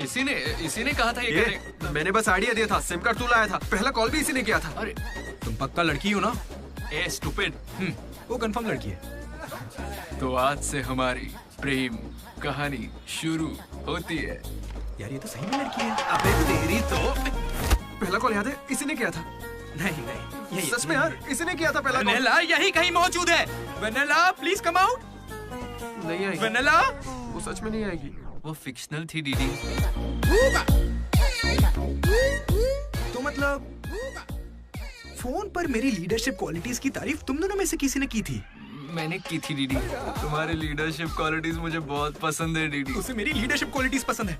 इसी ने कहा था ये करने। मैंने बस आइडिया दिया था। सिम कार्ड तू लाया था। पहला कॉल भी इसी ने किया था। अरे तुम पक्का लड़की हो ना? ए स्टूपिड। वो कंफर्म लड़की है। तो आज से हमारी प्रेम कहानी शुरू होती है। यार ये तो सही में लड़की है। अबे तेरी तो। पहला कॉल याद है? इसी ने किया था। नहीं यही सच में यार, इसी ने किया था पहला कॉल। वेनेला यही कहीं मौजूद है। Vennela please come out. नहीं आएगी। वेनेला वो सच में नहीं आएगी। वो फिक्शनल थी डीडी। तो मतलब फोन पर मेरी लीडरशिप क्वालिटीज की तारीफ तुम दोनों में से किसी ने की थी? मैंने की थी डीडी। तुम्हारी लीडरशिप क्वालिटीज मुझे बहुत पसंद है डीडी। उसे मेरी लीडरशिप क्वालिटीज पसंद है।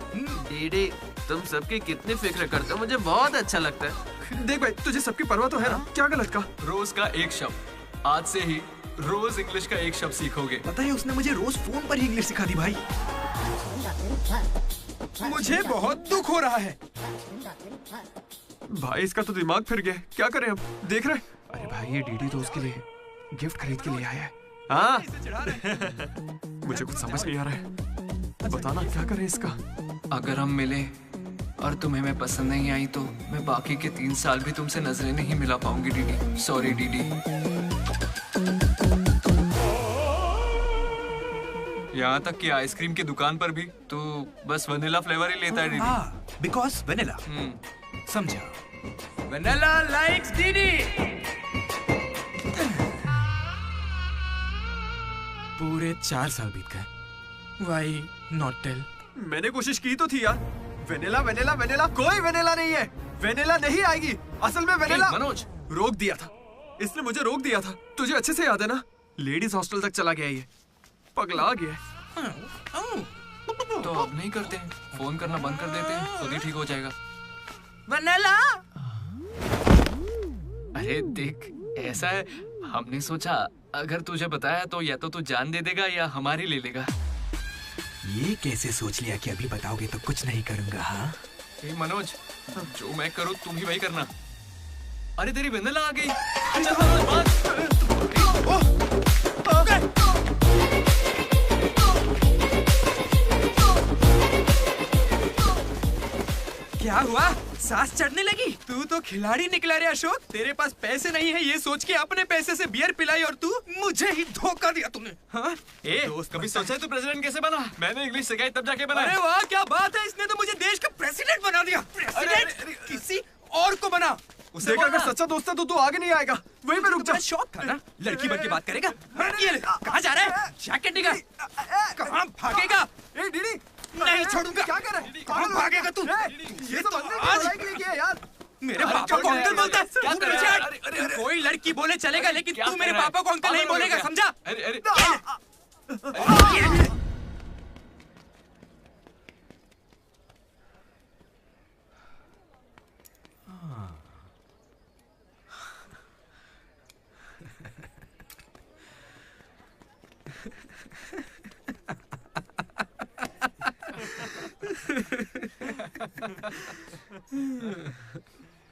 डीडी तुम सबकी कितनी फिक्र करते हो, मुझे बहुत अच्छा लगता है। देख भाई, तुझे सबकी परवाह तो है ना? क्या गलत का? रोज का एक शब्द। आज से ही रोज इंग्लिश का एक शब्द सीखोगे। पता है उसने मुझे रोज फोन पर ही इंग्लिश सिखा दी भाई। मुझे बहुत दुख हो रहा है भाई। इसका तो दिमाग फिर गया। क्या करें अब? देख रहे? अरे भाई ये डीडी तो उसके लिए गिफ्ट खरीद के लिए आया है। हाँ मुझे कुछ समझ नहीं आ रहा है। बताना क्या करें इसका? अगर हम मिले और तुम्हें मैं पसंद नहीं आई तो मैं बाकी के 3 साल भी तुमसे नजरें नहीं मिला पाऊंगी डीडी। Sorry DD. यहाँ तक कि आइसक्रीम की दुकान पर भी तू बस वनीला फ्लेवर ही लेता है डीडी। Because vanilla. समझा। Vanilla likes DD. पूरे 4 साल बीत गए। Why not tell? मैंने कोशिश की तो थी यार। वेनिला वेनिला वेनिला, कोई वेनिला नहीं है। वेनिला नहीं आएगी। असल में वेनिला मनोज रोक दिया था। इसने मुझे रोक दिया था। तुझे अच्छे से याद है ना? लेडीज हॉस्टल तक चला गया ये। पगला गया। तो अब नहीं करते हैं, फोन करना बंद कर देते हैं, खुद ही ठीक हो जाएगा। वनीला। अरे देख ऐसा है, हमने सोचा अगर तुझे बताया तो या तो तू जान दे देगा या हमारी ले लेगा। ये कैसे सोच लिया कि अभी बताओगे तो कुछ नहीं करूंगा? हाँ मनोज, जो मैं करूँ तुम ही वही करना। अरे तेरी वेनिला आ गई। क्या हुआ? सांस चढ़ने लगी? तू तो खिलाड़ी निकला रे अशोक। तेरे पास पैसे नहीं है ये सोच के अपने पैसे से बियर पिलाई और तू मुझे ही धोखा दिया तूने। हाँ? कभी सोचा है तू प्रेसिडेंट कैसे बना? मैंने इंग्लिश सिखाई तब जाके बना। अरे वाह क्या बात है, इसने तो मुझे देश का प्रेसिडेंट बना दिया। प्रेसिडेंट किसी और को बना। देख अगर सच्चा दोस्त है तो तू आगे नहीं आएगा। वहीं पे रुक जा। शौक था ना, लड़की बन के बात करेगा। ये कहाँ जा रहा है? जैकेट निकाल। कहाँ भागेगा? डीडी नहीं छोड़ूंगा। क्या कर रहा है? कहाँ भागेगा तू? ये तो आज किया यार। मेरे पापा को अंकल बोलता है। क्या कर रहा है? कोई लड़की बोले चलेगा लेकिन तू मेरे पापा को अंकल नहीं बोलेगा, समझा?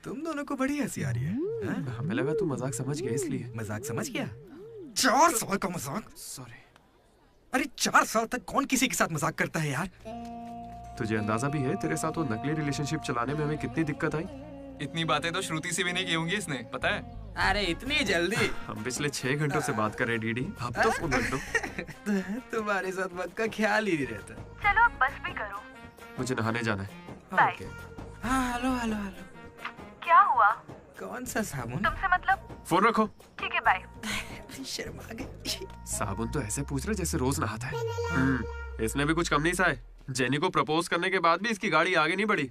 तुम दोनों को बड़ी हंसी आ रही है। हमें लगा तू मजाक समझ गया इसलिए। मजाक समझ गया? 4 साल का मजाक? सॉरी। अरे 4 साल तक कौन किसी के साथ मजाक करता है यार? तुझे अंदाजा भी है तेरे साथ वो नकली रिलेशनशिप चलाने में हमें कितनी दिक्कत आई? इतनी बातें तो श्रुति से भी नहीं की होंगी इसने, पता है? अरे इतनी जल्दी? हम पिछले 6 घंटों से बात कर रहे हैं डीडी, अब तो फोन रख दो। तुम्हारे साथ वक्त का ख्याल ही नहीं रहता। चलो अब बस भी करो। मुझे नहाने जाना है। बाय। हाँ हेलो हेलो हेलो। क्या हुआ? कौन सा साबुन? तुमसे मतलब? फोन रखो। ठीक है बाय। शर्मा गई। साबुन तो ऐसे पूछ रहे जैसे रोज नहाता है। इसमें भी कुछ कम नहीं सा है। जेनी को प्रपोज करने के बाद भी इसकी गाड़ी आगे नहीं बढ़ी।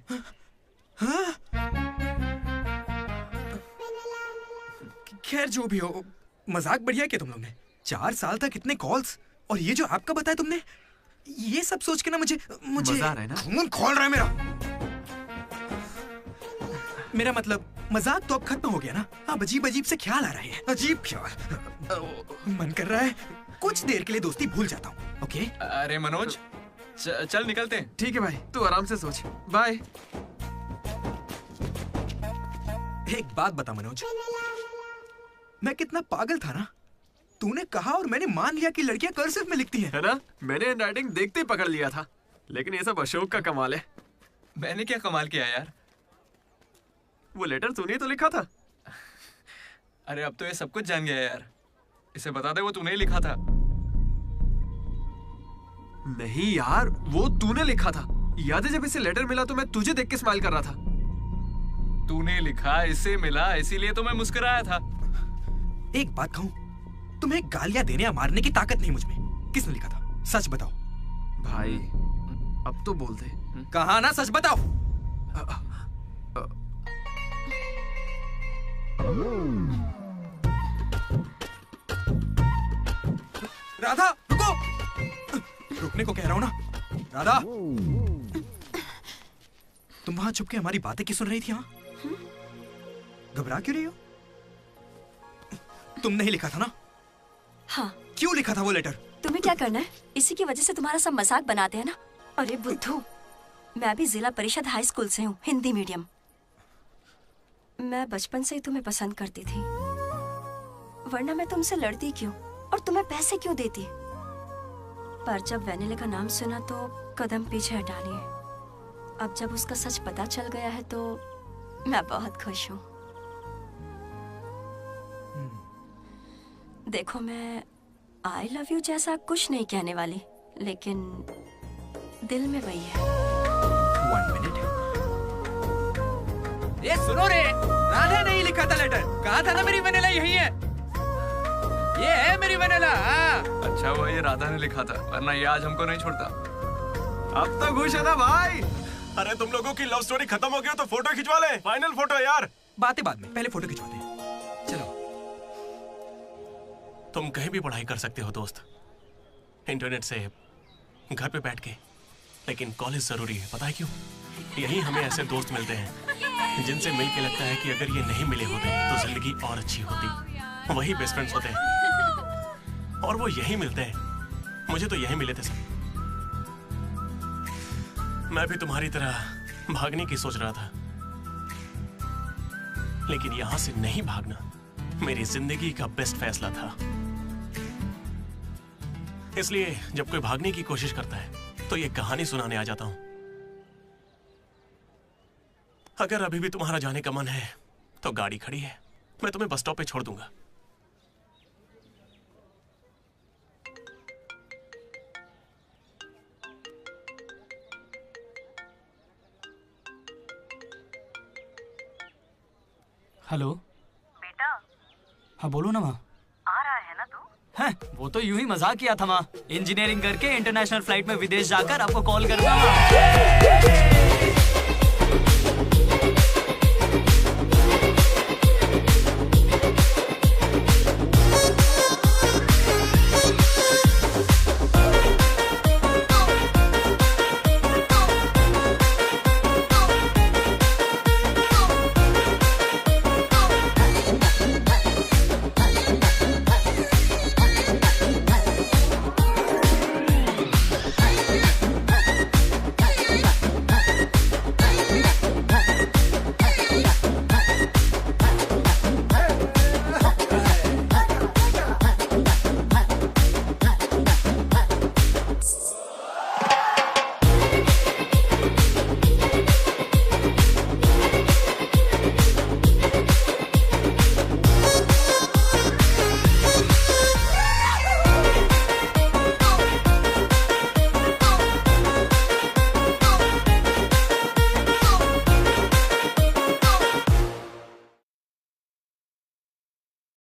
खैर जो भी हो, मजाक बढ़िया किया तुम लोग ने। 4 साल तक इतने कॉल्स, और ये जो आपका बताया तुमने, ये सब सोच के ना मुझे मजा आ रहा है ना? खून खोल रहा है मेरा मतलब मजाक तो अब खत्म हो गया ना। अब अजीब अजीब से ख्याल आ रहे हैं। अजीब ख्याल। मन कर रहा है कुछ देर के लिए दोस्ती भूल जाता हूँ। ओके? अरे मनोज, चल निकलते हैं। ठीक है भाई, तू आराम से सोच। बाय। एक बात बता मनोज, मैं कितना पागल था ना। तूने कहा और मैंने मान लिया कि लड़कियां कर्सिव में लिखती हैं। है ना? मैंने हैंडराइटिंग देखते ही पकड़ लिया था। लेकिन ये सब अशोक का कमाल है। मैंने क्या कमाल किया यार? वो लेटर तूने तो लिखा था। अरे अब तो ये सब कुछ जान गया यार। इसे बता दे वो तूने ही लिखा था। नहीं यार, वो तूने लिखा था। याद है जब इसे लेटर मिला तो मैं तुझे देख के स्माइल कर रहा था। तूने लिखा, इसे मिला, इसीलिए तो मैं मुस्कुराया था। एक बात कहूं, तुम्हें गालियां देने या मारने की ताकत नहीं मुझ में। किसने लिखा था? सच बताओ। भाई अब तो बोल दे। कहा ना, सच बताओ। राधा रुको। रुकने को कह रहा हूं ना। राधा, तुम वहां छुप के हमारी बातें क्यों सुन रही थी? घबरा क्यों रही हो? तुमने ही लिखा था ना? हाँ। क्यों लिखा था वो लेटर? तुम्हें क्या करना है? इसी की वजह से तुम्हारा सब मजाक बनाते हैं ना। अरे बुद्धू, मैं भी जिला परिषद हाई स्कूल से हूँ, हिंदी मीडियम। मैं बचपन से ही तुम्हें पसंद करती थी, वरना मैं तुमसे लड़ती क्यों और तुम्हें पैसे क्यों देती? पर जब वेनिला का नाम सुना तो कदम पीछे हटा लिए। अब जब उसका सच पता चल गया है तो मैं बहुत खुश हूँ। देखो, मैं आई लव यू जैसा कुछ नहीं कहने वाली, लेकिन दिल में वही है। 1 मिनट। ये सुनो रे, राधा ने ही लिखा था लेटर। कहा था ना मेरी वेनिला यही है। ये है मेरी वेनिला। अच्छा हुआ ये राधा ने लिखा था, वरना ये आज हमको नहीं छोड़ता। अब तो खुश है ना भाई? अरे तुम लोगों की लव स्टोरी खत्म हो गई तो फोटो खिंचवा ले। फाइनल फोटो यार। बातें बाद में, पहले फोटो खिंचवाते हैं। चलो। तुम कहीं भी पढ़ाई कर सकते हो दोस्त, इंटरनेट से, घर पे बैठ के, लेकिन कॉलेज जरूरी है। पता है क्यों? यही हमें ऐसे दोस्त मिलते हैं जिनसे मिलके लगता है कि अगर ये नहीं मिले होते तो जिंदगी और अच्छी होती। वही बेस्ट फ्रेंड्स होते हैं और वो यही मिलते हैं। मुझे तो यही मिले थे सब। मैं भी तुम्हारी तरह भागने की सोच रहा था, लेकिन यहां से नहीं भागना मेरी जिंदगी का बेस्ट फैसला था। इसलिए जब कोई भागने की कोशिश करता है तो ये कहानी सुनाने आ जाता हूं। अगर अभी भी तुम्हारा जाने का मन है तो गाड़ी खड़ी है, मैं तुम्हें बस स्टॉप पे छोड़ दूंगा। हेलो बेटा। हाँ बोलो ना माँ। आ रहा है ना तू? हैं, वो तो यूं ही मजाक किया था माँ। इंजीनियरिंग करके इंटरनेशनल फ्लाइट में विदेश जाकर आपको कॉल करना।